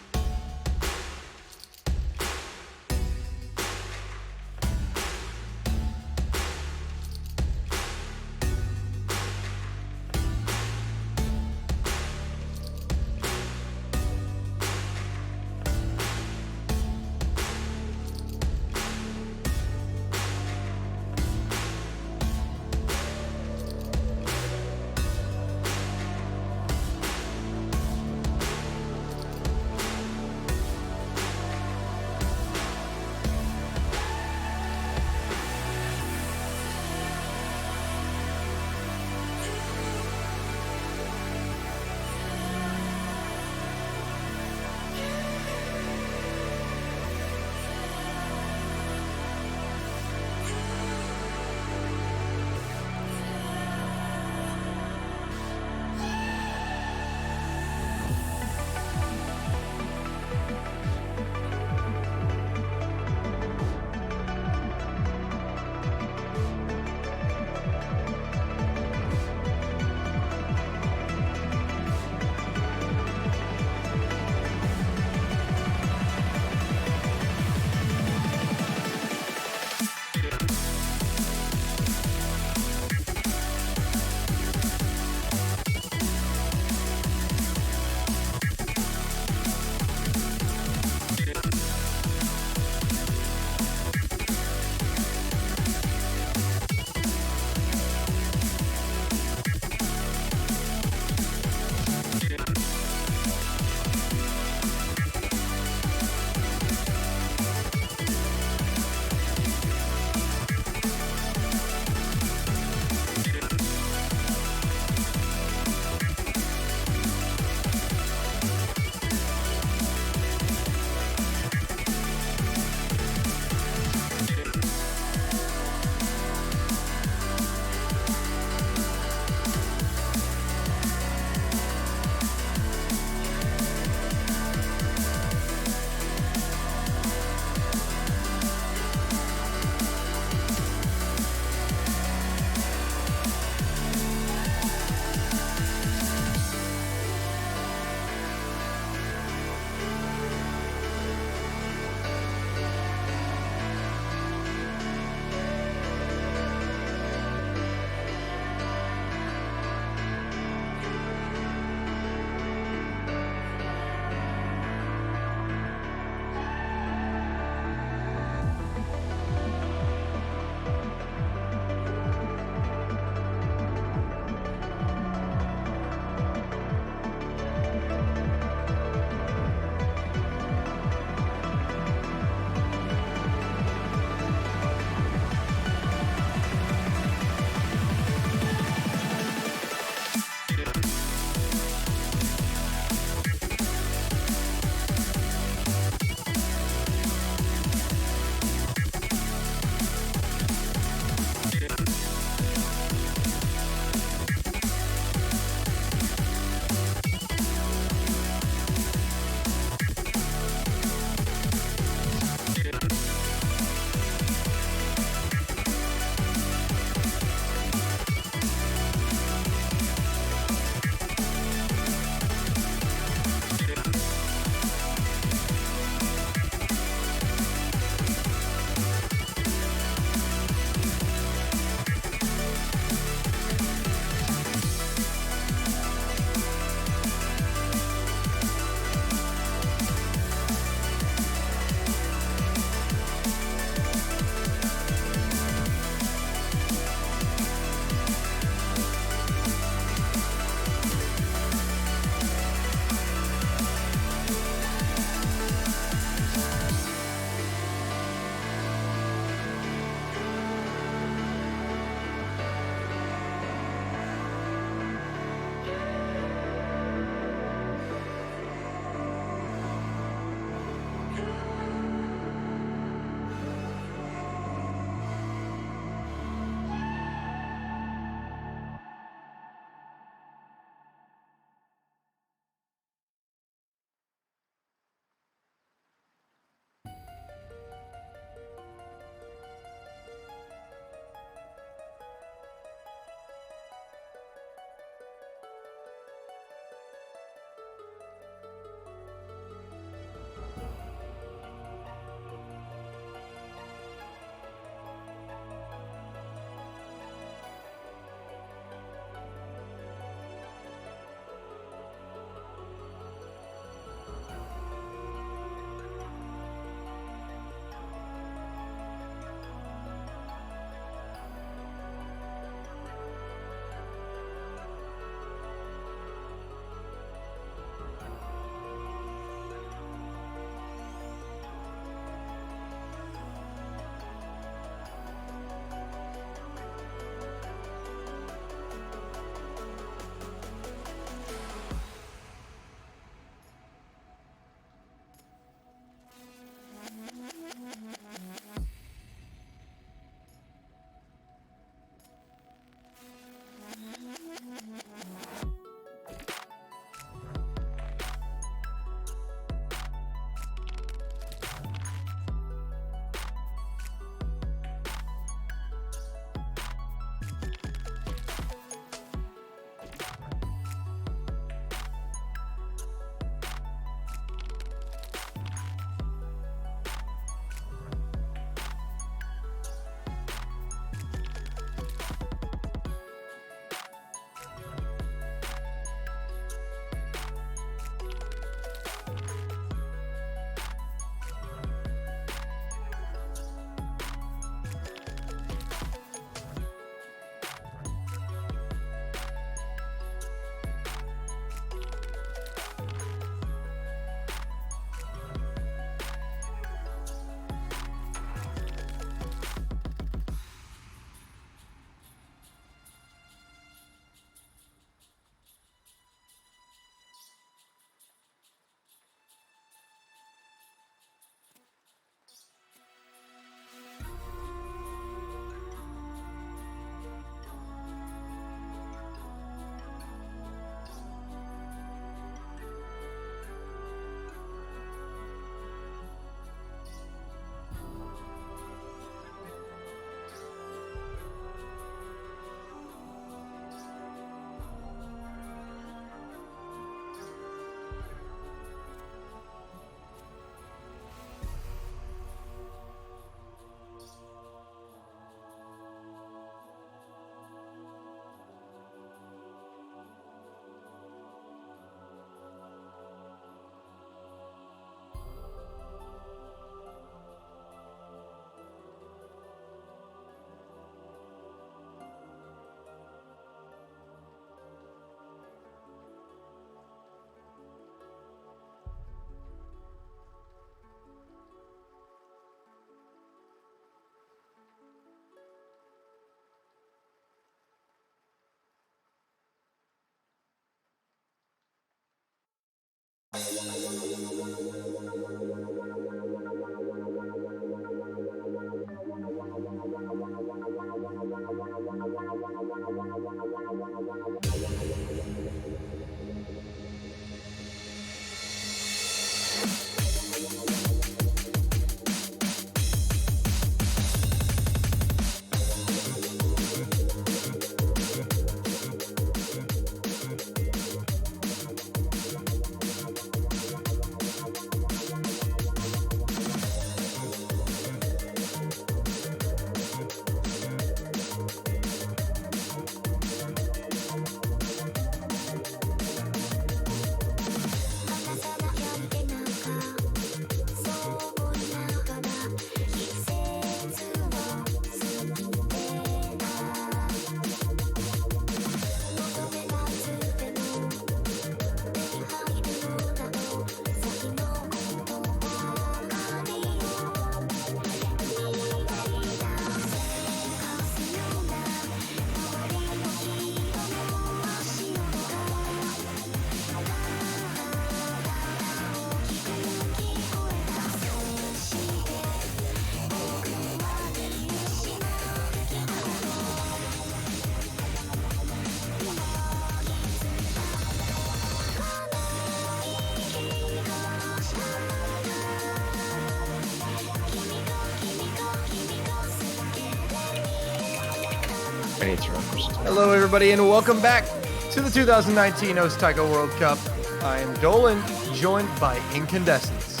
Hello, everybody, and welcome back to the 2019 Host Taiko World Cup. I am Dolan, joined by Incandescence.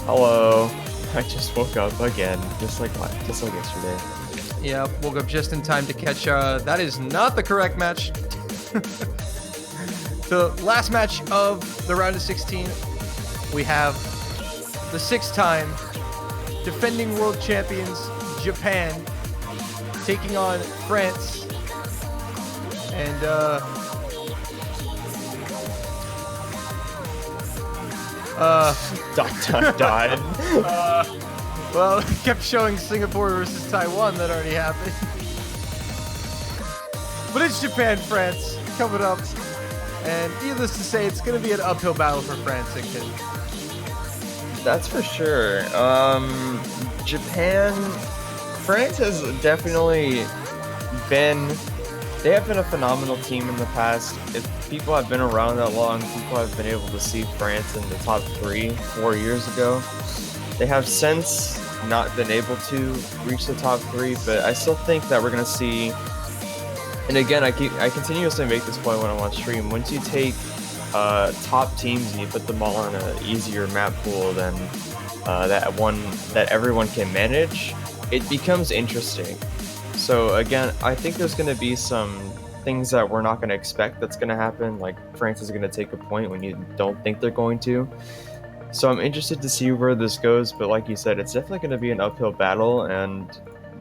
Hello. I just woke up again, just like yesterday. Yeah, woke up just in time to catch. That is not the correct match. The last match of the round of 16, we have the 6-time defending world champions Japan taking on France. And Died. Well, it kept showing Singapore versus Taiwan. That already happened. But it's Japan, France coming up. And needless to say, it's going to be an uphill battle for France, That's for sure. France has definitely been. They have been a phenomenal team in the past. If people have been around that long, people have been able to see France in the top 4 years ago. They have since not been able to reach the top 3, but I still think that we're going to see. And again, I continuously make this point when I'm on stream. Once you take top teams and you put them all on an easier map pool than that everyone can manage, it becomes interesting. So again, I think there's going to be some things that we're not going to expect that's going to happen, like France is going to take a point when you don't think they're going to. So I'm interested to see where this goes, but like you said, it's definitely going to be an uphill battle, and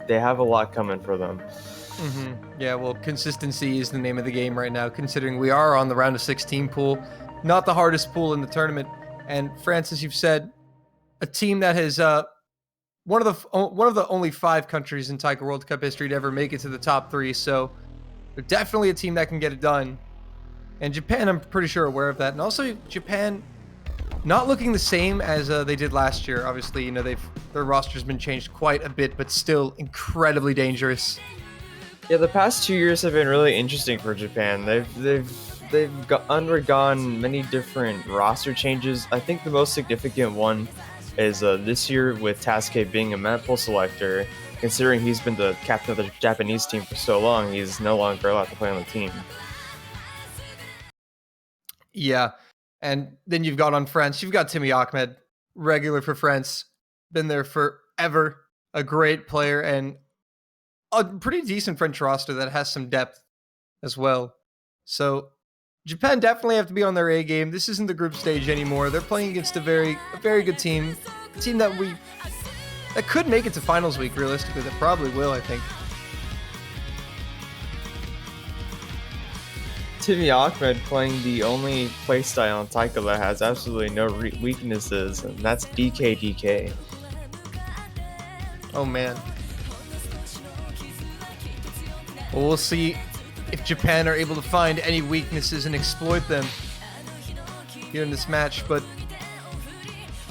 they have a lot coming for them. Mm-hmm. Yeah, well, consistency is the name of the game right now, considering we are on the round of 16 pool, not the hardest pool in the tournament. And France, as you've said, a team that has one of the only 5 countries in Taiko World Cup history to ever make it to the top 3. So they're definitely a team that can get it done. And Japan, I'm pretty sure, aware of that. And also Japan not looking the same as they did last year. Obviously, you know, their roster's been changed quite a bit, but still incredibly dangerous. Yeah, the past 2 years have been really interesting for Japan. They've undergone many different roster changes. I think the most significant one is this year with Tasuke being a map pool selector. Considering he's been the captain of the Japanese team for so long, he's no longer allowed to play on the team. Yeah, and then you've got on France, you've got Timmy Ahmed, regular for France, been there forever, a great player, and a pretty decent French roster that has some depth as well. So Japan definitely have to be on their A game. This isn't the group stage anymore. They're playing against a very good team, a team that could make it to finals week. Realistically, that probably will, I think. Timmy Ahmed playing the only playstyle on Taiko that has absolutely no weaknesses, and that's DK. Oh man. Well, we'll see if Japan are able to find any weaknesses and exploit them. here in this match, but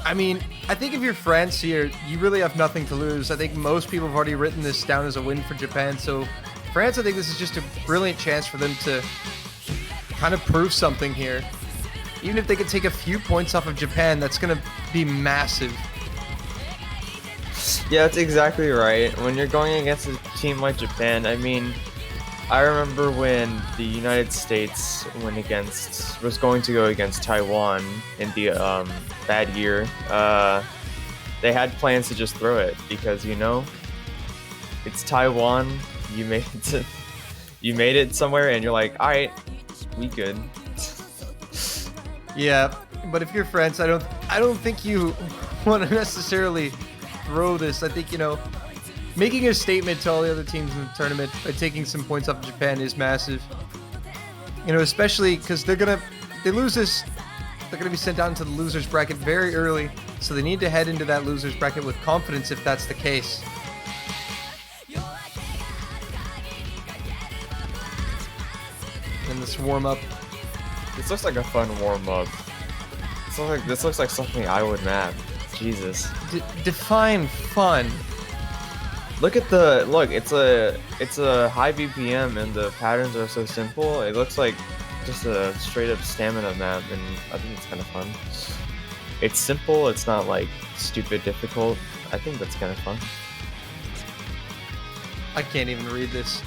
I mean, I think if you're France here, you really have nothing to lose. I think most people have already written this down as a win for Japan, so France, I think this is just a brilliant chance for them to kind of prove something here. Even if they could take a few points off of Japan, that's going to be massive. Yeah, that's exactly right. When you're going against a team like Japan, I mean, I remember when the United States was going to go against Taiwan in the bad year. They had plans to just throw it because, you know, it's Taiwan. You made it somewhere, and you're like, all right, we good. Yeah, but if you're France, I don't think you want to necessarily throw this. I think, you know, making a statement to all the other teams in the tournament by taking some points off of Japan is massive. You know, especially because they lose this, they're gonna be sent down to the losers bracket very early, so they need to head into that losers bracket with confidence if that's the case. In this warm-up. This looks like a fun warm-up. This looks like something I would map. Jesus. Define fun. Look, it's a high BPM and the patterns are so simple. It looks like just a straight up stamina map, and I think it's kind of fun. It's simple, it's not like stupid difficult. I think that's kind of fun. I can't even read this.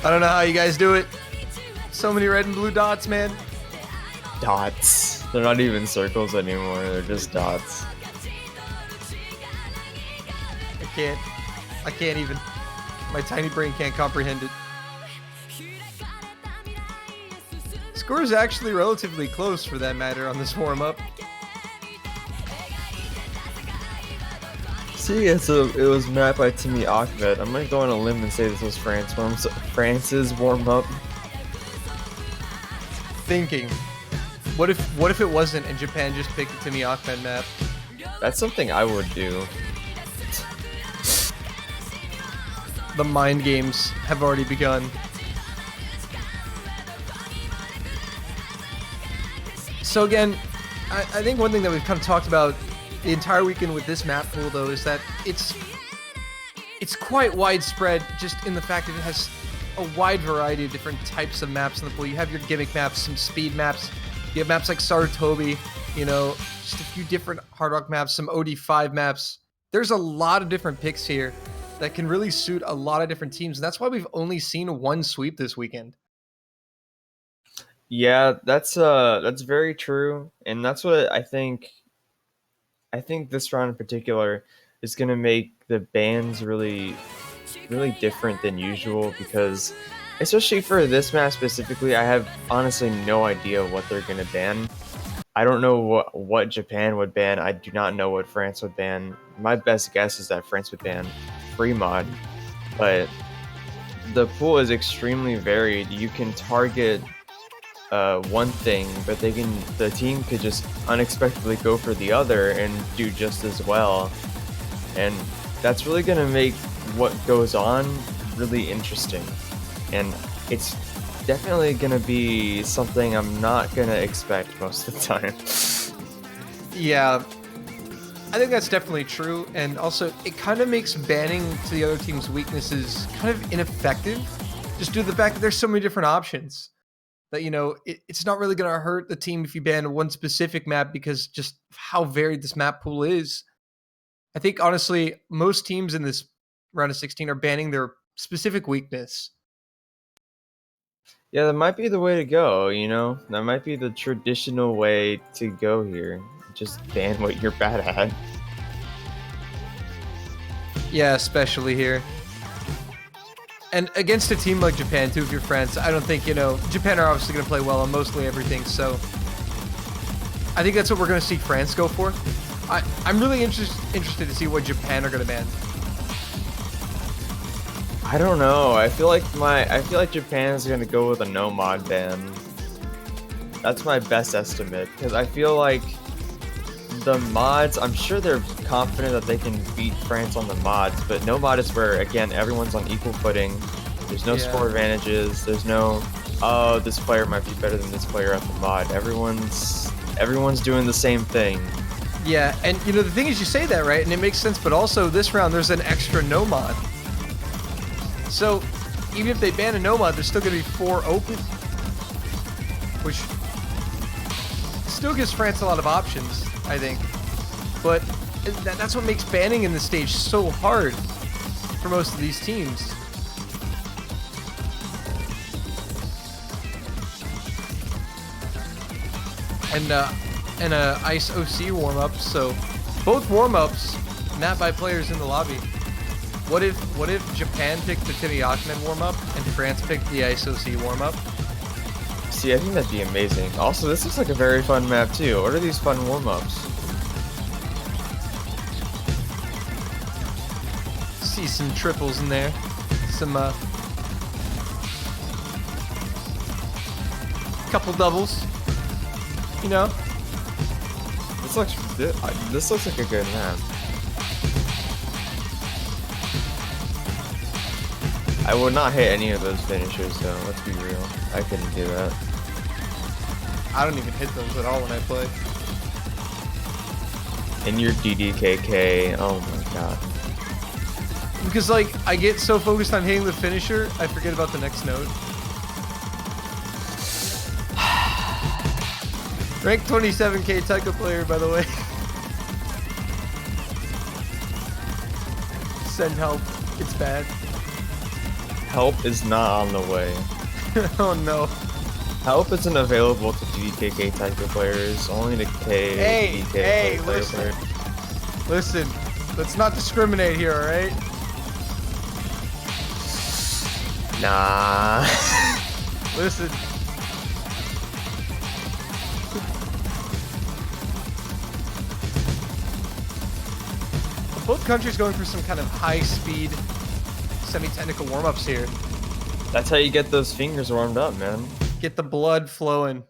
I don't know how you guys do it. So many red and blue dots, man. Dots. They're not even circles anymore, they're just dots. I can't even. My tiny brain can't comprehend it. Score is actually relatively close for that matter on this warm-up. See, it was mapped by Timmy Ahmed. I'm gonna go on a limb and say this was France's warm-up. Thinking, what if it wasn't and Japan just picked the Timmy Ahmed map? That's something I would do. The mind games have already begun. So again, I think one thing that we've kind of talked about the entire weekend with this map pool, though, is that it's quite widespread just in the fact that it has a wide variety of different types of maps in the pool. You have your gimmick maps, some speed maps, you have maps like Saratobi, you know, just a few different Hard Rock maps, some OD5 maps. There's a lot of different picks here that can really suit a lot of different teams, and that's why we've only seen one sweep this weekend. Yeah, that's very true, and that's what I think. I think this round in particular is going to make the bans really different than usual, because especially for this map specifically, I have honestly no idea what they're going to ban. I don't know what Japan would ban. I do not know what France would ban. My best guess is that France would ban free mod, but the pool is extremely varied. You can target one thing, but the team could just unexpectedly go for the other and do just as well, and that's really going to make what goes on really interesting, and it's definitely going to be something I'm not going to expect most of the time. Yeah, I think that's definitely true, and also it kind of makes banning to the other team's weaknesses kind of ineffective, just due to the fact that there's so many different options. That, you know, it's not really going to hurt the team if you ban one specific map, because just how varied this map pool is. I think, honestly, most teams in this round of 16 are banning their specific weakness. Yeah, that might be the way to go, you know? That might be the traditional way to go here. Just ban what you're bad at. Yeah, especially here. And against a team like Japan, too, if you're France, I don't think, you know, Japan are obviously going to play well on mostly everything, so I think that's what we're going to see France go for. I'm really interested to see what Japan are going to ban. I don't know. I feel like Japan is going to go with a no mod ban. That's my best estimate, because I feel like the mods, I'm sure they're confident that they can beat France on the mods, but no mod is where, again, everyone's on equal footing. There's no score advantages. There's no oh, this player might be better than this player at the mod. Everyone's doing the same thing. Yeah, and you know the thing is, you say that right, and it makes sense. But also this round, there's an extra no mod. So even if they ban a no mod, there's still gonna be 4 open, which still gives France a lot of options, I think. But that's what makes banning in this stage so hard for most of these teams. And a Ice OC warm-up, so both warm-ups mapped by players in the lobby. What if Japan picked the Timmy Ahmed warm-up and France picked the Ice OC warm-up? See, I think that'd be amazing. Also, this looks like a very fun map too. What are these fun warm-ups? See some triples in there, some couple doubles. You know, This looks like a good map. I would not hit any of those finishers though, let's be real. I couldn't do that. I don't even hit those at all when I play. And your DDKK, oh my god. Because like I get so focused on hitting the finisher, I forget about the next node. Rank 27k taiko player, by the way. Send help. It's bad. Help is not on the way. Oh no. Help isn't available to DDKK taiko players, only to Hey, KDK listen. Listen, let's not discriminate here, alright? Nah. Listen. Both countries going for some kind of high-speed, semi-technical warm-ups here. That's how you get those fingers warmed up, man. Get the blood flowing.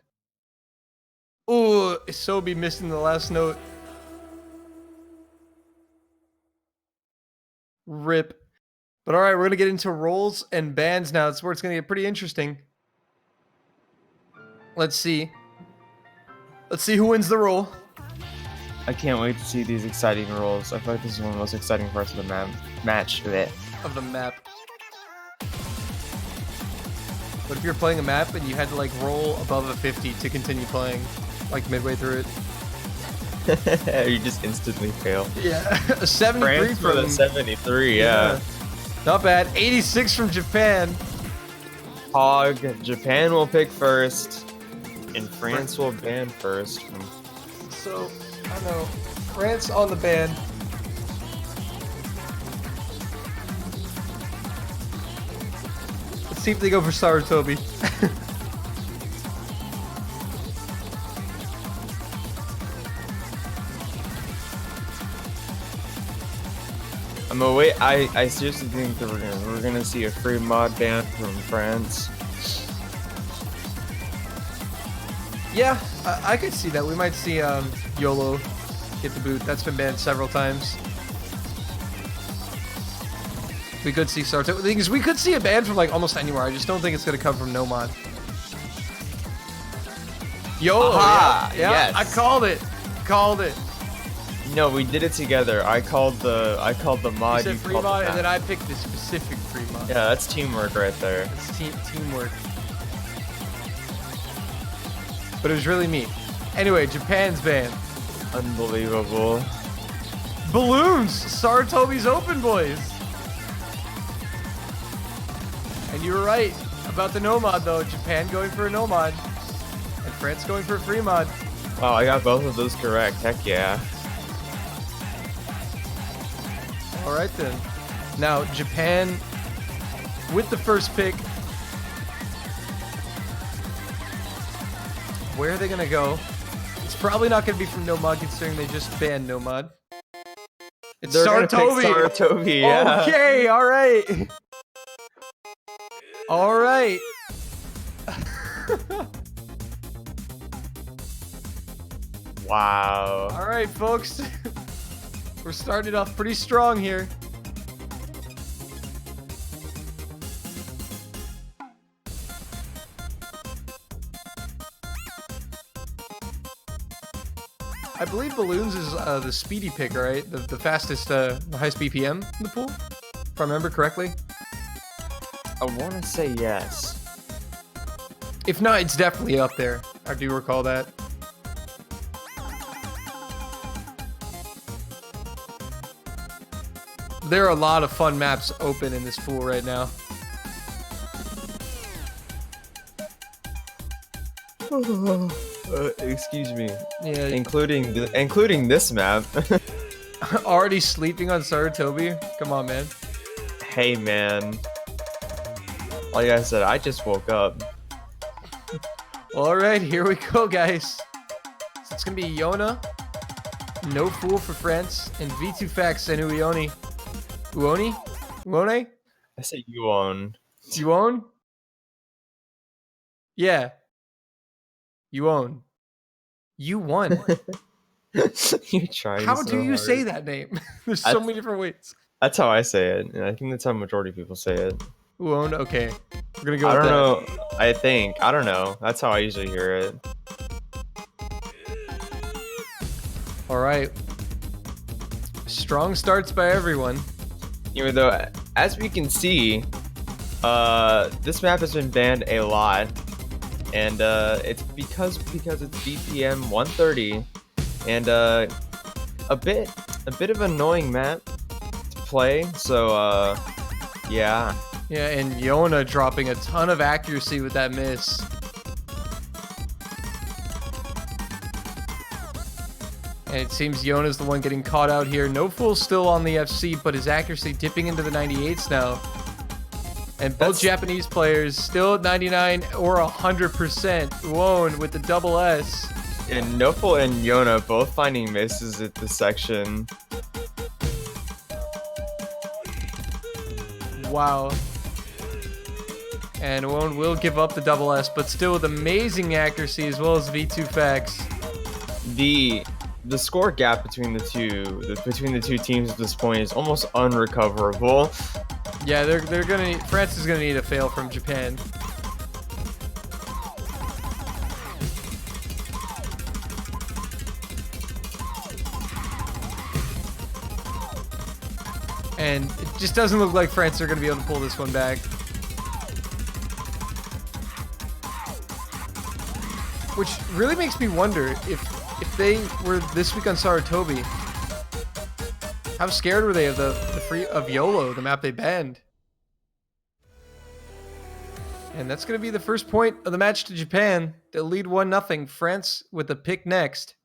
Ooh, Isobi missing the last note. Rip. But alright, we're going to get into roles and bans now. That's where it's going to get pretty interesting. Let's see. Let's see who wins the role. I can't wait to see these exciting rolls. I feel like this is one of the most exciting parts of the match. Bleh. Of the map. But if you're playing a map and you had to like roll above a 50 to continue playing, like midway through it. You just instantly fail. Yeah, a 73 France for the 73, yeah. Not bad. 86 from Japan. Hog, Japan will pick first, and France will ban first. So, I know. France on the ban. Let's see if they go for Sarutobi. I seriously think that we're gonna see a free mod ban from France. Yeah, I could see that. We might see YOLO get the boot. That's been banned several times. We could see Sarutobi. The thing is, we could see a ban from like almost anywhere. I just don't think it's gonna come from no mod. YOLO, Aha, yeah, yes. I called it. Called it. No, we did it together. I called the mod. You said You free called mod, the and then map. I picked the specific free mod. Yeah, that's teamwork right there. It's teamwork. But it was really me. Anyway, Japan's ban. Unbelievable. Balloons! Sarutobi's open, boys! And you were right about the no mod, though. Japan going for a no mod. And France going for a free mod. Oh, I got both of those correct. Heck yeah. Alright then. Now, Japan with the first pick. Where are they going to go? It's probably not going to be from no mod, considering they just banned no mod. It's They're gonna pick Sarutobi! Sarutobi, yeah. Okay, alright! Alright! Wow. Alright, folks. We're starting off pretty strong here. I believe Balloons is the speedy pick, right? The fastest, the highest BPM in the pool, if I remember correctly. I want to say yes. If not, it's definitely up there. I do recall that. There are a lot of fun maps open in this pool right now. Excuse me. Yeah, Including this map. already sleeping on Saratobi? Come on, man. Hey, man. Like I said, I just woke up. All right, here we go, guys. So it's going to be Yona, No Fool for France, and V2 Fax and Uoni. Uone? I say you own. You own? Yeah. You own. You won. You're trying. How so do you hard. say that name? There's so many different ways. That's how I say it, and I think that's how majority of people say it. Uone? Okay. We're going to go I with don't that. know. I think. I don't know. That's how I usually hear it. All right. Strong starts by everyone. Even though, as we can see, this map has been banned a lot, and it's because it's BPM 130, and a bit of an annoying map to play. So yeah. Yeah, and Yona dropping a ton of accuracy with that miss. And it seems Yona's the one getting caught out here. No Fool still on the FC, but his accuracy dipping into the 98s now. And both Japanese players still at 99 or 100%. Uone with the double S. And Noful and Yona both finding misses at this section. Wow. And Uone will give up the double S, but still with amazing accuracy as well as V2 Fax. The score gap between the two teams at this point is almost unrecoverable. Yeah, they're gonna need, France is gonna need a fail from Japan. And it just doesn't look like France are gonna be able to pull this one back. Which really makes me wonder if they were this week on Saratobi, how scared were they of of YOLO, the map they banned? And that's going to be the first point of the match to Japan. They'll lead 1-0. France with the pick next.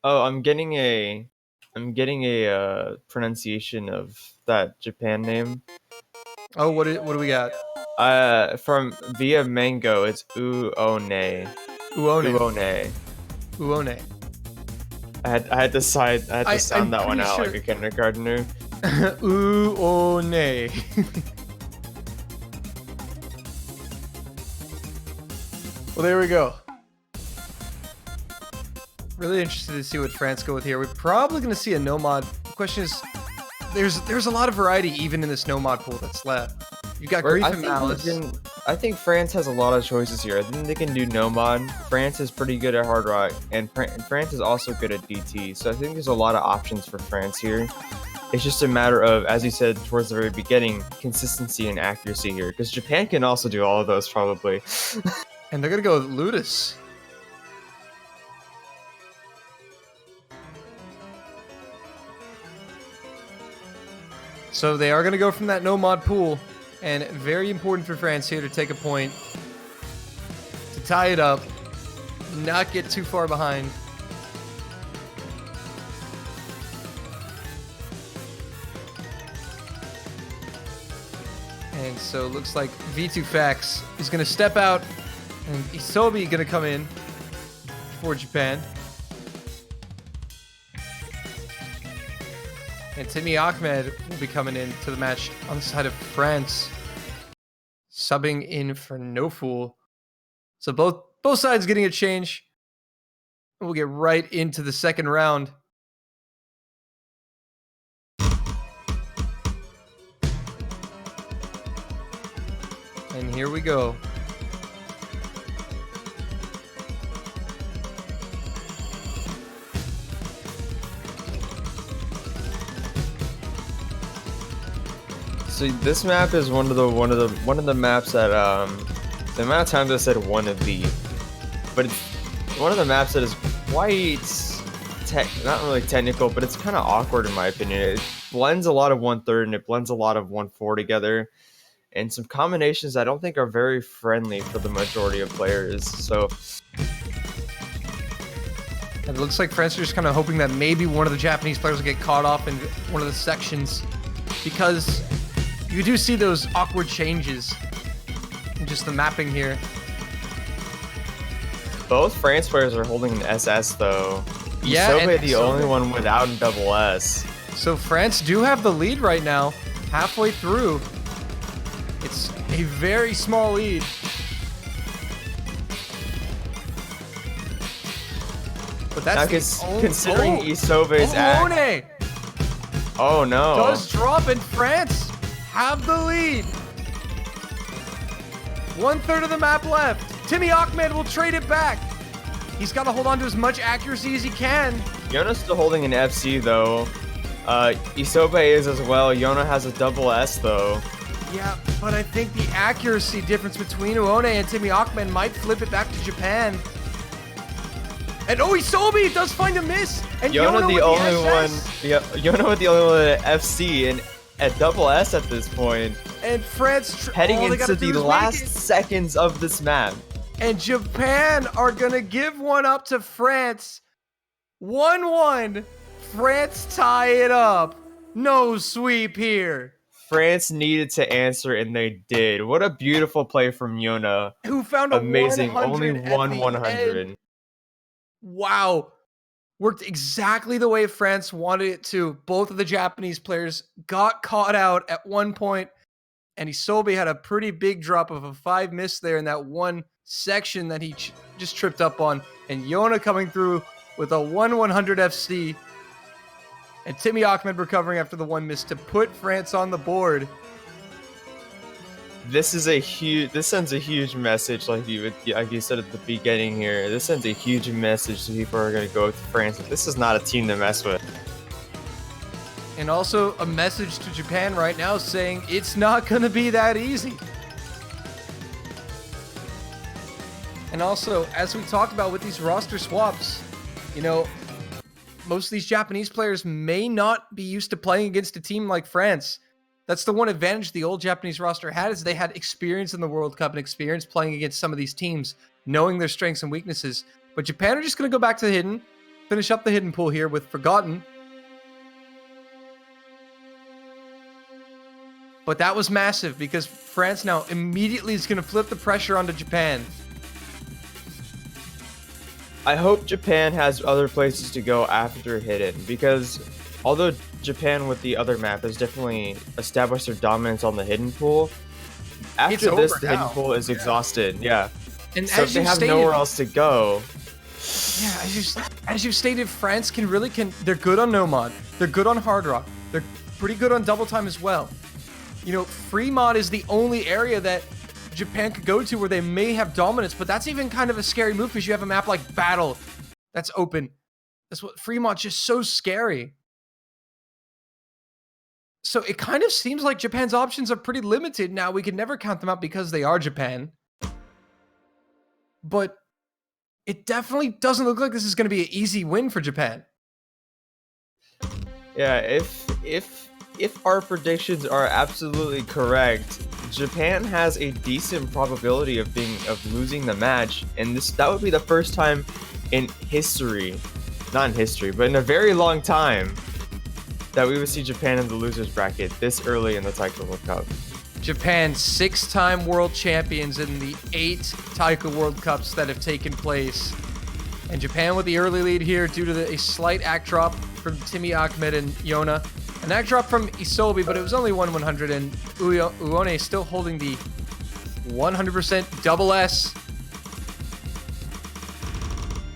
Oh, I'm getting a pronunciation of that Japan name. Oh, what do we got? From via Mango, it's Uone. Uone. Uone. I had to sound that one out like a kindergartner. Uone. Well, there we go. Really interested to see what France go with here. We're probably going to see a no mod. The question is, there's a lot of variety even in this no mod pool that's left. You got Grief and Malice. I think France has a lot of choices here. I think they can do no mod. France is pretty good at Hard Rock, and France is also good at DT. So I think there's a lot of options for France here. It's just a matter of, as you said towards the very beginning, consistency and accuracy here. Because Japan can also do all of those probably. And they're going to go with Ludus. So they are going to go from that no mod pool. And very important for France here to take a point. To tie it up. Not get too far behind. And so it looks like V2 Fax is going to step out. And Isobi going to come in for Japan. And Timmy Ahmed will be coming in to the match on the side of France. Subbing in for No Fool. So both sides getting a change. We'll get right into the second round. And here we go. So this map is one of the maps that the amount of times I said one of the, but it's one of the maps that is quite not really technical, but it's kind of awkward in my opinion. It blends a lot of 1/3 and it blends a lot of 1/4 together, and some combinations I don't think are very friendly for the majority of players. So it looks like France are just kind of hoping that maybe one of the Japanese players will get caught off in one of the sections, because you do see those awkward changes in just the mapping here. both France players are holding an SS though. Yeah, Isobe and the only one without a double S. So France do have the lead right now, halfway through. It's a very small lead. But that's considering Isobe's act. Uone Oh no. does drop, and France have the lead. 1/3 of the map left. Timmy Ahmed will trade it back. He's got to hold on to as much accuracy as he can. Yona's still holding an FC though. Isobe is as well. Yona has a double S though. Yeah, but I think the accuracy difference between Uone and Timmy Ahmed might flip it back to Japan. And oh, Isobe does find a miss. And Yona the only one. SS. Yeah, Yona with the only one at FC and at double S at this point. And France Heading all they into gotta do the is make last it. seconds of this map. And Japan are gonna give one up to France. 1-1. France tie it up. No sweep here. France needed to answer and they did. What a beautiful play from Yona. Who found a Amazing. 100 Only at one the 100. end. Wow. Worked exactly the way France wanted it to. Both of the Japanese players got caught out at one point, and Isobe had a pretty big drop of a 5 miss there in that one section that he just tripped up on. And Yona coming through with a 1/100 FC. And Timmy Ahmed recovering after the 1 miss to put France on the board. This sends a huge message, like you said at the beginning here. This sends a huge message to people who are going to go with France. This is not a team to mess with. And also a message to Japan right now saying it's not going to be that easy. And also, as we talked about with these roster swaps, you know, most of these Japanese players may not be used to playing against a team like France. That's the one advantage the old Japanese roster had, is they had experience in the World Cup and experience playing against some of these teams, knowing their strengths and weaknesses. But Japan are just going to go back to the hidden, finish up the hidden pool here with Forgotten. But that was massive because France now immediately is going to flip the pressure onto Japan. I hope Japan has other places to go after hidden, because although Japan with the other map has definitely established their dominance on the hidden pool, after this the hidden pool is exhausted. Yeah. And so if they have nowhere else to go. Yeah, as you stated, France they're good on Nomad, they're good on Hard Rock, they're pretty good on Double Time as well. You know, Free Mod is the only area that Japan could go to where they may have dominance, but that's even kind of a scary move because you have a map like Battle that's open. That's what Free Mod's just so scary. So it kind of seems like Japan's options are pretty limited now. We can never count them out because they are Japan. But it definitely doesn't look like this is going to be an easy win for Japan. Yeah, if our predictions are absolutely correct, Japan has a decent probability of losing the match, and that would be the first time in history, not in history, but in a very long time, that we would see Japan in the losers bracket this early in the Taiko World Cup. Japan, 6-time world champions in the 8 Taiko World Cups that have taken place. And Japan with the early lead here due to a slight act drop from Timmy Ahmed and Yona. An act drop from Isobe, but it was only 1/100, and Uone still holding the 100% double S.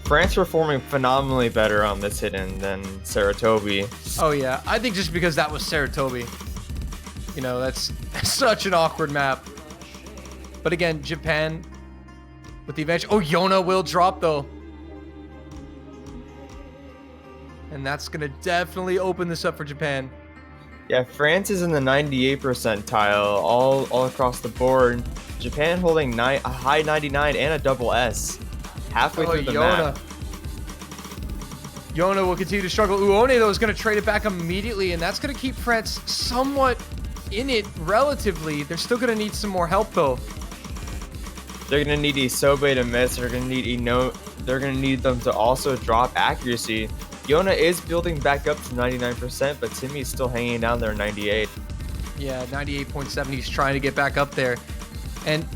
France performing phenomenally better on this hidden than Saratobi. Oh yeah, I think just because that was Saratobi. You know, that's such an awkward map. But again, Japan with the advantage. Oh, Yona will drop though. And that's going to definitely open this up for Japan. Yeah, France is in the 98 percentile all across the board. Japan holding a high 99 and a double S halfway through the map. Yona will continue to struggle. Uone, though, is going to trade it back immediately, and that's going to keep France somewhat in it relatively. They're still going to need some more help, though. They're going to need Isobe to miss. They're going to need They're going to need them to also drop accuracy. Yona is building back up to 99%, but Timmy's still hanging down there 98. Yeah, 98.7. He's trying to get back up there. And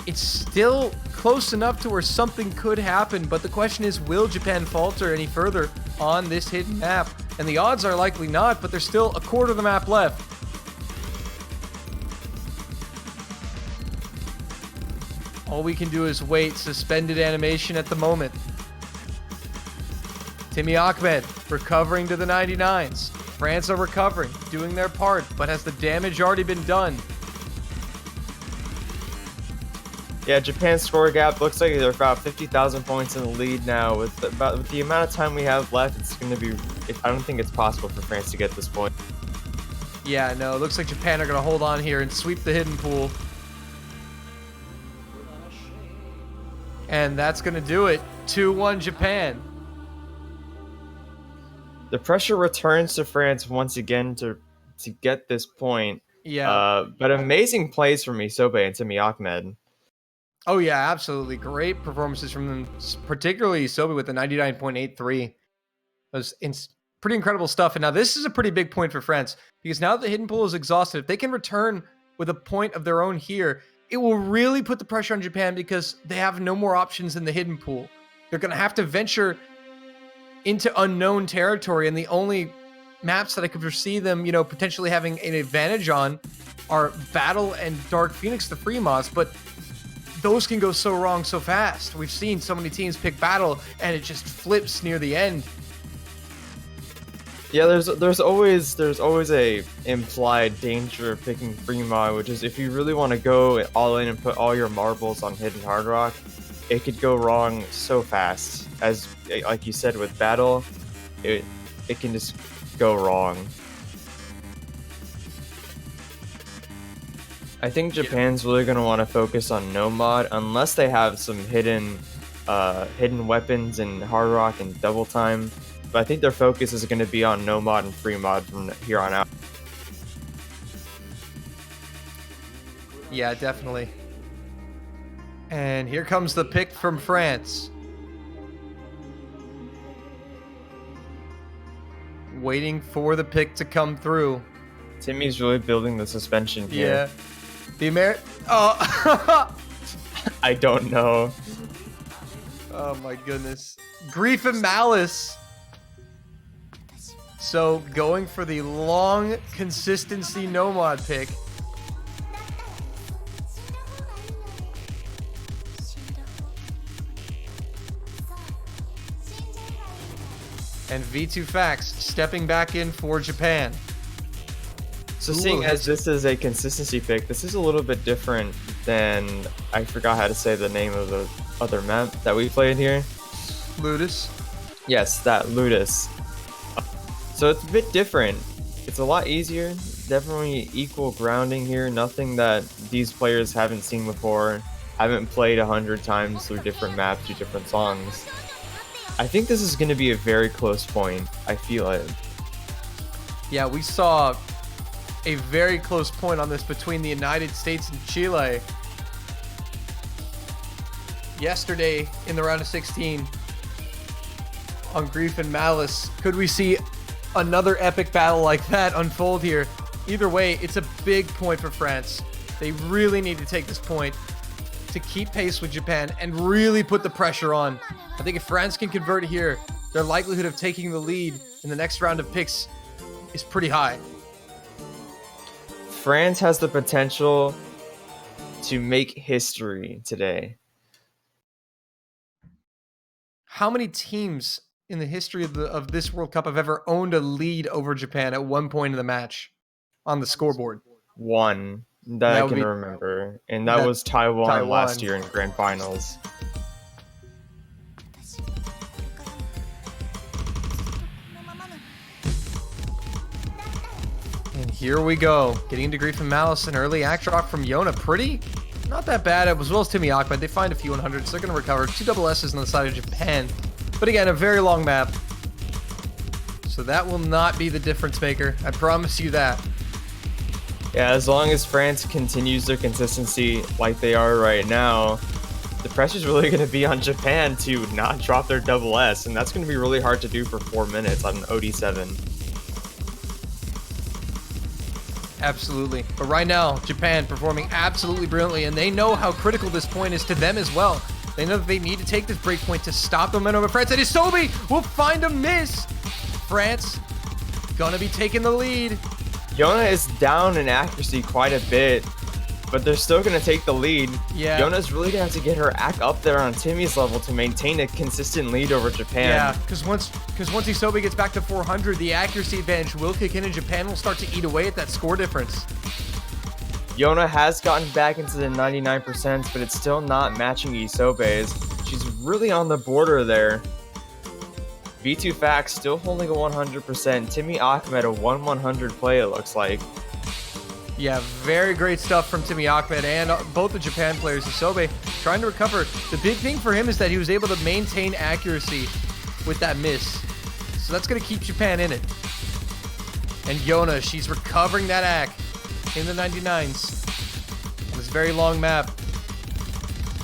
it's still close enough to where something could happen, but the question is, will Japan falter any further on this hidden map? And the odds are likely not, but there's still a quarter of the map left. All we can do is wait. Suspended animation at the moment. Timmy Ahmed recovering to the 99s. France are recovering, doing their part, but has the damage already been done? Yeah, Japan's score gap looks like they're about 50,000 points in the lead now. With the amount of time we have left, it's going to be... I don't think it's possible for France to get this point. Yeah, no, it looks like Japan are going to hold on here and sweep the hidden pool. And that's going to do it. 2-1 Japan. The pressure returns to France once again to get this point. Yeah. But amazing plays from Isobe and Timmy Ahmed. Oh, yeah, absolutely. Great performances from them, particularly Isobe with the 99.83. It was pretty incredible stuff. And now this is a pretty big point for France, because now that the hidden pool is exhausted, if they can return with a point of their own here, it will really put the pressure on Japan, because they have no more options in the hidden pool. They're going to have to venture into unknown territory, and the only maps that I could foresee them, potentially having an advantage on are Battle and Dark Phoenix, the free mods, but those can go so wrong so fast. We've seen so many teams pick Battle, and it just flips near the end. Yeah, there's always a implied danger of picking free mod, which is if you really want to go all in and put all your marbles on Hidden Hard Rock, it could go wrong so fast. As like you said with Battle, it can just go wrong. I think Japan's really going to want to focus on no mod unless they have some hidden weapons in Hard Rock and Double Time. But I think their focus is going to be on no mod and free mod from here on out. Yeah, definitely. And here comes the pick from France. Waiting for the pick to come through. Timmy's really building the suspension here. Yeah. Oh. I don't know. Oh my goodness. Grief and Malice. So going for the long consistency no mod pick. And V2 Facts stepping back in for Japan. So seeing as this is a consistency pick, this is a little bit different than, I forgot how to say the name of the other map that we played here. Ludus. Yes, that Ludus. So it's a bit different. It's a lot easier. Definitely equal grounding here. Nothing that these players haven't seen before. Haven't played 100 times through different maps, through different songs. I think this is going to be a very close point. I feel it. Yeah, we saw a very close point on this between the United States and Chile yesterday in the round of 16 on Grief and Malice. Could we see another epic battle like that unfold here? Either way, it's a big point for France. They really need to take this point to keep pace with Japan and really put the pressure on. I think if France can convert here, their likelihood of taking the lead in the next round of picks is pretty high. France has the potential to make history today. How many teams in the history of this World Cup have ever owned a lead over Japan at one point in the match on the scoreboard? One that I can remember, and that was Taiwan last year in Grand Finals. Here we go. Getting into Grief and Malice, an early act drop from Yona. Pretty, not that bad, as well as Timmy Ahmed. They find a few 100s. They're going to recover. 2 double S's on the side of Japan. But again, a very long map. So that will not be the difference maker. I promise you that. Yeah, as long as France continues their consistency like they are right now, the pressure's really going to be on Japan to not drop their double S, and that's going to be really hard to do for 4 minutes on an OD7. Absolutely. But right now, Japan performing absolutely brilliantly, and they know how critical this point is to them as well. They know that they need to take this break point to stop the momentum of France, and Isobe will find a miss. France gonna be taking the lead. Yona is down in accuracy quite a bit, but they're still going to take the lead. Yeah. Yona's really going to have to get her act up there on Timmy's level to maintain a consistent lead over Japan. Yeah, because once Isobe gets back to 400, the accuracy advantage will kick in, and Japan will start to eat away at that score difference. Yona has gotten back into the 99%, but it's still not matching Isobe's. She's really on the border there. V2 Fax still holding a 100%. Timmy Ahmed a 1-100 play, it looks like. Yeah, very great stuff from Timmy Ahmed and both the Japan players. Isobe trying to recover. The big thing for him is that he was able to maintain accuracy with that miss. So that's going to keep Japan in it. And Yona, she's recovering that act in the 99s on this very long map.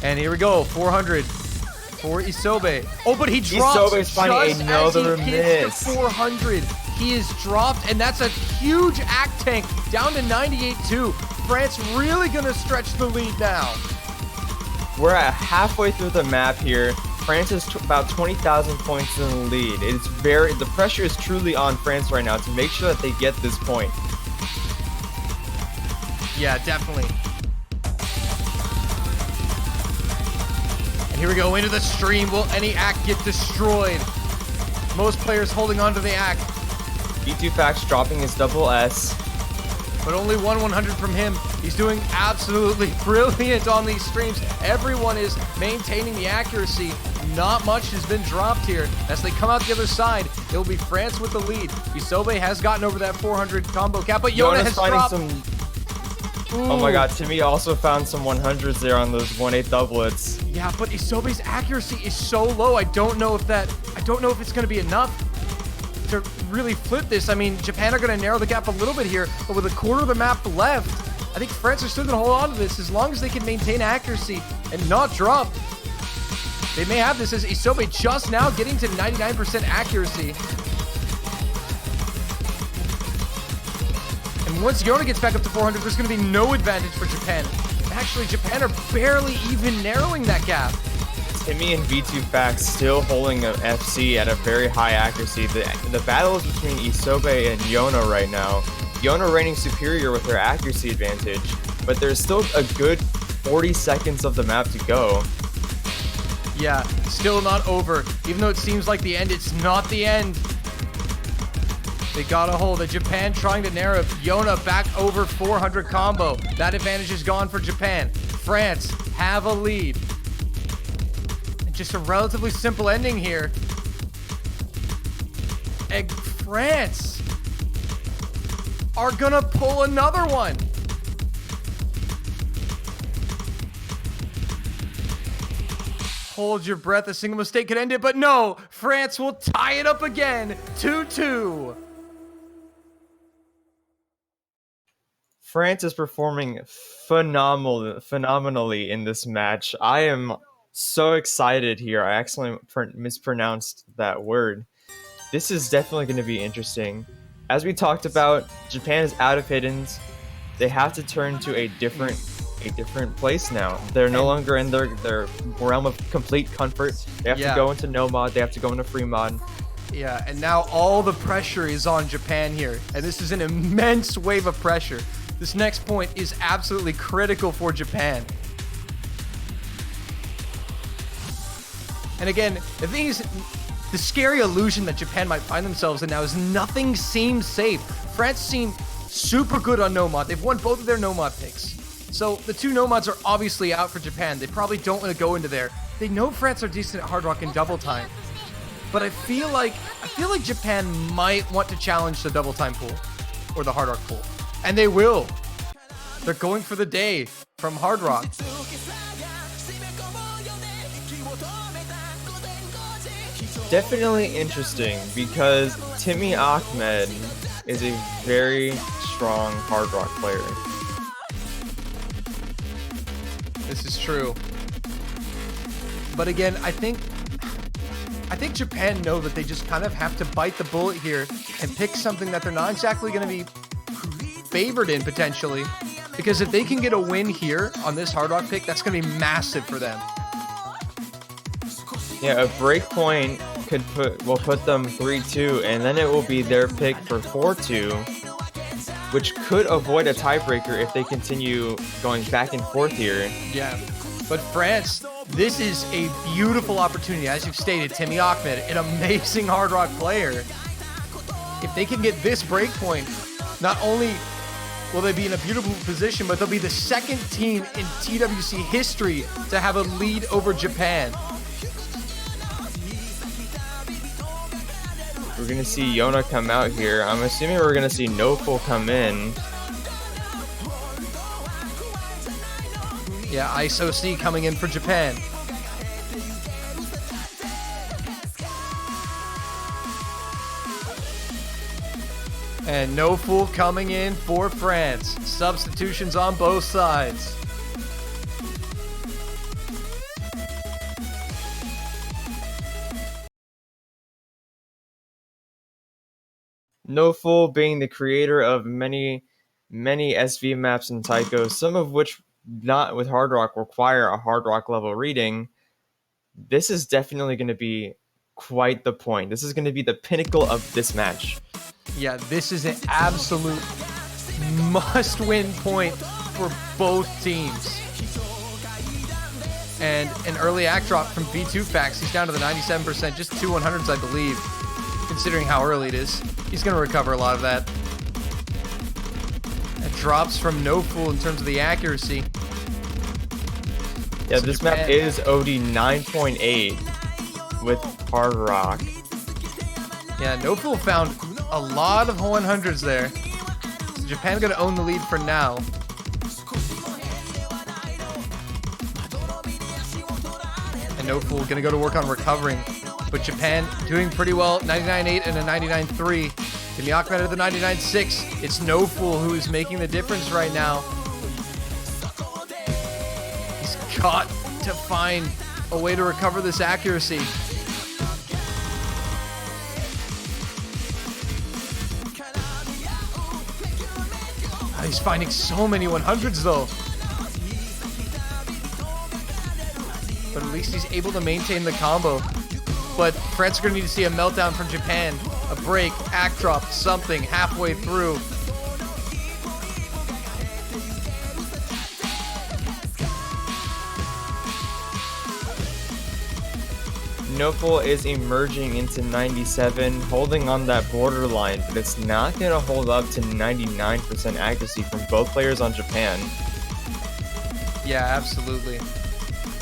And here we go, 400 for Isobe. Oh, but he drops Isobe's finding just another as he hits miss. the 400. He is dropped, and that's a huge act tank down to 98-2. France really gonna stretch the lead now. We're at halfway through the map here. France is about 20,000 points in the lead. The pressure is truly on France right now to make sure that they get this point. Yeah, definitely. And here we go into the stream. Will any act get destroyed? Most players holding on to the act. V2 Fax dropping his double S. But only 1/100 from him. He's doing absolutely brilliant on these streams. Everyone is maintaining the accuracy. Not much has been dropped here. As they come out the other side, it will be France with the lead. Isobe has gotten over that 400 combo cap, but Yona has dropped. Oh my god, Timmy also found some 100s there on those 1-8 doublets. Yeah, but Isobe's accuracy is so low. I don't know if it's going to be enough to really flip this. I mean, Japan are going to narrow the gap a little bit here, but with a quarter of the map left, I think France are still going to hold on to this as long as they can maintain accuracy and not drop. They may have this as Isobe just now getting to 99% accuracy. And once Yona gets back up to 400, there's going to be no advantage for Japan. Actually, Japan are barely even narrowing that gap. Timmy and V2 Fax still holding an FC at a very high accuracy. The battle is between Isobe and Yona right now. Yona reigning superior with her accuracy advantage, but there's still a good 40 seconds of the map to go. Yeah, still not over. Even though it seems like the end, it's not the end. They got a hold of Japan trying to narrow it. Yona back over 400 combo. That advantage is gone for Japan. France have a lead. And just a relatively simple ending here. And France are gonna pull another one. Hold your breath, a single mistake could end it, but no, France will tie it up again, 2-2. France is performing phenomenally in this match. I am so excited here. I accidentally mispronounced that word. This is definitely going to be interesting. As we talked about, Japan is out of hiddens. They have to turn to a different place now. They're no longer in their realm of complete comfort. They have to go into no mod. They have to go into free mod. Yeah, and now all the pressure is on Japan here. And this is an immense wave of pressure. This next point is absolutely critical for Japan. And again, the thing is, the scary illusion that Japan might find themselves in now is nothing seems safe. France seem super good on no mod. They've won both of their no mod picks. So the two no mods are obviously out for Japan. They probably don't want to go into there. They know France are decent at Hard Rock and Double Time. But I feel like Japan might want to challenge the Double Time pool or the Hard Rock pool. And they will. They're going for the day from Hard Rock. Definitely interesting because Timmy Ahmed is a very strong Hard Rock player. This is true. But again, I think Japan know that they just kind of have to bite the bullet here and pick something that they're not exactly going to be favored in potentially. Because if they can get a win here on this Hard Rock pick, that's going to be massive for them. Yeah, a break point will put them 3-2, and then it will be their pick for 4-2, which could avoid a tiebreaker if they continue going back and forth here. Yeah, but France, this is a beautiful opportunity. As you've stated, Timmy Ahmed, an amazing Hard Rock player. If they can get this break point, not only will they be in a beautiful position, but they'll be the second team in TWC history to have a lead over Japan. We're going to see Yona come out here. I'm assuming we're going to see Noful come in. Yeah, ISOC coming in for Japan. And Noful coming in for France. Substitutions on both sides. Noful being the creator of many SV maps in Taiko, some of which not with Hard Rock require a Hard Rock level reading. This is definitely going to be quite the point. This is going to be the pinnacle of this match. Yeah, this is an absolute must-win point for both teams. And an early act drop from V2Fax. He's down to the 97%, just 2 100s, I believe, considering how early it is. He's going to recover a lot of that. It drops from Noful in terms of the accuracy. Yeah, So this Japan- map is OD 9.8 with Hard Rock. Yeah, Noful found a lot of 100s there. So Japan going to own the lead for now. And Noful going to go to work on recovering. But Japan doing pretty well. 99.8 and a 99.3. Timmy Ahmed at the 99.6. It's Noful who is making the difference right now. He's got to find a way to recover this accuracy. He's finding so many 100s though. But at least he's able to maintain the combo. But France are going to need to see a meltdown from Japan. A break, act drop, something halfway through. Noful is emerging into 97, holding on that borderline, but it's not going to hold up to 99% accuracy from both players on Japan. Yeah, absolutely.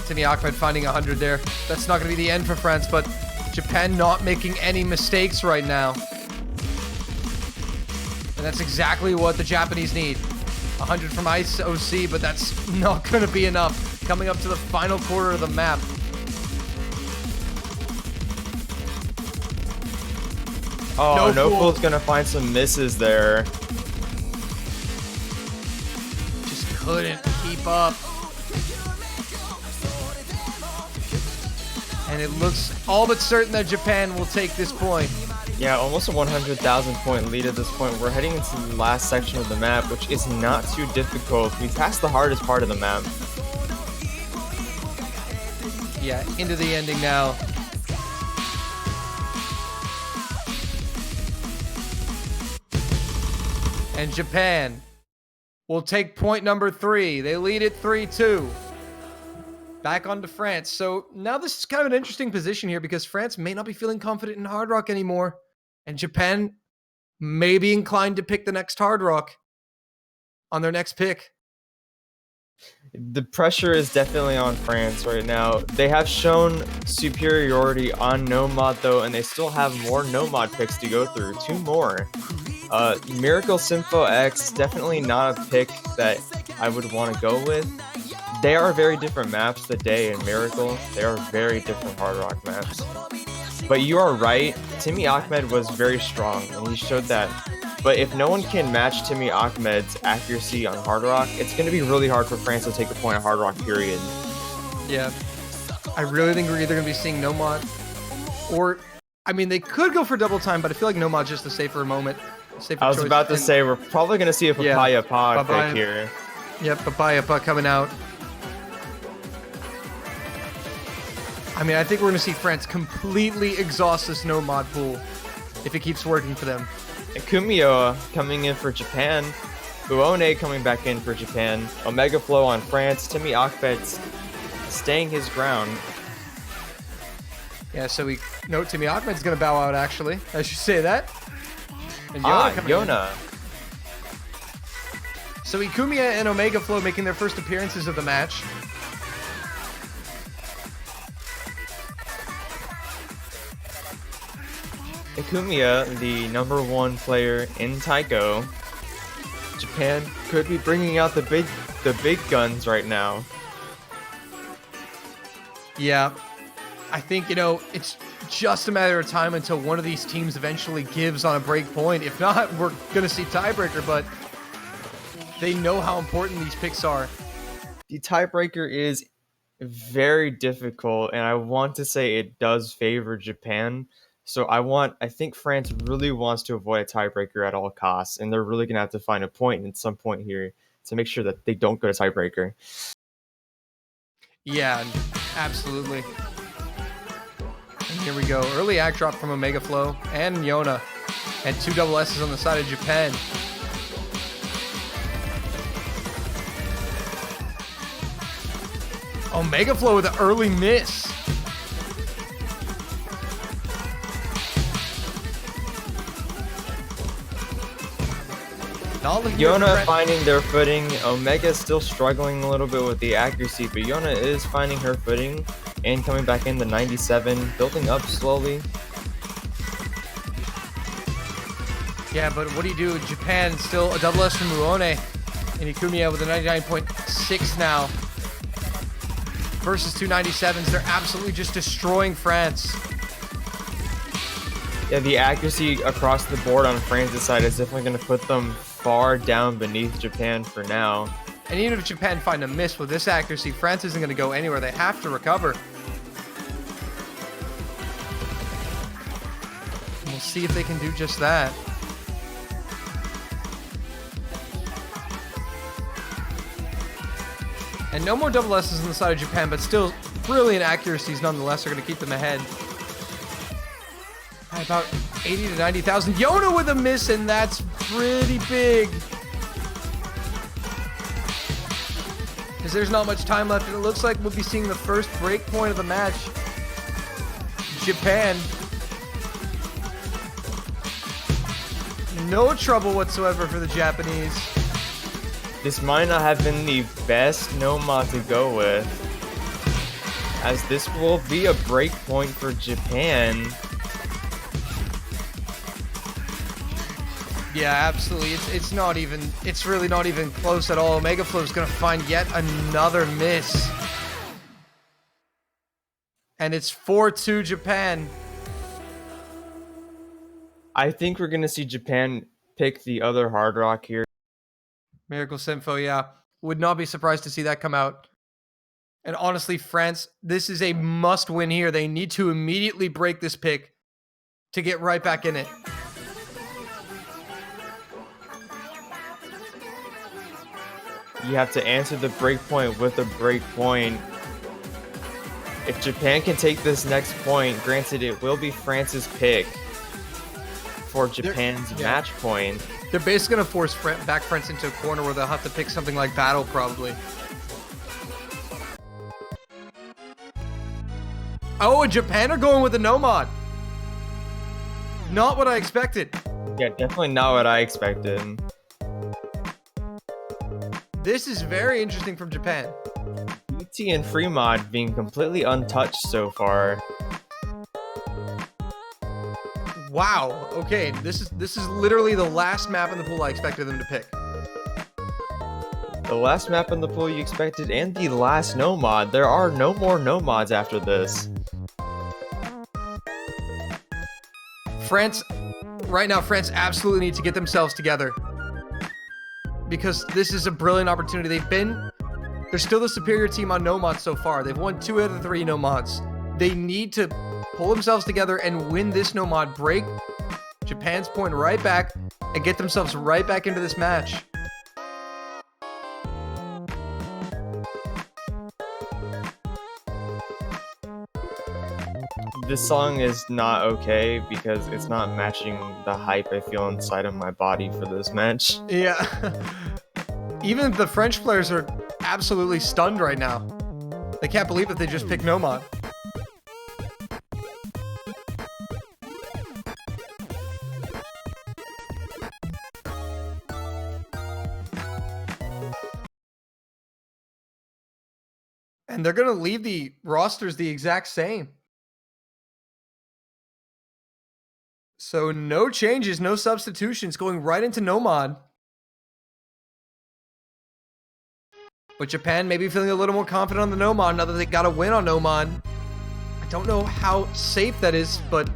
Timmy Ahmed finding 100 there. That's not going to be the end for France, but Japan not making any mistakes right now. And that's exactly what the Japanese need. 100 from ISOC, but that's not going to be enough. Coming up to the final quarter of the map. Oh, Noful. Noful's going to find some misses there. Just couldn't keep up. And it looks all but certain that Japan will take this point. Yeah, almost a 100,000 point lead at this point. We're heading into the last section of the map, which is not too difficult. We passed the hardest part of the map. Yeah, into the ending now. And Japan will take point number 3. They lead it 3-2. Back onto France. So now this is kind of an interesting position here because France may not be feeling confident in Hard Rock anymore. And Japan may be inclined to pick the next Hard Rock on their next pick. The pressure is definitely on France right now. They have shown superiority on no mod though, and they still have more no mod picks to go through. 2 more. Miracle Sympho X, definitely not a pick that I would want to go with. They are very different maps, the Day and Miracle. They are very different Hard Rock maps. But you are right, Timmy Ahmed was very strong, and he showed that. But if no one can match Timmy Ahmed's accuracy on Hard Rock, it's going to be really hard for France to take a point on Hard Rock, period. Yeah. I really think we're either going to be seeing Nomad or, I mean, they could go for double time, but I feel like Nomad's just a safer moment. Safer I was choice. about to And- say, we're probably going to see a Papaya Pod Papaya- pick here. Yep, Papaya Puck coming out. I mean, I think we're going to see France completely exhaust this Nomad pool if it keeps working for them. And Kumiya coming in for Japan. Uone coming back in for Japan. Omega Flow on France. Timmy Ahmed staying his ground. Yeah, so we note Timmy Ahmed's going to bow out, actually. I should say that. And Yona coming in. Yona. So Ikumiya and Omega Flow making their first appearances of the match. Ikumiya, the #1 player in Taiko. Japan could be bringing out the big guns right now. Yeah, I think, you know, it's just a matter of time until one of these teams eventually gives on a break point. If not, we're going to see tiebreaker, but they know how important these picks are. The tiebreaker is very difficult, and I want to say it does favor Japan. So I think France really wants to avoid a tiebreaker at all costs, and they're really going to have to find a point at some point here to make sure that they don't go to tiebreaker. Yeah, absolutely. And here we go. Early act drop from Omega Flow and Yona. And 2 double S's on the side of Japan. Omega Flow with an early miss. Yona finding their footing. Omega still struggling a little bit with the accuracy, but Yona is finding her footing and coming back in the 97, building up slowly. Yeah, but what do you do? Japan still a double S from Uone. And Ikumiya with a 99.6 now. Versus 297s. They're absolutely just destroying France. Yeah, the accuracy across the board on France's side is definitely going to put them far down beneath Japan for now. And even if Japan find a miss with this accuracy, France isn't going to go anywhere. They have to recover. And we'll see if they can do just that. And no more double S's on the side of Japan, but still brilliant accuracies nonetheless are going to keep them ahead. By about 80 to 90,000. Yona with a miss, and that's pretty big. Because there's not much time left, and it looks like we'll be seeing the first break point of the match. Japan. No trouble whatsoever for the Japanese. This might not have been the best Nomad to go with, as this will be a break point for Japan. Yeah, absolutely. It's really not even close at all. Omega Flow is going to find yet another miss. And it's 4-2 Japan. I think we're going to see Japan pick the other Hard Rock here. Miracle Sympho, yeah. Would not be surprised to see that come out. And honestly, France, this is a must win here. They need to immediately break this pick to get right back in it. You have to answer the break point with a break point. If Japan can take this next point, granted it will be France's pick for Japan's match point. They're basically going to force back France into a corner where they'll have to pick something like Battle, probably. Oh, and Japan are going with the Nomad. Not what I expected. Yeah, definitely not what I expected. This is very interesting from Japan. BT and Fremod being completely untouched so far. Wow. Okay, this is literally the last map in the pool I expected them to pick. The last map in the pool you expected, and the last no mod. There are no more no mods after this. Right now, France absolutely need to get themselves together. Because this is a brilliant opportunity. They're still the superior team on no mods so far. They've won 2 out of the 3 no mods. They need to pull themselves together and win this no mod, break Japan's point right back, and get themselves right back into this match. This song is not okay because it's not matching the hype I feel inside of my body for this match. Yeah. Even the French players are absolutely stunned right now. They can't believe that they just picked no mod. And they're going to leave the rosters the exact same. So no changes, no substitutions, going right into no mod. But Japan maybe feeling a little more confident on the no mod now that they got a win on no mod. I don't know how safe that is, but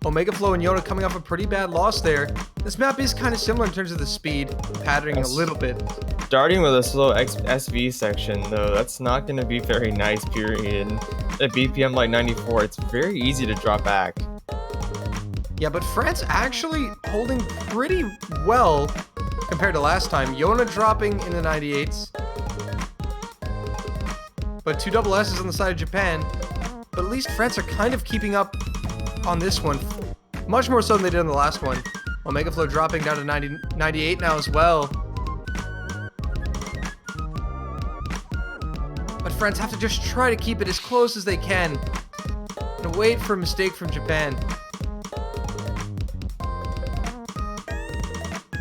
Omega Flow and Yona coming off a pretty bad loss there. This map is kind of similar in terms of the speed, patterning a little bit. Starting with a slow SV section, though, that's not going to be very nice, period. At BPM like 94, it's very easy to drop back. Yeah, but France actually holding pretty well compared to last time. Yona dropping in the 98s. But 2 double S's on the side of Japan. But at least France are kind of keeping up on this one. Much more so than they did on the last one. Omega Flow dropping down to 98 now as well. But France have to just try to keep it as close as they can. And wait for a mistake from Japan.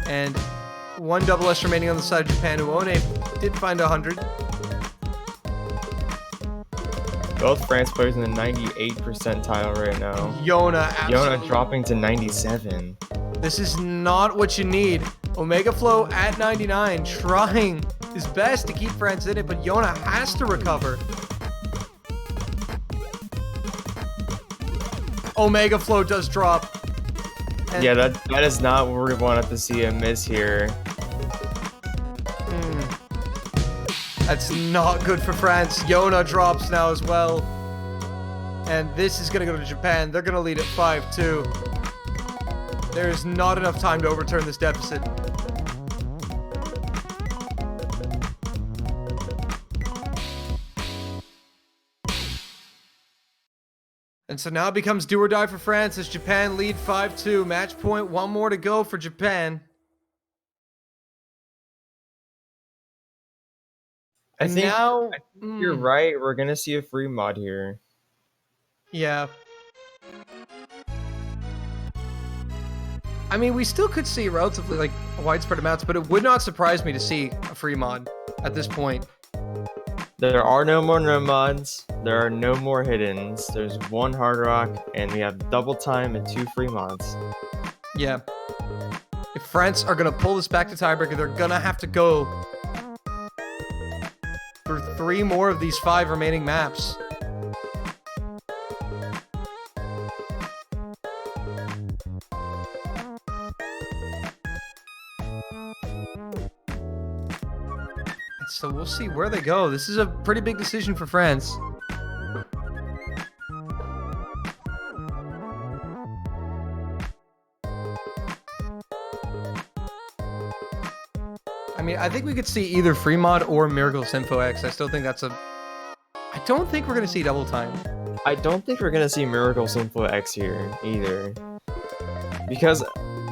And 1 double S remaining on the side of Japan. Uone did find 100. Both France players in the 98 percentile right now. Yona dropping to 97. This is not what you need. Omega Flow at 99, trying his best to keep France in it, but Yona has to recover. Omega Flow does drop. And yeah, that is not what we wanted to see a miss here. That's not good for France. Yona drops now as well. And this is going to go to Japan. They're going to lead at 5-2. There's not enough time to overturn this deficit. And so now it becomes do or die for France as Japan lead 5-2. Match point, 1 more to go for Japan. I think now you're right. We're gonna see a free mod here. Yeah. I mean, we still could see relatively like widespread amounts, but it would not surprise me to see a free mod at this point. There are no more no mods. There are no more hiddens. There's 1 hard rock, and we have double time and 2 free mods. Yeah. If France are gonna pull this back to tiebreaker, they're gonna have to go for 3 more of these 5 remaining maps. So we'll see where they go. This is a pretty big decision for France. I mean, I think we could see either free mod or Miracle Info X. I still think that's a... I don't think we're going to see double time. I don't think we're going to see Miracle Info X here either. Because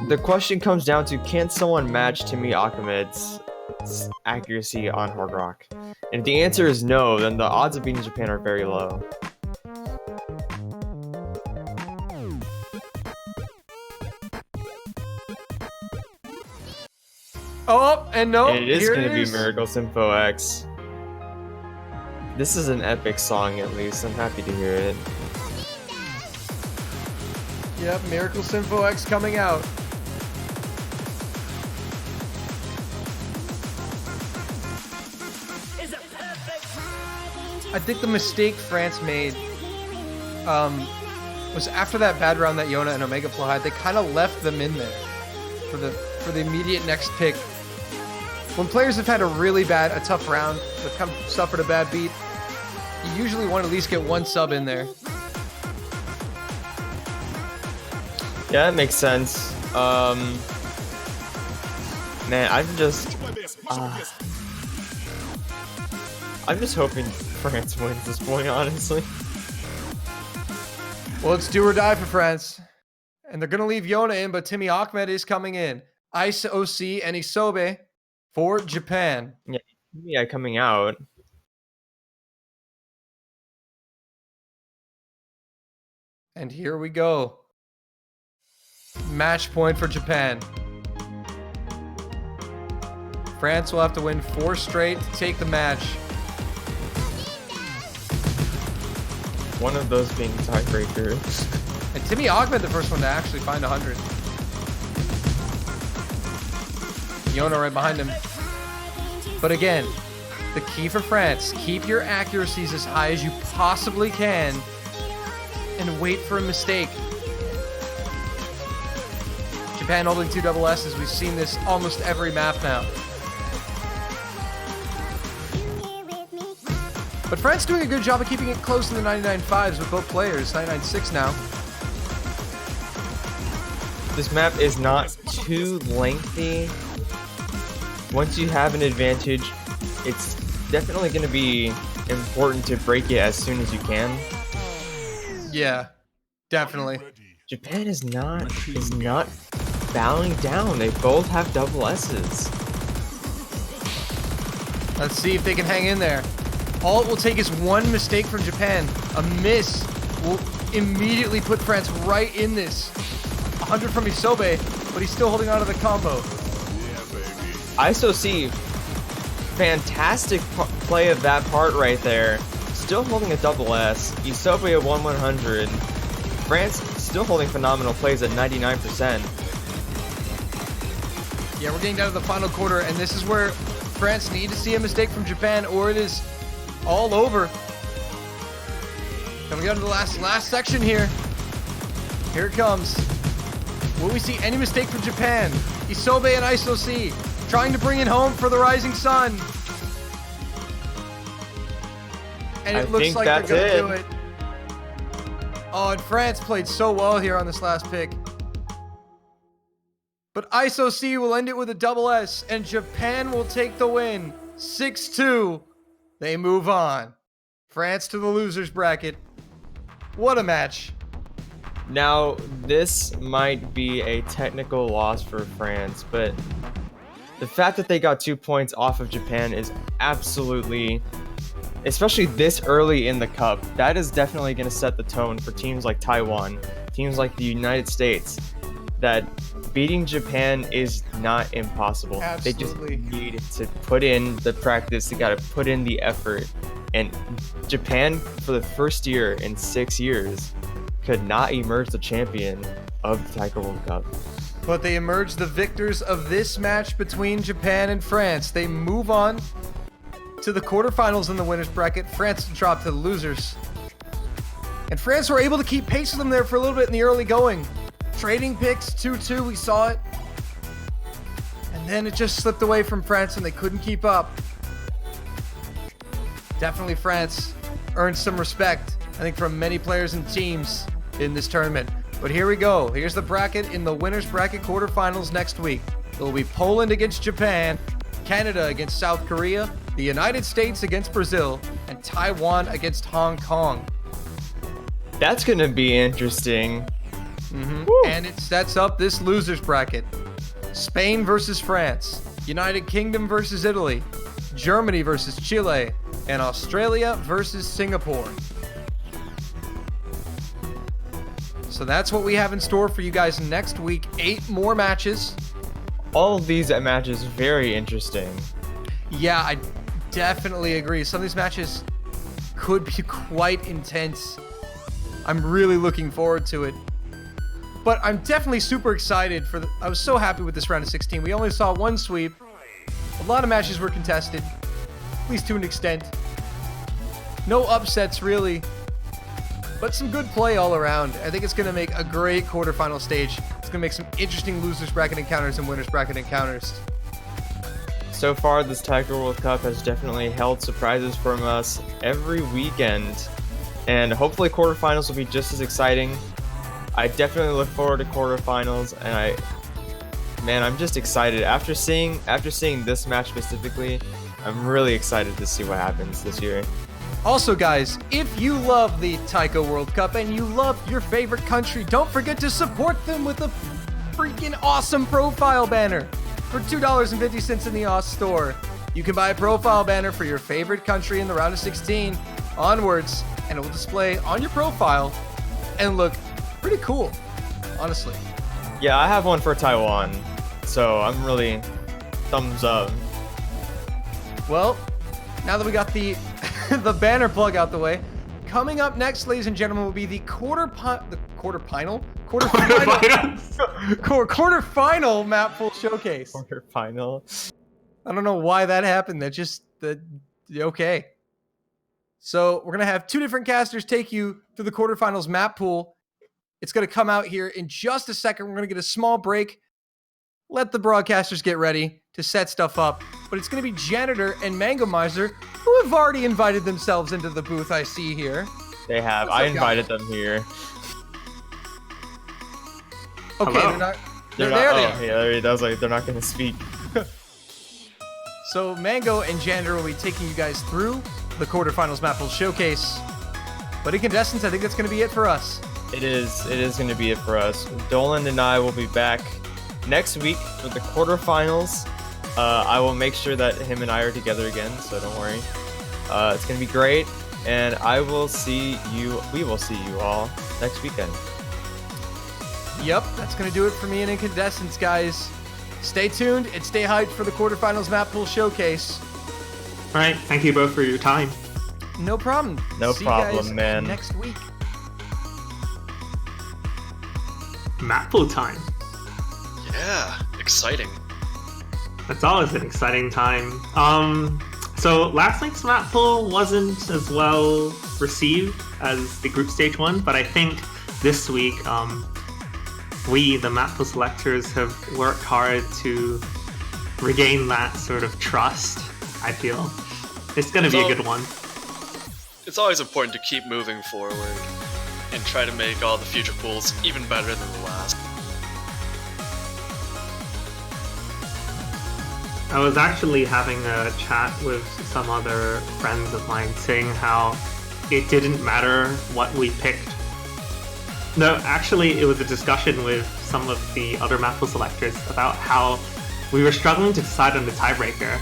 the question comes down to, can someone match Timmy Ahmed's accuracy on hard rock? And if the answer is no, then the odds of beating Japan are very low. Oh, and no, And it is here going to be is. Miracle Info X. This is an epic song, at least. I'm happy to hear it. Yep, Miracle Sinfo X coming out. I think the mistake France made was after that bad round that Yona and Omega Flow had, they kind of left them in there for the immediate next pick. When players have had a tough round, they've kind of suffered a bad beat, you usually want to at least get one sub in there. Yeah, that makes sense. Man, I'm just hoping France wins this point, honestly. Well, it's do or die for France. And they're going to leave Yona in, but Timmy Ahmed is coming in. Ice OC and Isobe for Japan. Yeah, coming out. And here we go. Match point for Japan. France will have to win 4 straight to take the match. One of those being tiebreaker. And Timmy Ahmed, the first one to actually find 100. Yona right behind him. But again, the key for France, keep your accuracies as high as you possibly can and wait for a mistake. Japan holding 2 double S's. We've seen this almost every map now. But France doing a good job of keeping it close to the 99.5s with both players. 99.6 now. This map is not too lengthy. Once you have an advantage, it's definitely going to be important to break it as soon as you can. Yeah, definitely. Japan is not bowing down. They both have double S's. Let's see if they can hang in there. All it will take is one mistake from Japan. A miss will immediately put France right in this. 100 from Isobe, but he's still holding on to the combo. ISOC, fantastic play of that part right there. Still holding a double S. Isobe at 1/100. France still holding phenomenal plays at 99%. Yeah, we're getting down to the final quarter, and this is where France need to see a mistake from Japan, or it is all over. Coming down to the last section here. Here it comes. Will we see any mistake from Japan? Isobe and ISOC trying to bring it home for the Rising Sun. And it looks like they're going to do it. Oh, and France played so well here on this last pick. But ISOC will end it with a double S, and Japan will take the win. 6-2. They move on. France to the losers bracket. What a match. Now, this might be a technical loss for France, but the fact that they got 2 points off of Japan is absolutely, especially this early in the cup, that is definitely going to set the tone for teams like Taiwan, teams like the United States, that beating Japan is not impossible. Absolutely. They just need to put in the practice, they got to put in the effort. And Japan, for the first year in 6 years, could not emerge the champion of the Taiko World Cup. But they emerge the victors of this match between Japan and France. They move on to the quarterfinals in the winners bracket. France dropped to the losers. And France were able to keep pace with them there for a little bit in the early going. Trading picks, 2-2, we saw it. And then it just slipped away from France and they couldn't keep up. Definitely France earned some respect, I think, from many players and teams in this tournament. But here we go. Here's the bracket in the winners bracket quarterfinals next week. It will be Poland against Japan, Canada against South Korea, the United States against Brazil, and Taiwan against Hong Kong. That's going to be interesting. And it sets up this losers bracket. Spain versus France, United Kingdom versus Italy, Germany versus Chile, and Australia versus Singapore. So that's what we have in store for you guys next week. 8 more matches. All of these matches very interesting. Yeah, I definitely agree. Some of these matches could be quite intense. I'm really looking forward to it. But I'm definitely super excited I was so happy with this round of 16. We only saw one sweep. A lot of matches were contested, at least to an extent. No upsets, really. But some good play all around. I think it's going to make a great quarterfinal stage. It's going to make some interesting losers bracket encounters and winners bracket encounters. So far, this Taiko World Cup has definitely held surprises from us every weekend. And hopefully quarterfinals will be just as exciting. I definitely look forward to quarterfinals, and I'm just excited. After seeing this match specifically, I'm really excited to see what happens this year. Also, guys, if you love the Taiko World Cup and you love your favorite country, don't forget to support them with a freaking awesome profile banner for $2.50 in the OS store. You can buy a profile banner for your favorite country in the round of 16 onwards, and it will display on your profile and look pretty cool, honestly. Yeah, I have one for Taiwan, so I'm really thumbs up. Well, now that we got the the banner plug out the way, coming up next, ladies and gentlemen, will be the quarterfinal map pool showcase. Quarterfinal. I don't know why that happened. Okay. So we're gonna have two different casters take you through the quarterfinals map pool. It's gonna come out here in just a second. We're gonna get a small break. Let the broadcasters get ready to set stuff up. But it's going to be Janitor and Mango Miser, who have already invited themselves into the booth I see here. They have. I invited them here. Okay, Hello. they're there. Yeah, that was like they're not going to speak. So Mango and Janitor will be taking you guys through the quarterfinals map pool showcase. But in contestants, I think that's going to be it for us. It is going to be it for us. Dolan and I will be back next week for the quarterfinals. I will make sure that him and I are together again, so don't worry. It's gonna be great, and we will see you all next weekend. Yep, that's gonna do it for me and in contestants, guys. Stay tuned and stay hyped for the quarterfinals map pool showcase. All right, thank you both for your time. No problem. No See problem, you guys man. next week. Map pool time. Yeah, exciting. That's always an exciting time. So last night's map pool wasn't as well received as the group stage one, but I think this week we, the map pool selectors, have worked hard to regain that sort of trust. I feel it's going to be a good one. It's always important to keep moving forward and try to make all the future pools even better than the last. I was actually having a chat with some other friends of mine saying how it didn't matter what we picked. No, actually, it was a discussion with some of the other map pool selectors about how we were struggling to decide on the tiebreaker.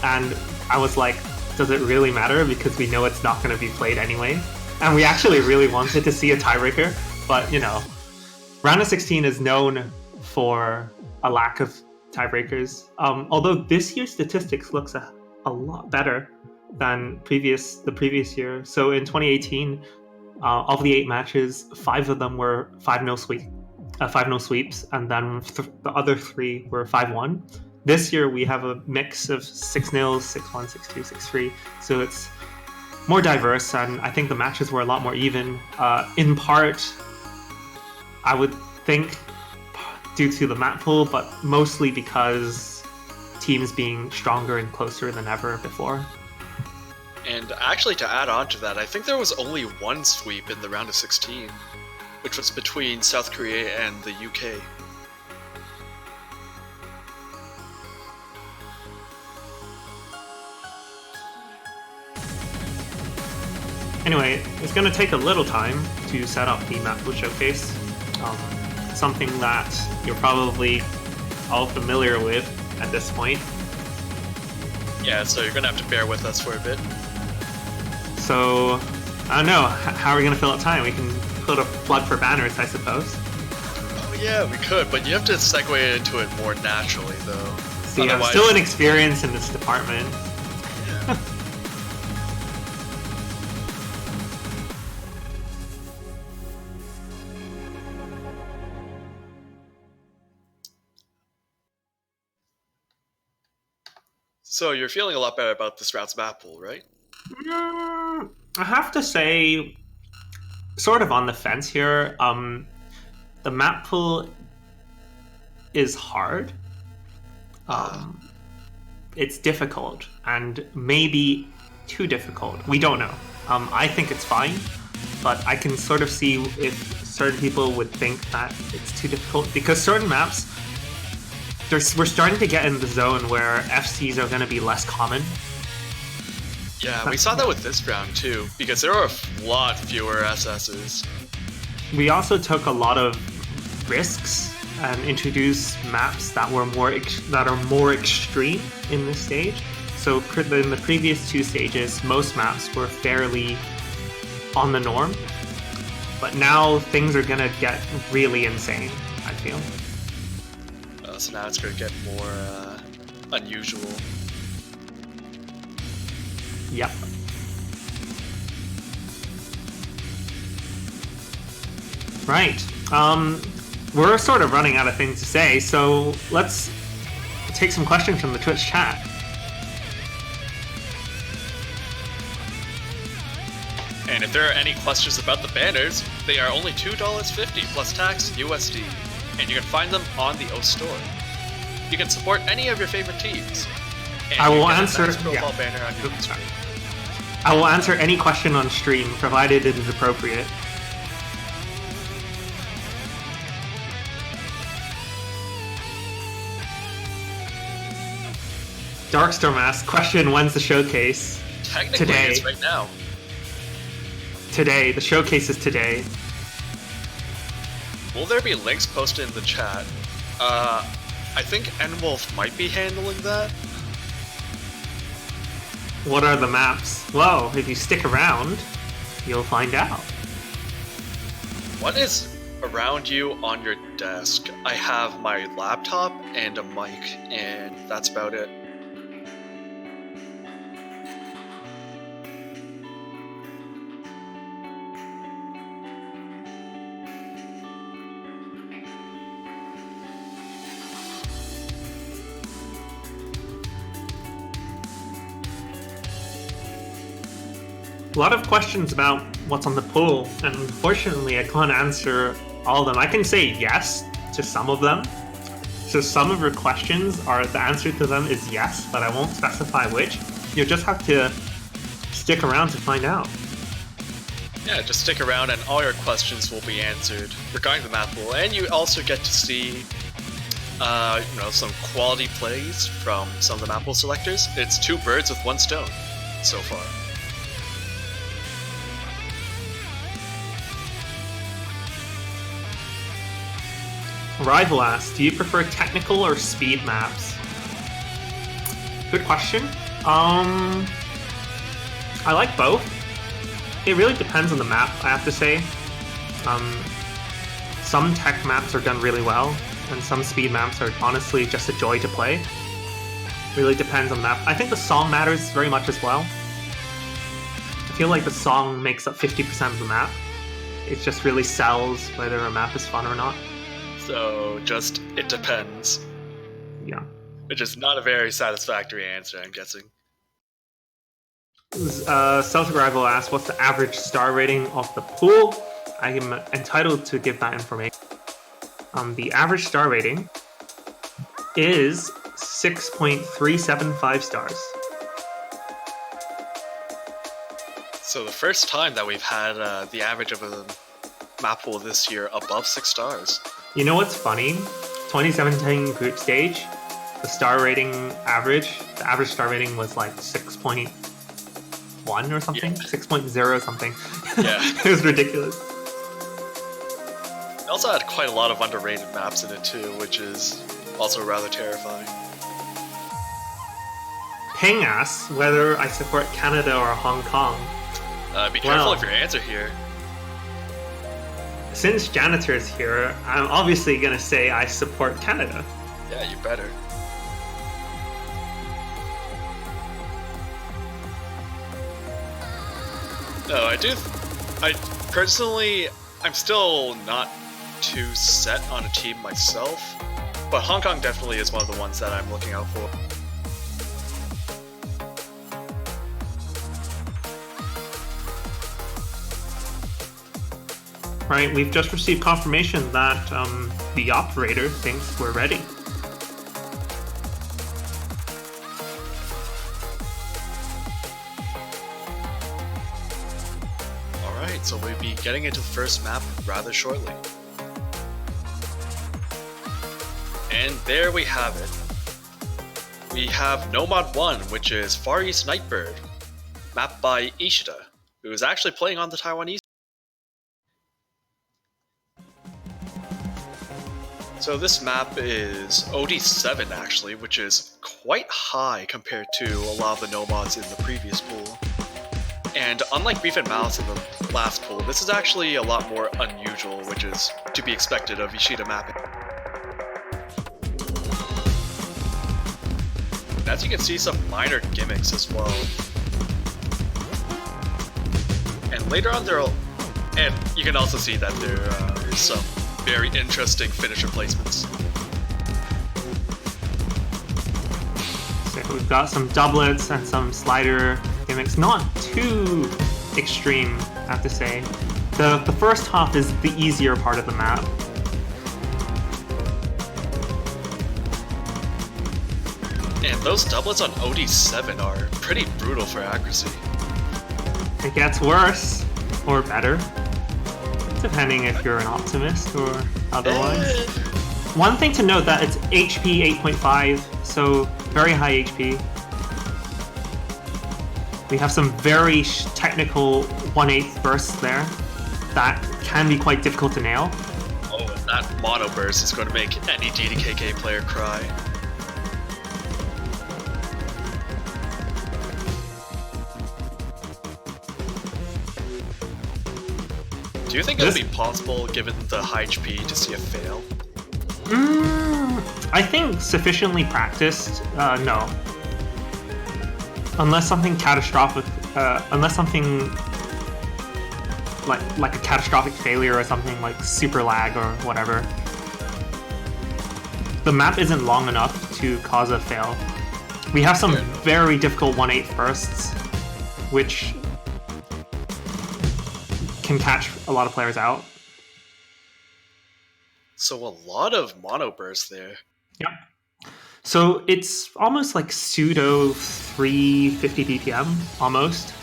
And I was like, does it really matter? Because we know it's not going to be played anyway. And we actually really wanted to see a tiebreaker. But, you know, round of 16 is known for a lack of tiebreakers. Although this year's statistics looks a lot better than the previous year. So in 2018, of the 8 matches, 5 of them were 5-0 sweeps, and then the other 3 were 5-1. This year we have a mix of 6-0, 6-1, 6-2, 6-3. So it's more diverse, and I think the matches were a lot more even. In part, I would think due to the map pool, but mostly because teams being stronger and closer than ever before. And actually, to add on to that, I think there was only one sweep in the round of 16, which was between South Korea and the UK. Anyway, it's going to take a little time to set up the map pool showcase. Something that you're probably all familiar with at this point. Yeah, so you're gonna have to bear with us for a bit. So, I don't know, how are we gonna fill up time? We can put a plug for banners, I suppose. Oh yeah, we could, but you have to segue into it more naturally, though. See, I'm Otherwise- still inexperienced in this department. So you're feeling a lot better about this round's map pool, right? I have to say, sort of on the fence here. The map pool is hard. It's difficult, and maybe too difficult. We don't know. I think it's fine, but I can sort of see if certain people would think that it's too difficult, because certain maps, we're starting to get in the zone where FCs are going to be less common. Yeah, we saw that with this round too, because there are a lot fewer SSs. We also took a lot of risks and introduced maps that were more extreme in this stage. So in the previous two stages, most maps were fairly on the norm, but now things are gonna get really insane, I feel. So now it's gonna get more unusual. Yep. Right. We're sort of running out of things to say, so let's take some questions from the Twitch chat. And if there are any questions about the banners, they are only $2.50 plus tax USD, and you can find them on the O store. You can support any of your favorite teams. And I you will get a answer. nice profile Yeah. banner on your screen. I will answer any question on stream, provided it is appropriate. Darkstorm asks, question, when's the showcase? Technically, Today. it's right now. Today. The showcase is today. Will there be links posted in the chat? I think Nwolf might be handling that. What are the maps? Well, if you stick around, you'll find out. What is around you on your desk? I have my laptop and a mic, and that's about it. A lot of questions about what's on the pool, and unfortunately I can't answer all of them. I can say yes to some of them. So some of your questions are, the answer to them is yes, but I won't specify which. You'll just have to stick around to find out. Yeah, just stick around and all your questions will be answered regarding the map pool, and you also get to see some quality plays from some of the map pool selectors. It's two birds with one stone so far. Rival asks, do you prefer technical or speed maps? Good question. I like both. It really depends on the map, I have to say. Some tech maps are done really well, and some speed maps are honestly just a joy to play. Really depends on the map. I think the song matters very much as well. I feel like the song makes up 50% of the map. It just really sells whether a map is fun or not. So, just, it depends. Yeah. Which is not a very satisfactory answer, I'm guessing. Celtic Rival asks, what's the average star rating of the pool? I am entitled to give that information. The average star rating is 6.375 stars. So the first time that we've had the average of a map pool this year above 6 stars. You know what's funny? 2017 group stage, the average star rating was like 6.1 or something? Yeah. 6.0 something. Yeah. It was ridiculous. It also had quite a lot of underrated maps in it too, which is also rather terrifying. Ping asks whether I support Canada or Hong Kong. Be careful Well, of your answer here. Since Janitor's here, I'm obviously going to say I support Canada. Yeah, you better. No, I personally, I'm still not too set on a team myself, but Hong Kong definitely is one of the ones that I'm looking out for. right? We've just received confirmation that the operator thinks we're ready. Alright, so we'll be getting into the first map rather shortly. And there we have it. We have Nomad 1, which is Far East Nightbird, mapped by Ishida, who is actually playing on the Taiwanese. So this map is OD7 actually, which is quite high compared to a lot of the Nomads in the previous pool. And unlike Beef and Mouse in the last pool, this is actually a lot more unusual, which is to be expected of Ishida mapping. As you can see, some minor gimmicks as well. And later on and you can also see that there is some very interesting finisher placements. So we've got some doublets and some slider gimmicks, not too extreme, I have to say. The first half is the easier part of the map. And those doublets on OD7 are pretty brutal for accuracy. It gets worse, or better, depending if you're an optimist or otherwise. One thing to note that it's HP 8.5, so very high HP. We have some very technical 1/8 bursts there that can be quite difficult to nail. Oh, and that mono burst is going to make any DDKK player cry. Do you think it would be possible, given the high HP, to see a fail? I think sufficiently practiced, no. Unless something catastrophic, unless something like a catastrophic failure or something like super lag or whatever. The map isn't long enough to cause a fail. We have some very difficult 1/8 bursts, which can catch a lot of players out. So a lot of mono bursts there. Yep. So it's almost like pseudo 350 BPM, almost.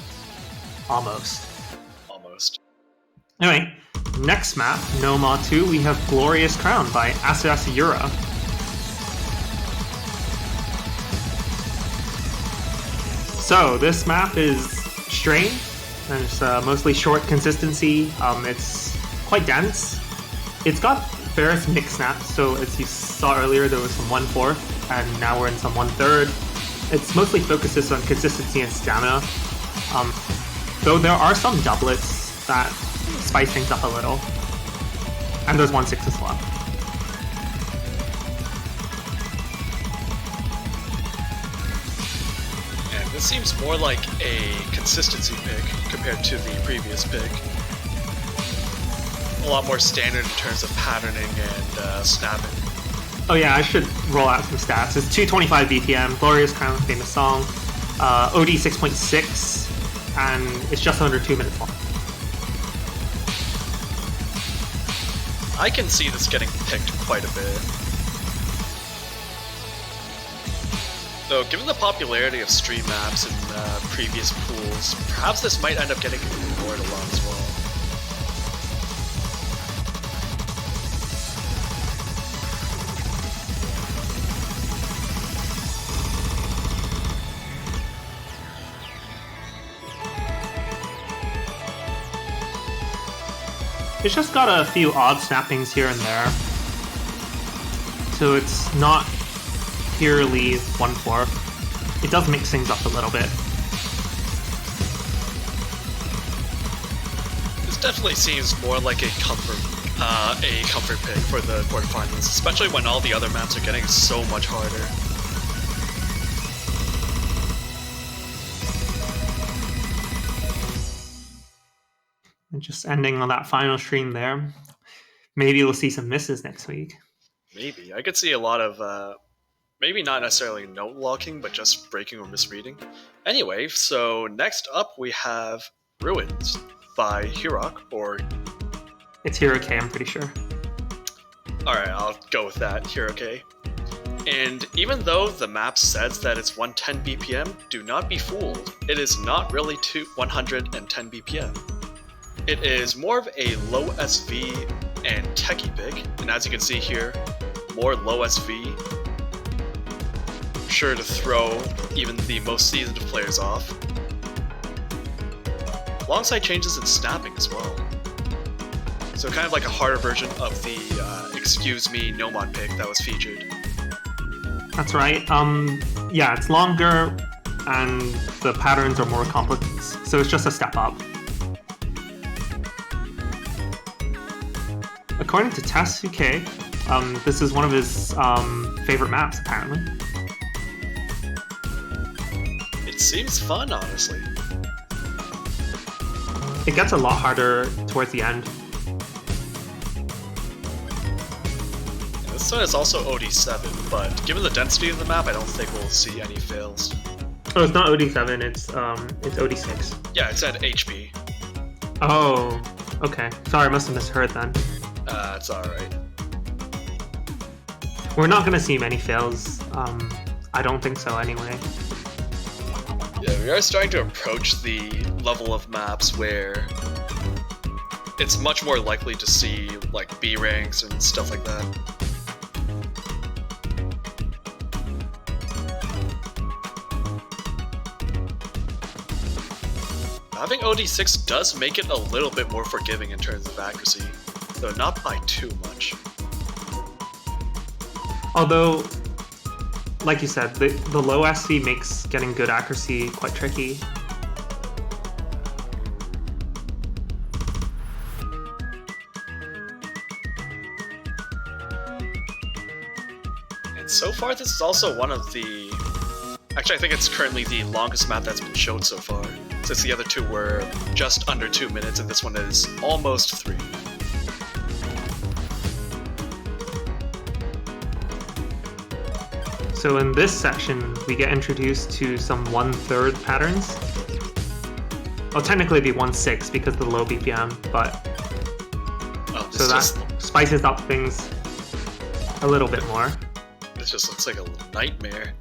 Anyway, next map, Noma 2, we have Glorious Crown by Asuyura. So this map is strange, and it's mostly short consistency. It's quite dense. It's got various mix snaps, so as you saw earlier, there was some 1/4, and now we're in some 1/3. It's mostly focuses on consistency and stamina, though there are some doublets that spice things up a little. And there's 1/6 as well. And this seems more like a consistency pick compared to the previous pick. A lot more standard in terms of patterning and snapping. Oh yeah, I should roll out some stats. It's 225 BPM, Glorious Crown, famous song, OD 6.6, and it's just under 2 minutes long. I can see this getting picked quite a bit. Though, given the popularity of stream maps in previous pools, perhaps this might end up getting ignored a lot as well. It's just got a few odd snappings here and there, so it's not purely 1/4. It does mix things up a little bit. This definitely seems more like a comfort pick for the quarterfinals, especially when all the other maps are getting so much harder. And just ending on that final stream there. Maybe we'll see some misses next week. Maybe. I could see a lot of, maybe not necessarily note locking, but just breaking or misreading. Anyway, so next up we have Ruins by Hirok, or It's Hero K, I'm pretty sure. Alright, I'll go with that, Hero K. And even though the map says that it's 110 BPM, do not be fooled. It is not really 110 BPM. It is more of a low SV and techie pick, and as you can see here, more low SV. Sure to throw even the most seasoned players off. Alongside changes in snapping as well. So kind of like a harder version of the Excuse Me No Mod pick that was featured. That's right. Yeah, it's longer and the patterns are more complex, so it's just a step up. According to Tasuke, this is one of his favorite maps, apparently. It seems fun, honestly. It gets a lot harder towards the end. This one is also OD7, but given the density of the map, I don't think we'll see any fails. Oh, it's not OD7, it's OD6. Yeah, it's at HP. Oh, okay. Sorry, I must have misheard then. It's alright. We're not gonna see many fails. I don't think so anyway. Yeah, we are starting to approach the level of maps where it's much more likely to see like B ranks and stuff like that. Having OD6 does make it a little bit more forgiving in terms of accuracy, though not by too much. Although, like you said, the low SV makes getting good accuracy quite tricky. And so far, this is also one of the... Actually, I think it's currently the longest map that's been shown so far, since the other two were just under 2 minutes, and this one is almost 3. So in this section, we get introduced to some 1/3 patterns. Well, technically it'd be 1/6 because of the low BPM, but Oh, so that spices up things a little bit more. This just looks like a nightmare.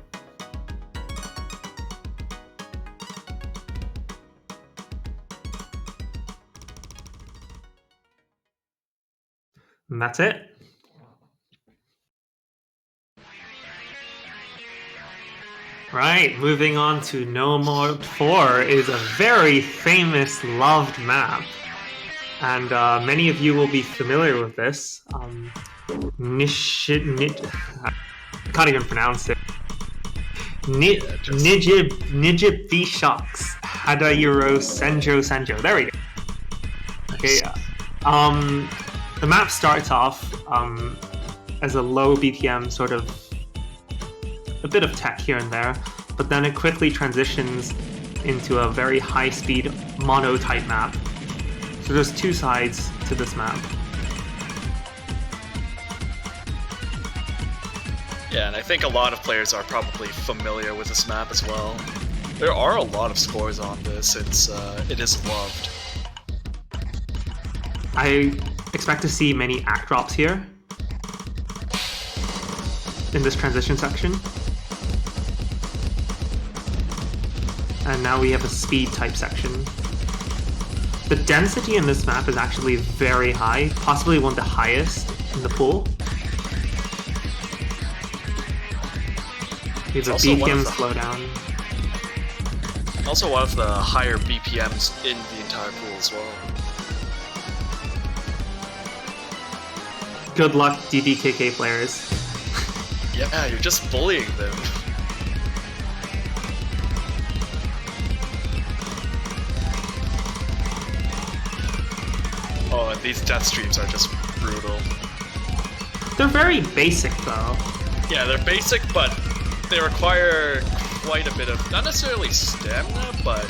And that's it. Right, moving on to No More 4 is a very famous, loved map. And many of you will be familiar with this. I can't even pronounce it. Nijibishok's Hadayuro Senjo. There we go. Okay, the map starts off as a low BPM sort of a bit of tech here and there, but then it quickly transitions into a very high-speed mono-type map. So there's two sides to this map. Yeah, and I think a lot of players are probably familiar with this map as well. There are a lot of scores on this. It is loved. I expect to see many act drops here in this transition section. And now we have a speed type section. The density in this map is actually very high, possibly one of the highest in the pool. We have a BPM slowdown. Also one of the higher BPMs in the entire pool as well. Good luck, DDKK players. Yeah, you're just bullying them. Oh, and these death streams are just brutal. They're very basic though. Yeah, they're basic, but they require quite a bit of, not necessarily stamina, but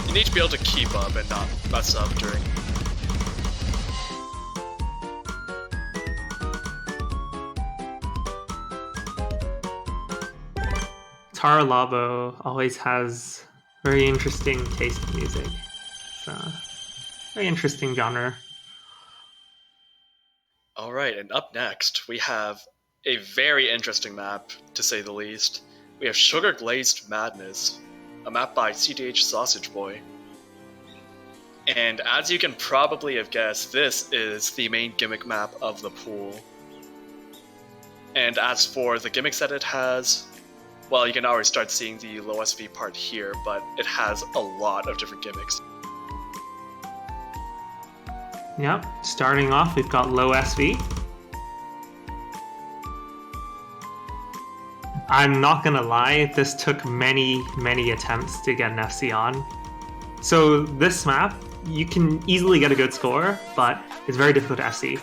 you need to be able to keep up and not mess up during. Tara Labo always has very interesting taste in music. So, Very interesting genre. All right, and up next, we have a very interesting map, to say the least. We have Sugar Glazed Madness, a map by CDH Sausage Boy. And as you can probably have guessed, this is the main gimmick map of the pool. And as for the gimmicks that it has, well, you can already start seeing the low SV part here, but it has a lot of different gimmicks. Yep, starting off, we've got low SV. I'm not gonna lie, this took many attempts to get an FC on. So this map, you can easily get a good score, but it's very difficult to FC.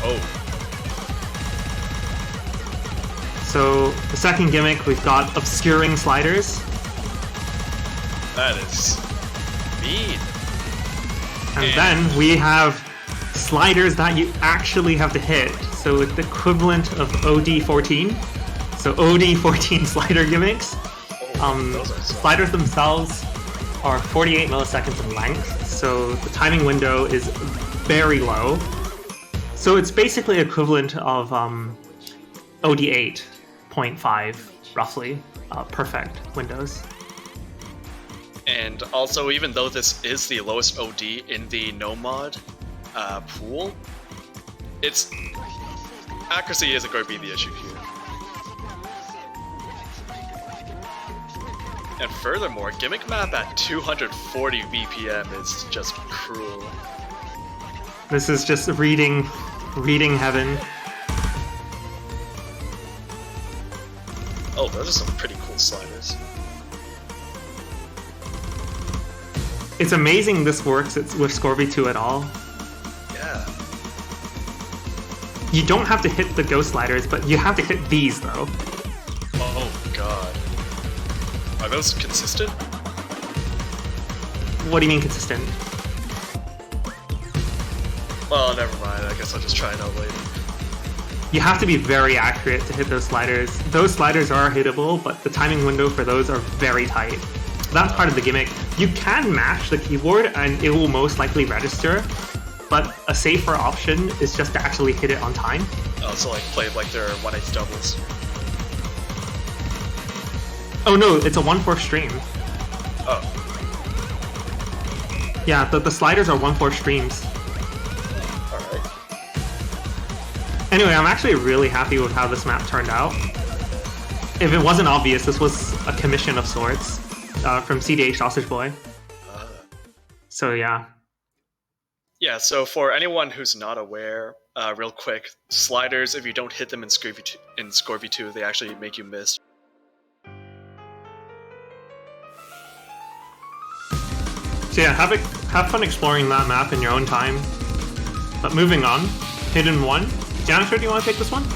Oh. So the second gimmick, we've got obscuring sliders. That is mean. And then we have sliders that you actually have to hit. So it's the equivalent of OD14. So OD14 slider gimmicks. Sliders themselves are 48 milliseconds in length, so the timing window is very low. So it's basically equivalent of OD 8.5, roughly, perfect windows. And also, even though this is the lowest OD in the no mod pool, its accuracy isn't going to be the issue here. And furthermore, gimmick map at 240 BPM is just cruel. This is just reading heaven. Oh, those are some pretty cool sliders. It's amazing this works with Scorby 2 at all. Yeah. You don't have to hit the ghost sliders, but you have to hit these though. Oh god. Are those consistent? What do you mean consistent? Well, never mind. I guess I'll just try it out later. You have to be very accurate to hit those sliders. Those sliders are hittable, but the timing window for those are very tight. That's part of the gimmick. You can mash the keyboard and it will most likely register, but a safer option is just to actually hit it on time. Oh, so like play like their 1/8 doubles. Oh no, it's a 1/4 stream. Oh. Yeah, the sliders are 1/4 streams. Alright. Anyway, I'm actually really happy with how this map turned out. If it wasn't obvious, this was a commission of sorts from CDH Sausage Boy. So yeah. Yeah, so for anyone who's not aware, real quick, sliders, if you don't hit them in Scorby 2, they actually make you miss. So yeah, have fun exploring that map in your own time. But moving on, Hidden 1. Janitor, do you want to take this one?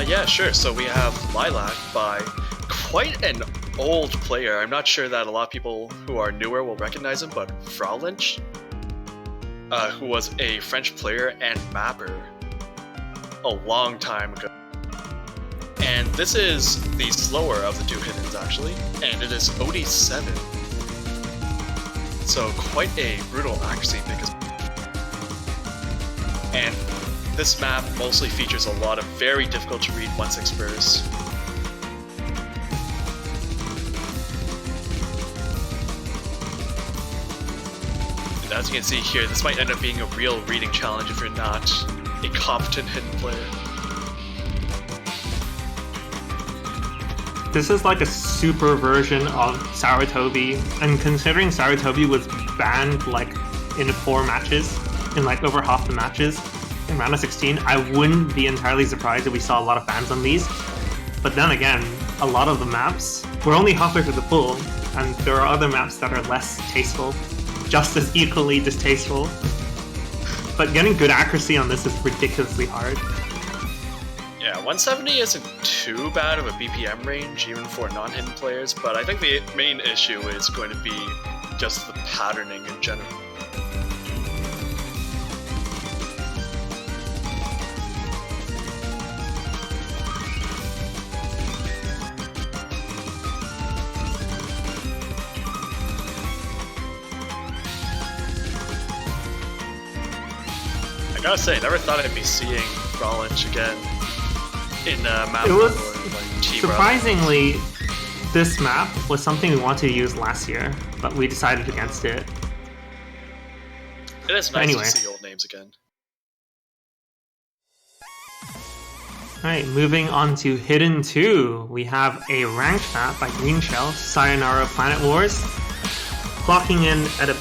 Yeah, sure. So we have Lilac by quite an old player. I'm not sure that a lot of people who are newer will recognize him, but Fraulinch, who was a French player and mapper a long time ago. And this is the slower of the two hiddens, actually, and it is OD7. So quite a brutal accuracy because... And this map mostly features a lot of very difficult to read 1/6 bursts. And as you can see here, this might end up being a real reading challenge if you're not a competent hidden player. This is like a super version of Sarutobi, and considering Sarutobi was banned like in 4 matches, in like over half the matches in round of 16, I wouldn't be entirely surprised if we saw a lot of bans on these. But then again, a lot of the maps, we're only halfway through the pool, and there are other maps that are less tasteful, just as equally distasteful. But getting good accuracy on this is ridiculously hard. Yeah, 170 isn't too bad of a BPM range, even for non-hidden players, but I think the main issue is going to be just the patterning in general. Gotta say, never thought I'd be seeing Rollins again in map It was or like Team surprisingly, this map was something we wanted to use last year, but we decided against it. It is nice Anyway. to see old names again. Alright, moving on to Hidden 2. We have a ranked map by Green Shell, Sayonara Planet Wars, clocking in at a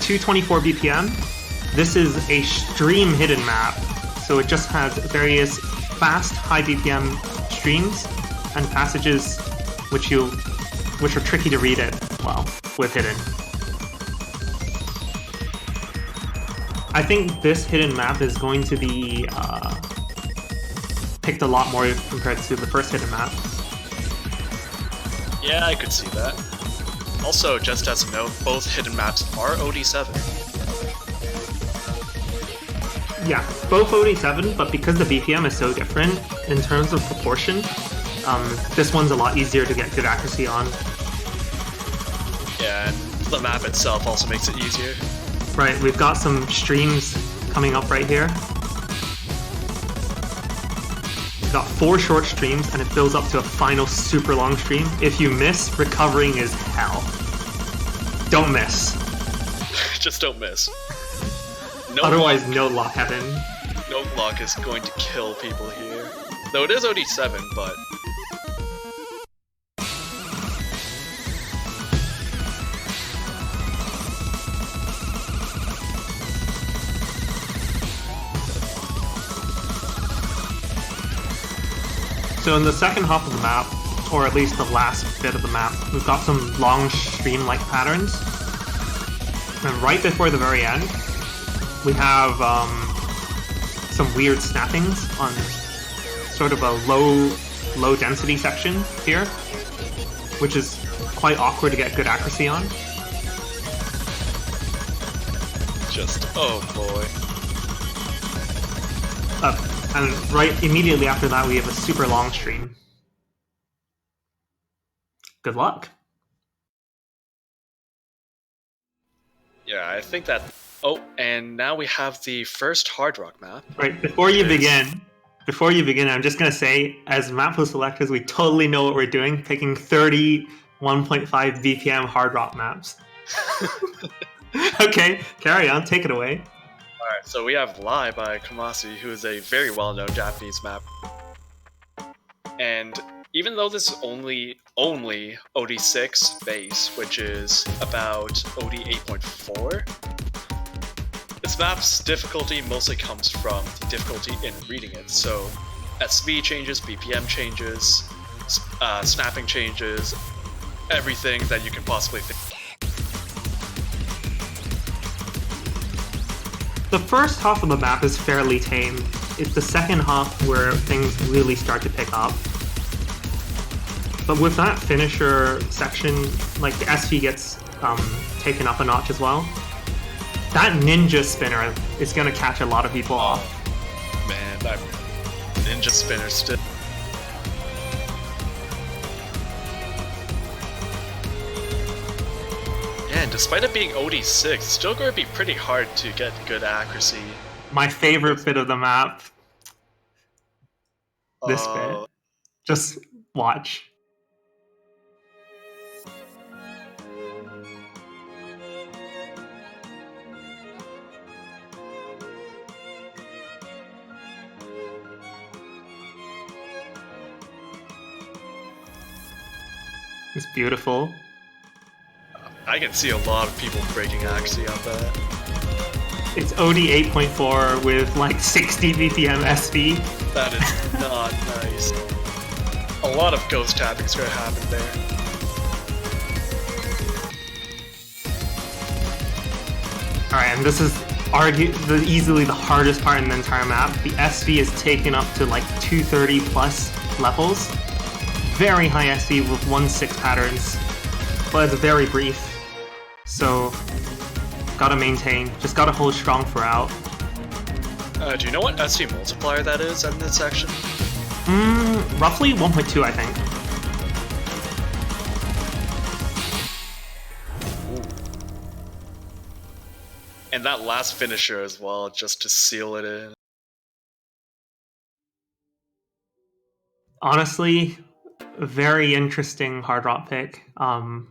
224 BPM. This is a stream hidden map, so it just has various fast, high BPM streams and passages which are tricky to read it well with hidden. I think this hidden map is going to be picked a lot more compared to the first hidden map. Yeah, I could see that. Also, just as a note, both hidden maps are OD7. Yeah, both OD7, but because the BPM is so different in terms of proportion, this one's a lot easier to get good accuracy on. Yeah, and the map itself also makes it easier. Right, we've got some streams coming up right here. We've got 4 short streams, and it builds up to a final super long stream. If you miss, recovering is hell. Don't miss. Just don't miss. No Otherwise, block. no lock heaven. No block is going to kill people here. Though it is OD7, but... So in the second half of the map, or at least the last bit of the map, we've got some long stream-like patterns. And right before the very end, we have some weird snappings on sort of a low density section here, which is quite awkward to get good accuracy on. Just, oh boy. And right immediately after that, we have a super long stream. Good luck. Yeah, I think that... Oh, and now we have the first Hard Rock map. Right, before you begin, I'm just gonna say, as map pool selectors, we totally know what we're doing, picking 30 1.5 BPM hard rock maps. Okay, carry on, take it away. Alright, so we have Lie by Kamasi, who is a very well-known Japanese map. And even though this is only OD6 base, which is about OD 8.4, this map's difficulty mostly comes from the difficulty in reading it. So SV changes, BPM changes, snapping changes, everything that you can possibly think. The first half of the map is fairly tame. It's the second half where things really start to pick up. But with that finisher section, like the SV gets taken up a notch as well. That ninja spinner is going to catch a lot of people off. Man, that ninja spinner still. Yeah, and despite it being OD6, it's still going to be pretty hard to get good accuracy. My favorite bit of the map. This bit. Just watch. It's beautiful. I can see a lot of people breaking accuracy on that. It's OD 8.4 with like 60 BPM SV. That is not nice. A lot of ghost tapping is going to happen there. Alright, and this is easily the hardest part in the entire map. The SV is taken up to like 230 plus levels. Very high SV with 1/6 patterns, but it's very brief. So, gotta maintain. Just gotta hold strong for out. Do you know what SV multiplier that is in this section? Roughly 1.2, I think. And that last finisher as well, just to seal it in. Honestly, very interesting hard rock pick. I'll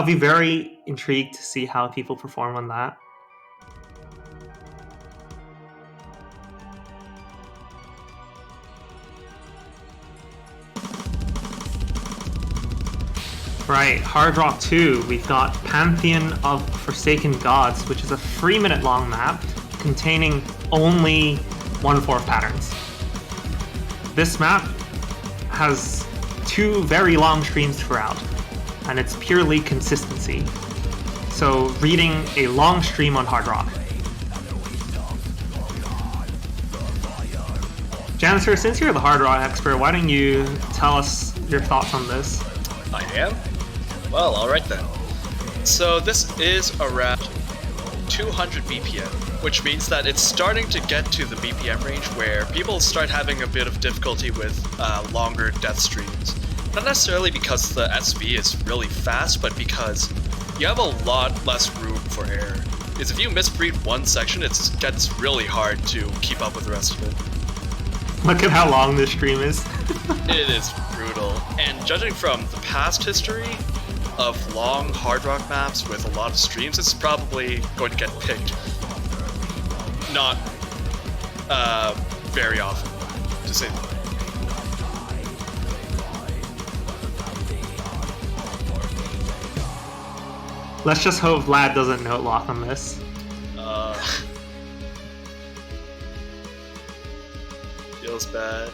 be very intrigued to see how people perform on that. Right, Hard Rock 2, we've got Pantheon of Forsaken Gods, which is a 3-minute long map containing only 1/4 patterns. This map has 2 very long streams throughout, and it's purely consistency. So reading a long stream on Hard Rock. Janitor, since you're the Hard Rock expert, why don't you tell us your thoughts on this? I am? Well, alright then. So this is around 200 BPM, which means that it's starting to get to the BPM range where people start having a bit of difficulty with longer death streams. Not necessarily because the SV is really fast, but because you have a lot less room for error. Because if you misread one section, it gets really hard to keep up with the rest of it. Look at how long this stream is. It is brutal. And judging from the past history of long hard rock maps with a lot of streams, it's probably going to get picked not very often, to say the least. Let's just hope Vlad doesn't note lock on this. Feels bad.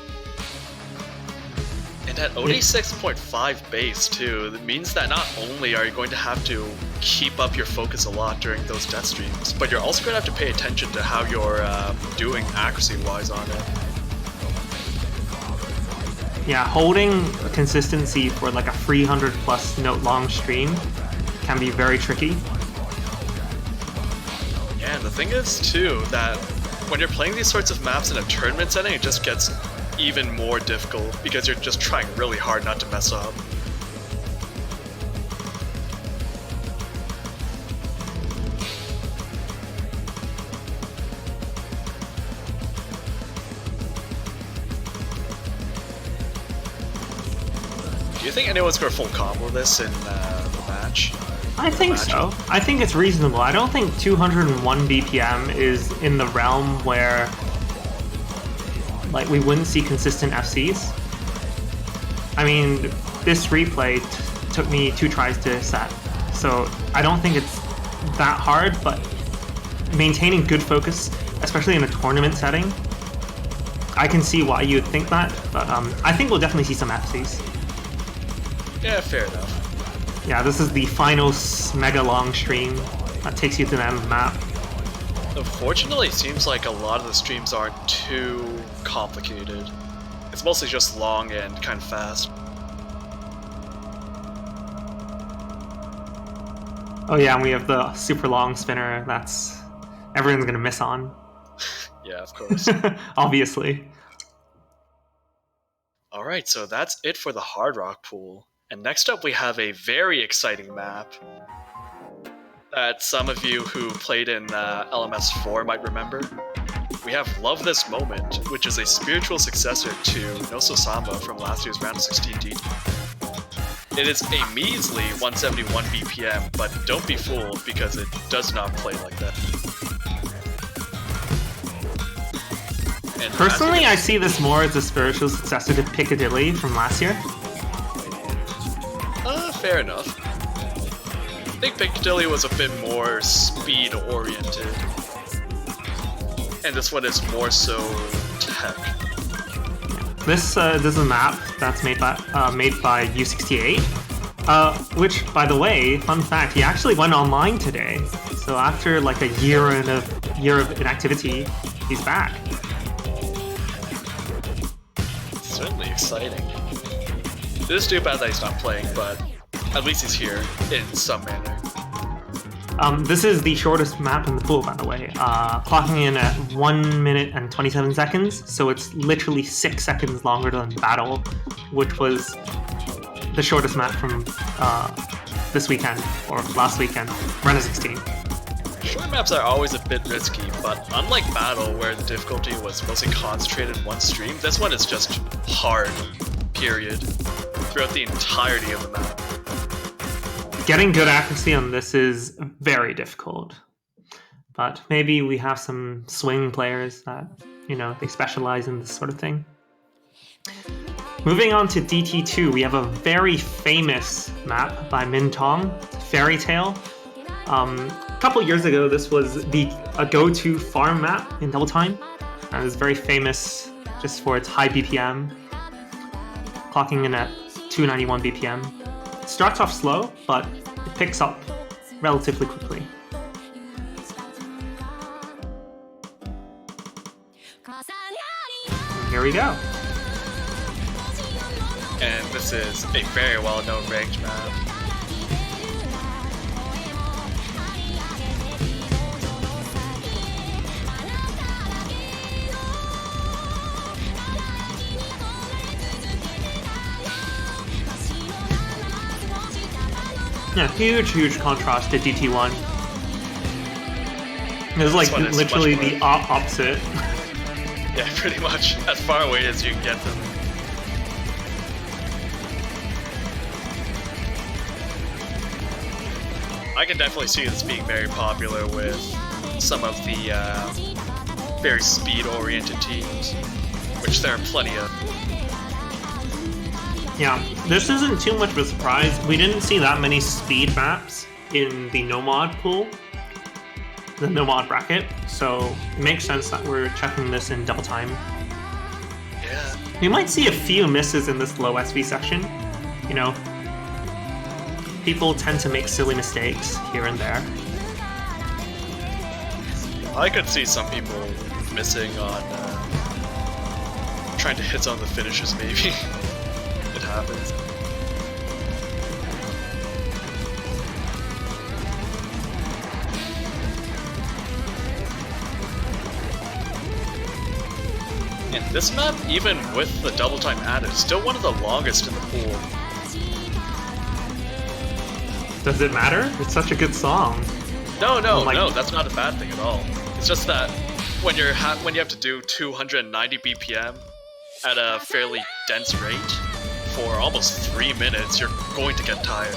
And at only 6.5 base too, that means that not only are you going to have to keep up your focus a lot during those death streams, but you're also going to have to pay attention to how you're doing accuracy-wise on it. Yeah, holding consistency for like a 300 plus note long stream can be very tricky. Yeah, and the thing is too, that when you're playing these sorts of maps in a tournament setting, it just gets even more difficult because you're just trying really hard not to mess up. Do you think anyone's going to full combo this in the match? I think so. I think it's reasonable. I don't think 201 BPM is in the realm where like we wouldn't see consistent FCs. I mean, this replay took me 2 tries to set, so I don't think it's that hard, but maintaining good focus, especially in a tournament setting, I can see why you would think that, but I think we'll definitely see some FCs. Yeah, fair enough. Yeah, this is the final mega long stream that takes you to the end of the map. Unfortunately, it seems like a lot of the streams aren't too complicated. It's mostly just long and kind of fast. Oh yeah, and we have the super long spinner that's everyone's gonna miss on. Yeah, of course. Obviously. Alright, so that's it for the Hard Rock pool. And next up we have a very exciting map that some of you who played in LMS4 might remember. We have Love This Moment, which is a spiritual successor to Noso Samba from last year's round of 16 DT. It is a measly 171 BPM, but don't be fooled because it does not play like that. And Personally, I see this more as a spiritual successor to Piccadilly from last year. Fair enough. I think Piccadilly was a bit more speed-oriented. And this one is more so tech. This is a map that's made by U68, which, by the way, fun fact, he actually went online today. So after like a year of inactivity, he's back. Certainly exciting. It is too bad that he's not playing, but at least he's here in some manner. This is the shortest map in the pool, by the way, clocking in at 1 minute and 27 seconds, so it's literally 6 seconds longer than Battle, which was the shortest map from this weekend, or last weekend, round of 16. Short maps are always a bit risky, but unlike Battle, where the difficulty was mostly concentrated in one stream, this one is just hard, period, throughout the entirety of the map. Getting good accuracy on this is very difficult. But maybe we have some swing players that, they specialize in this sort of thing. Moving on to DT2, we have a very famous map by Min Tong, Fairy Tale. A couple years ago, this was a go-to farm map in Double Time. And it's very famous just for its high BPM, clocking in at 291 BPM. It starts off slow, but it picks up relatively quickly. Here we go. And this is a very well-known ranked map. Yeah, huge contrast to DT1. It's like literally the opposite. Yeah, pretty much. As far away as you can get them. I can definitely see this being very popular with some of the very speed-oriented teams, which there are plenty of. Yeah, this isn't too much of a surprise. We didn't see that many speed maps in the no-mod pool, the no-mod bracket, so it makes sense that we're checking this in Double Time. Yeah. We might see a few misses in this low SV section. People tend to make silly mistakes here and there. I could see some people missing on trying to hit some of the finishes, maybe. It happens. And this map, even with the double time added, is still one of the longest in the pool. Does it matter? It's such a good song. No, that's not a bad thing at all. It's just that when you have to do 290 BPM at a fairly dense rate for almost 3 minutes, you're going to get tired.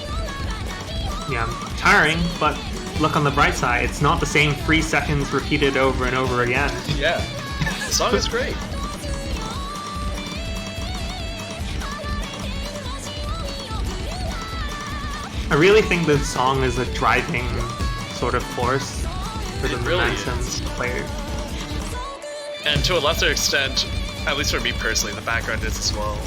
Yeah, tiring, but look on the bright side, it's not the same 3 seconds repeated over and over again. Yeah, the song is great. I really think this song is a driving sort of force for the really momentum is. players. And to a lesser extent, at least for me personally, the background is as well.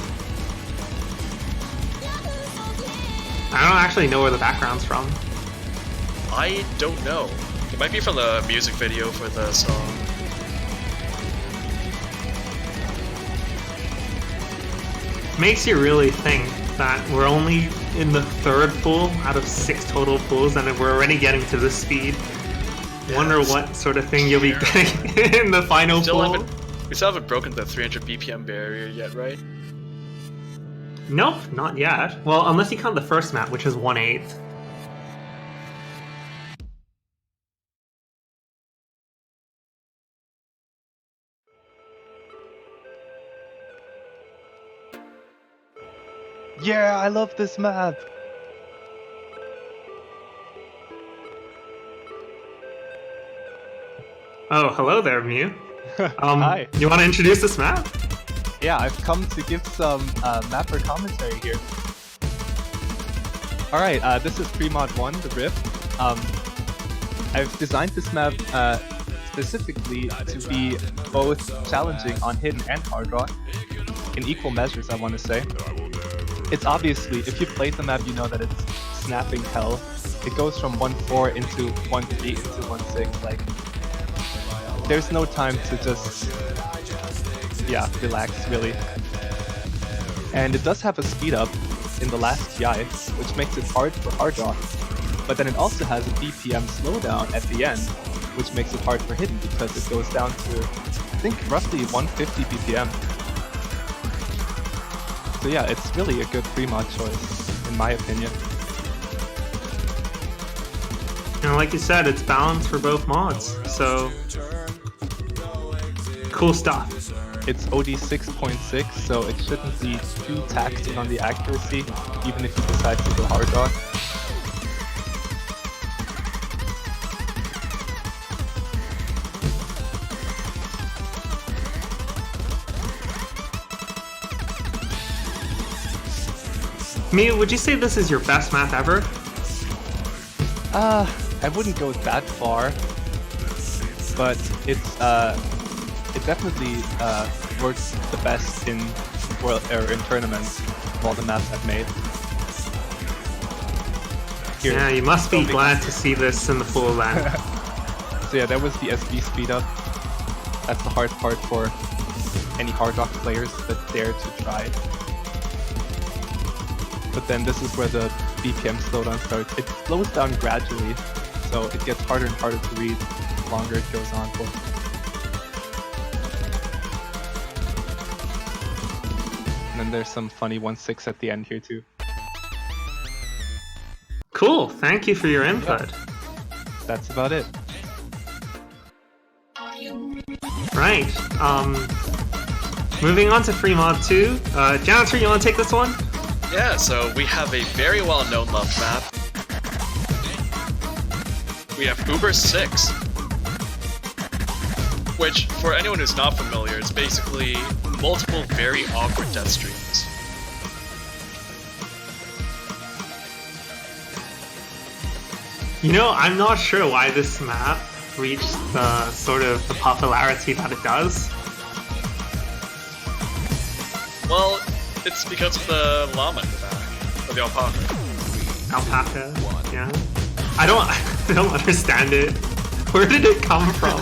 I don't actually know where the background's from. I don't know. It might be from the music video for the song. Makes you really think that we're only in the 3rd pool out of 6 total pools and we're already getting to this speed. Wonder what sort of thing you'll be getting in the final pool. We still haven't broken the 300 BPM barrier yet, right? Nope, not yet. Well, unless you count the first map, which is 1/8. Yeah, I love this map. Oh, hello there, Mew. Hi. You want to introduce this map? Yeah, I've come to give some mapper commentary here. Alright, this is Premod 1, the Rift. I've designed this map specifically to be both challenging on hidden and hard rock, in equal measures, I want to say. It's obviously, if you played the map, you know that it's snapping hell. It goes from 1-4 into 1-3 into 1-6, like, there's no time to just, relax, really. And it does have a speed up in the last TI, which makes it hard for hard rock. But then it also has a BPM slowdown at the end, which makes it hard for hidden because it goes down to, I think, roughly 150 BPM. So yeah, it's really a good pre-mod choice, in my opinion. And like you said, it's balanced for both mods. So cool stuff. It's OD 6.6, so it shouldn't be too taxing on the accuracy, even if you decide to go hard on. Mia, would you say this is your best map ever? I wouldn't go that far, but it definitely works the best in in tournaments of all the maps I've made. Here, Yeah, you must be something- glad to see this in the full land. So yeah, that was the SB speed up. That's the hard part for any hard rock players that dare to try. But then this is where the BPM slowdown starts. It slows down gradually, so it gets harder and harder to read the longer it goes on for. And then there's some funny 1-6 at the end here too. Cool, thank you for your input. That's about it. Right, moving on to Free Mod 2. Janitor, you want to take this one? Yeah, so we have a very well-known loved map. We have Uber 6, which, for anyone who's not familiar, is basically multiple very awkward death streams. You know, I'm not sure why this map reached the sort of the popularity that it does. Well, it's because of the llama in the back, or the alpaca. Alpaca, yeah. I don't understand it. Where did it come from?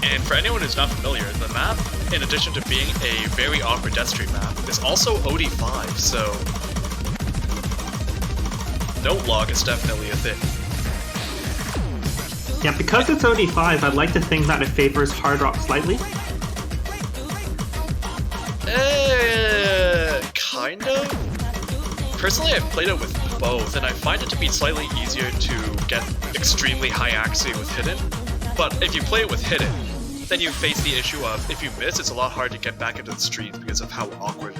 And for anyone who's not familiar, the map, in addition to being a very awkward death stream map, is also OD5, so note log is definitely a thing. Yeah, because it's OD5, I'd like to think that it favors hard rock slightly. Kind of. Personally, I've played it with both, and I find it to be slightly easier to get extremely high accuracy with hidden. But if you play it with hidden, then you face the issue of if you miss, it's a lot harder to get back into the streams because of how awkward.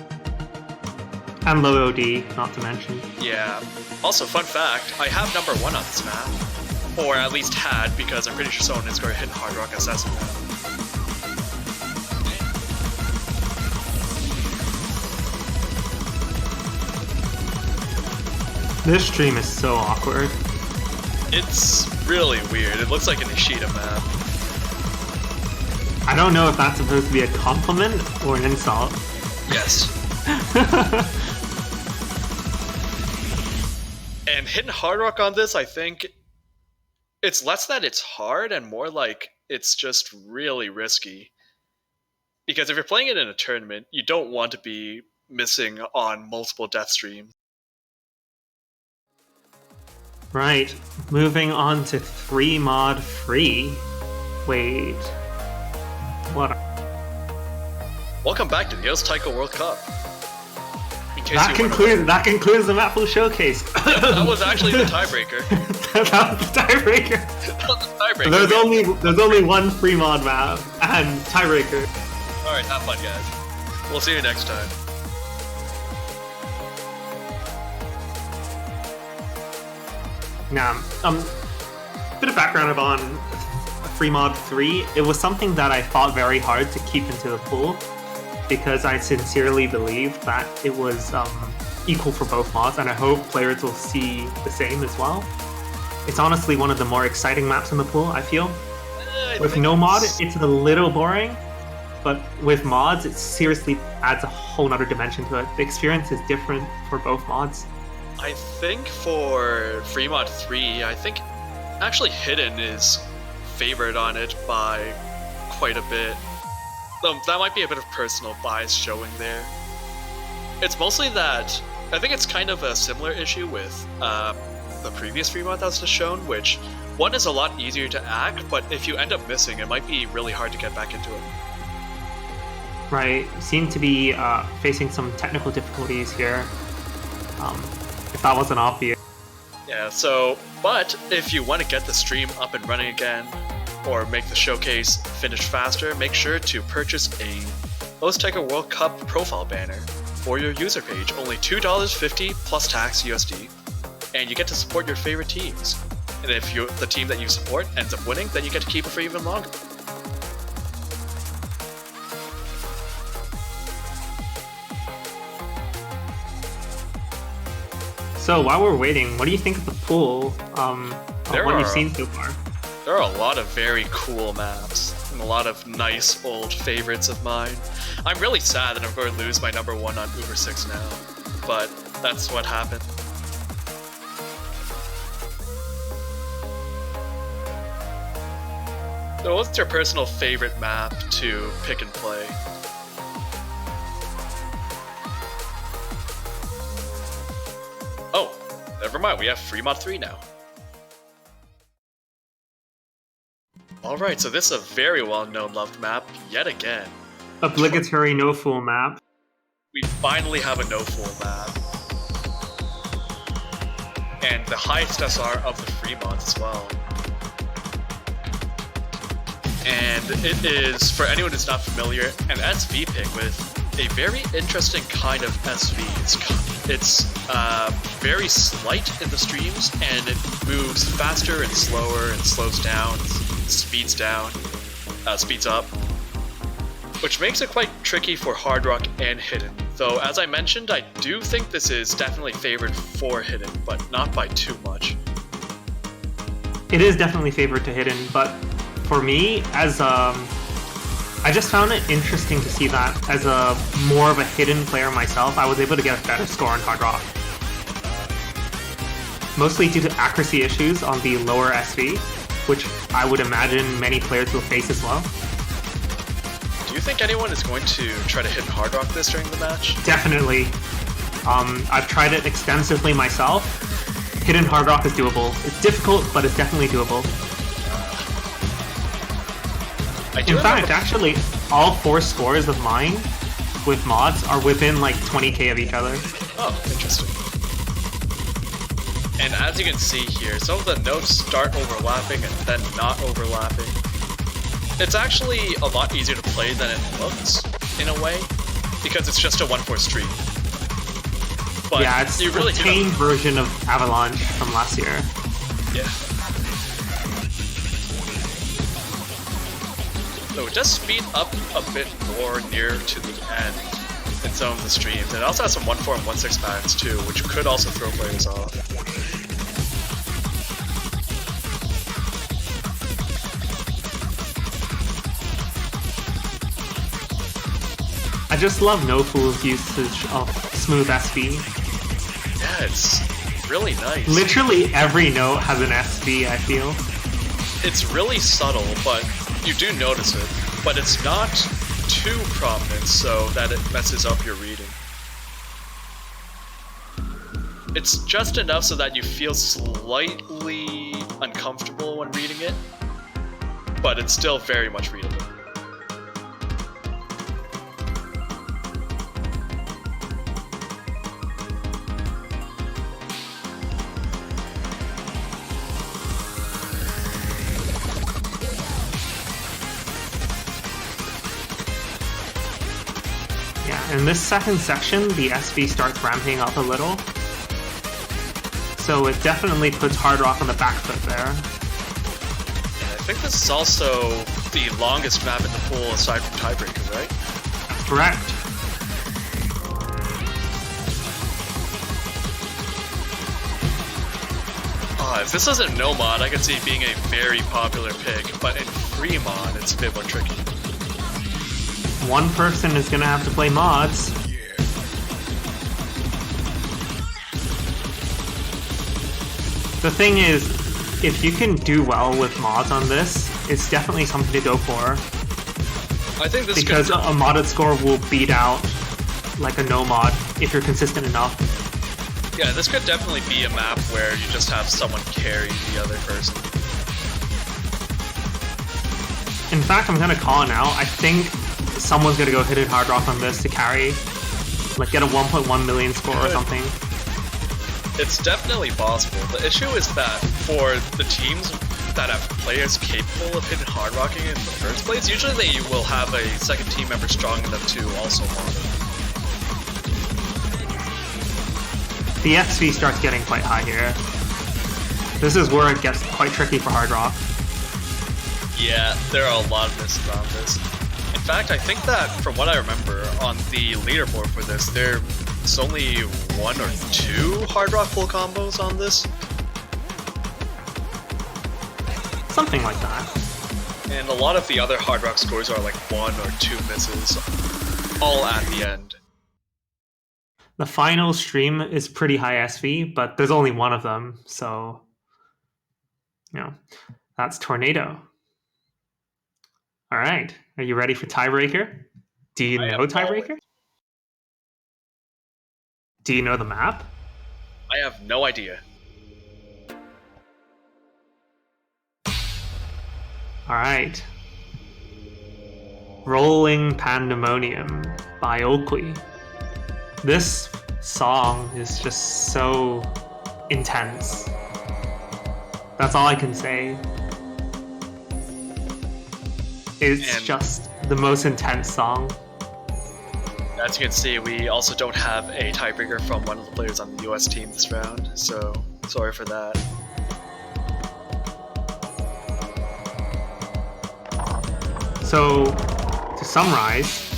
And low OD, not to mention. Yeah. Also, fun fact, I have number 1 on this map. Or at least had, because I'm pretty sure someone has got a hidden hard rock assassin now. This stream is so awkward. It's really weird. It looks like an Ishida map. I don't know if that's supposed to be a compliment or an insult. Yes. And hidden hard rock on this, I think it's less that it's hard and more like it's just really risky. Because if you're playing it in a tournament, you don't want to be missing on multiple death streams. Right, moving on to 3 mod free. Wait, what? Welcome back to Neo's Taiko World Cup. In case That you were concludes the Mapful Showcase. that was actually the tiebreaker. That was the tiebreaker. That was the tiebreaker. There's only one free mod map and tiebreaker. Alright, have fun, guys. We'll see you next time. Now, bit of background on Free Mod 3. It was something that I fought very hard to keep into the pool because I sincerely believed that it was equal for both mods, and I hope players will see the same as well. It's honestly one of the more exciting maps in the pool, I feel. With no mod, it's a little boring, but with mods, it seriously adds a whole nother dimension to it. The experience is different for both mods. I think for Free Mod 3, I think actually Hidden is favored on it by quite a bit. That might be a bit of personal bias showing there. It's mostly that I think it's kind of a similar issue with the previous Free Mod that was just shown, which one is a lot easier to act, but if you end up missing, it might be really hard to get back into it. Right, seem to be facing some technical difficulties here. If that wasn't obvious. Yeah, so, but if you want to get the stream up and running again, or make the showcase finish faster, make sure to purchase a Los Taiko World Cup profile banner for your user page. Only $2.50 plus tax USD, and you get to support your favorite teams. And if the team that you support ends up winning, then you get to keep it for even longer. So while we're waiting, what do you think of the pool? Of what you've seen so far? There are a lot of very cool maps, and a lot of nice old favorites of mine. I'm really sad that I'm going to lose my number 1 on Uber 6 now, but that's what happened. So what's your personal favorite map to pick and play? Oh, never mind, we have Fremont 3 now. Alright, so this is a very well-known loved map, yet again. Obligatory no-fool map. We finally have a no-fool map. And the highest SR of the Fremont as well. And it is, for anyone who's not familiar, an SV pick with a very interesting kind of SV. It's very slight in the streams, and it moves faster and slower and slows down, speeds up, which makes it quite tricky for Hard Rock and Hidden. Though, as I mentioned, I do think this is definitely favored for Hidden, but not by too much. It is definitely favored to Hidden, but for me, I just found it interesting to see that as a more of a Hidden player myself, I was able to get a better score on Hard Rock. Mostly due to accuracy issues on the lower SV, which I would imagine many players will face as well. Do you think anyone is going to try to hit Hard Rock this during the match? Definitely. I've tried it extensively myself. Hidden Hard Rock is doable. It's difficult, but it's definitely doable. In fact, actually, all 4 scores of mine with mods are within like 20k of each other. Oh, interesting. And as you can see here, some of the notes start overlapping and then not overlapping. It's actually a lot easier to play than it looks, in a way, because it's just a 1-4 stream. But yeah, it's you really a tame version of Avalanche from last year. Yeah. So it does speed up a bit more near to the end in some of the streams. And it also has some 1-4 and 1-6 patterns too, which could also throw players off. I just love No Fool's usage of smooth SV. Yeah, it's really nice. Literally every note has an SV, I feel. It's really subtle, but you do notice it, but it's not too prominent so that it messes up your reading. It's just enough so that you feel slightly uncomfortable when reading it, but it's still very much readable. In this second section, the SV starts ramping up a little. So it definitely puts Hard Rock on the back foot there. I think this is also the longest map in the pool aside from Tiebreaker, right? Correct. If this isn't no mod, I could see it being a very popular pick, but in free mod, it's a bit more tricky. One person is gonna have to play mods. The thing is, if you can do well with mods on this, it's definitely something to go for. I think this because a modded score will beat out like a no mod if you're consistent enough. Yeah, this could definitely be a map where you just have someone carry the other person. In fact, I'm gonna call it now. I think someone's gonna go Hidden Hard Rock on this to carry, like get a 1.1 million score or something. It's definitely possible. The issue is that for the teams that have players capable of hitting hard rocking in the first place, usually they will have a second team member strong enough to also mod it. The SV starts getting quite high here. This is where it gets quite tricky for hard rock. Yeah, there are a lot of misses on this. In fact, I think that from what I remember on the leaderboard for this, there's only 1 or 2 hard rock full combos on this. Something like that. And a lot of the other hard rock scores are like 1 or 2 misses, all at the end. The final stream is pretty high SV, but there's only one of them, so that's Tornado. All right, are you ready for tiebreaker? Do you know tiebreaker? Do you know the map? I have no idea. All right. Rolling Pandemonium by Oakley. This song is just so intense. That's all I can say. It's just the most intense song. As you can see, we also don't have a tiebreaker from one of the players on the US team this round, so sorry for that. So, to summarize,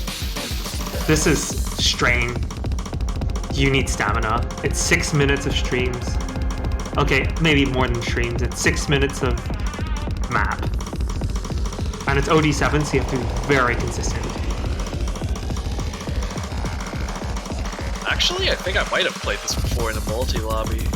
this is Strain. You need stamina. It's 6 minutes of streams. Okay, maybe more than streams. It's 6 minutes of map. And it's OD7, so you have to be very consistent. Actually, I think I might have played this before in a multi-lobby.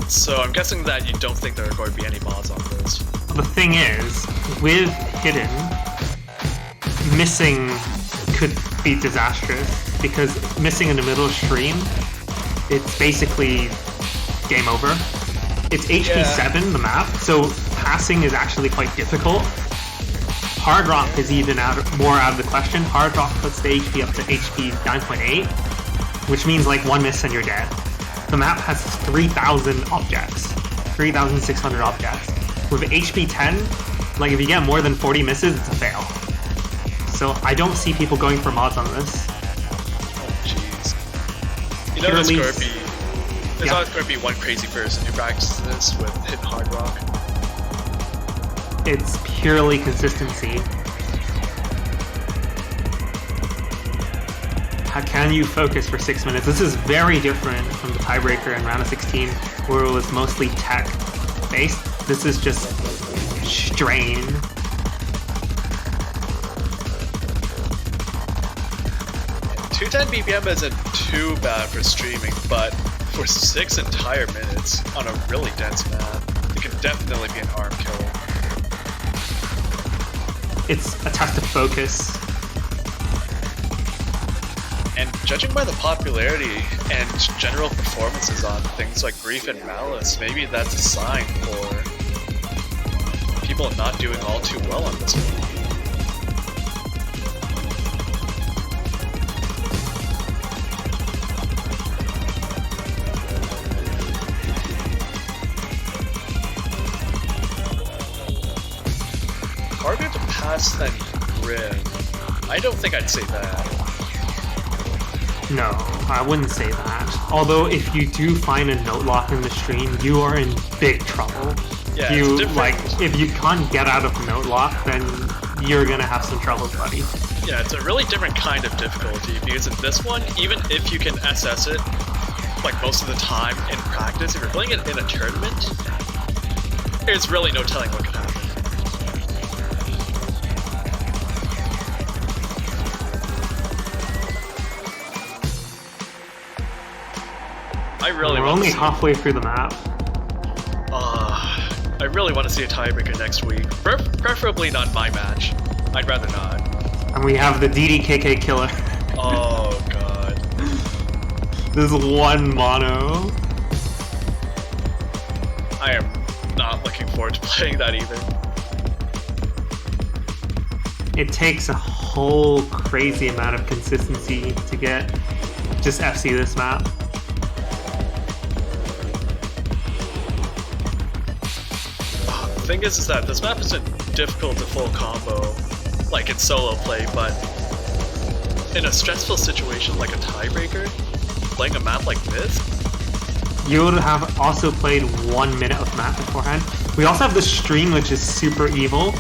So I'm guessing that you don't think there are going to be any mods on this. The thing is, with Hidden, missing could be disastrous, because missing in the middle of stream, it's basically game over. It's HP 7, the map, so passing is actually quite difficult. Hard Rock is even more out of the question. Hard Rock puts the HP up to HP 9.8, which means like 1 miss and you're dead. The map has 3,000 objects, 3,600 objects. With HP 10, like if you get more than 40 misses, it's a fail. So I don't see people going for mods on this. Oh jeez. You know there's going to be... There's always going to be one crazy person who practices this with hitting hard rock. It's purely consistency. How can you focus for 6 minutes? This is very different from the tiebreaker in round of 16, where it was mostly tech based. This is just strain. .210 BPM isn't too bad for streaming, but for 6 entire minutes on a really dense map, it can definitely be an arm killer. It's a test of focus. And judging by the popularity and general performances on things like Grief and Malice, maybe that's a sign for people not doing all too well on this one. Harder to pass than Grim. I don't think I'd say that. No, I wouldn't say that. Although if you do find a note lock in the stream, you are in big trouble. Yeah, if you can't get out of note lock, then you're gonna have some trouble, buddy. Yeah, it's a really different kind of difficulty, because in this one, even if you can SS it, like most of the time in practice, if you're playing it in a tournament, there's really no telling what could happen. We're only halfway through the map. I really want to see a tiebreaker next week. Preferably not my match. I'd rather not. And we have the DDKK killer. Oh god. This is one mono. I am not looking forward to playing that either. it takes a whole crazy amount of consistency to get just FC this map. The thing is that this map isn't difficult to full combo, like in solo play, but in a stressful situation like a tiebreaker, playing a map like this, You would have also played 1 minute of map beforehand. We also have the stream, which is super evil.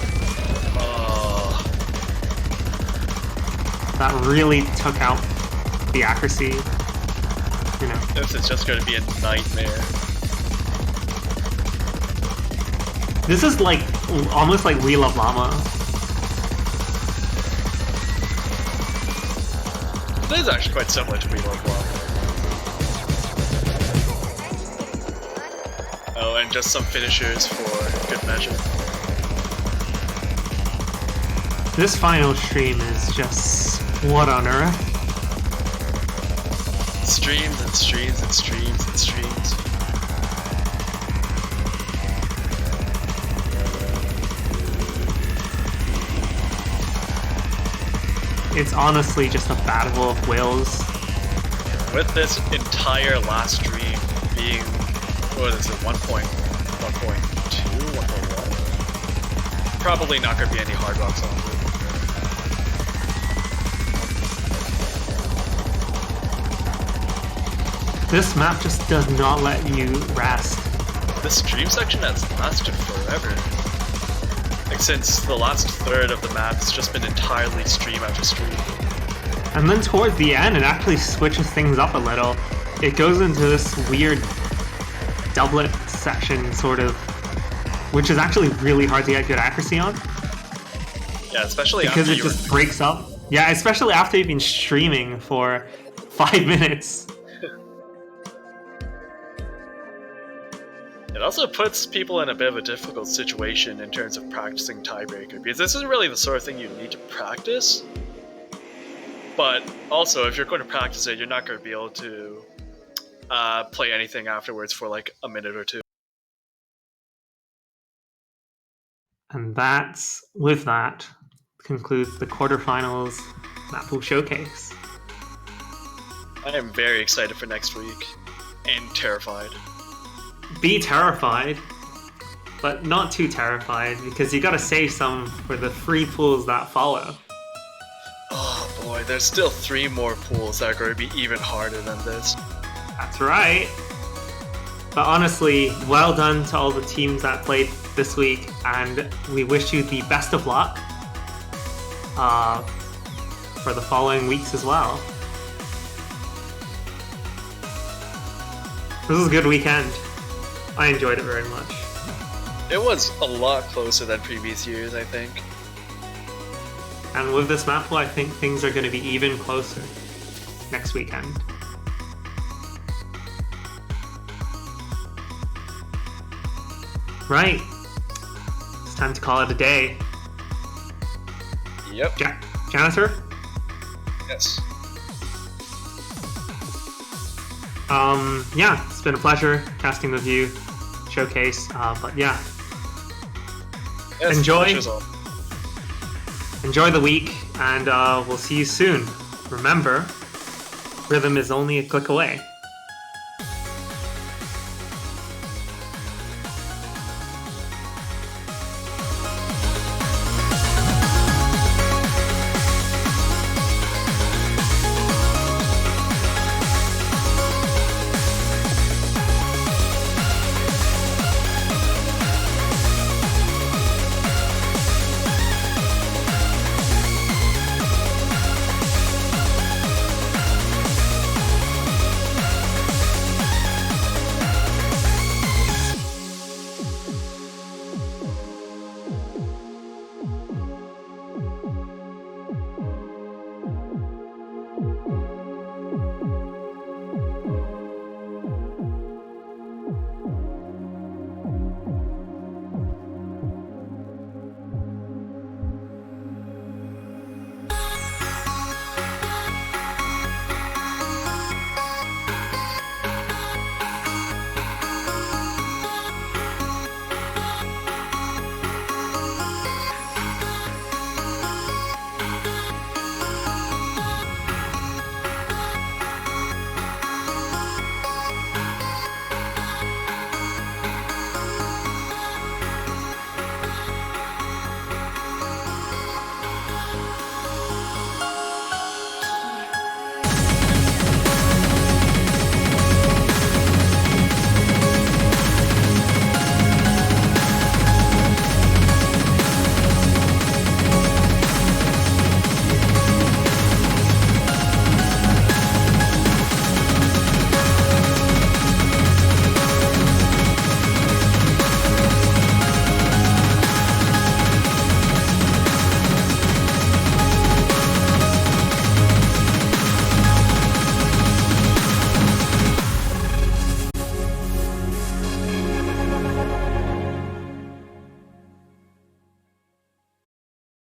That really took out the accuracy. You know. This is just going to be a nightmare. This is like almost like Wheel of Llama. This is actually quite similar to Wheel of Llama. Oh, and just some finishers for good measure. This final stream is just what on earth? Streams and streams and streams and streams. It's honestly just a battle of wills. With this entire last stream being, what is it, 1.2, 1.1? Probably not going to be any hard rocks on it. This map just does not let you rest. This stream section has lasted forever. Like since the last third of the map, it's just been entirely stream after stream. And then towards the end, it actually switches things up a little. It goes into this weird doublet section, sort of, which is actually really hard to get good accuracy on. Yeah, especially because after it just breaks up. Yeah, especially after you've been streaming for 5 minutes. It also puts people in a bit of a difficult situation in terms of practicing tiebreaker, because this isn't really the sort of thing you need to practice. But also, if you're going to practice it, you're not going to be able to play anything afterwards for like a minute or two. And with that, concludes the quarterfinals map pool showcase. I am very excited for next week, and terrified. Be terrified, but not too terrified, because you gotta save some for the free pools that follow. Oh boy, there's still 3 more pools that are going to be even harder than this. That's right. But honestly, well done to all the teams that played this week, and we wish you the best of luck for the following weeks as well. This was a good weekend. I enjoyed it very much. It was a lot closer than previous years, I think. And with this map pool, I think things are going to be even closer next weekend. Right. It's time to call it a day. Yep. Janitor? Yes. Yeah, it's been a pleasure casting with you, showcase, but yeah. Yes, Enjoy the week, and we'll see you soon. Remember, rhythm is only a click away.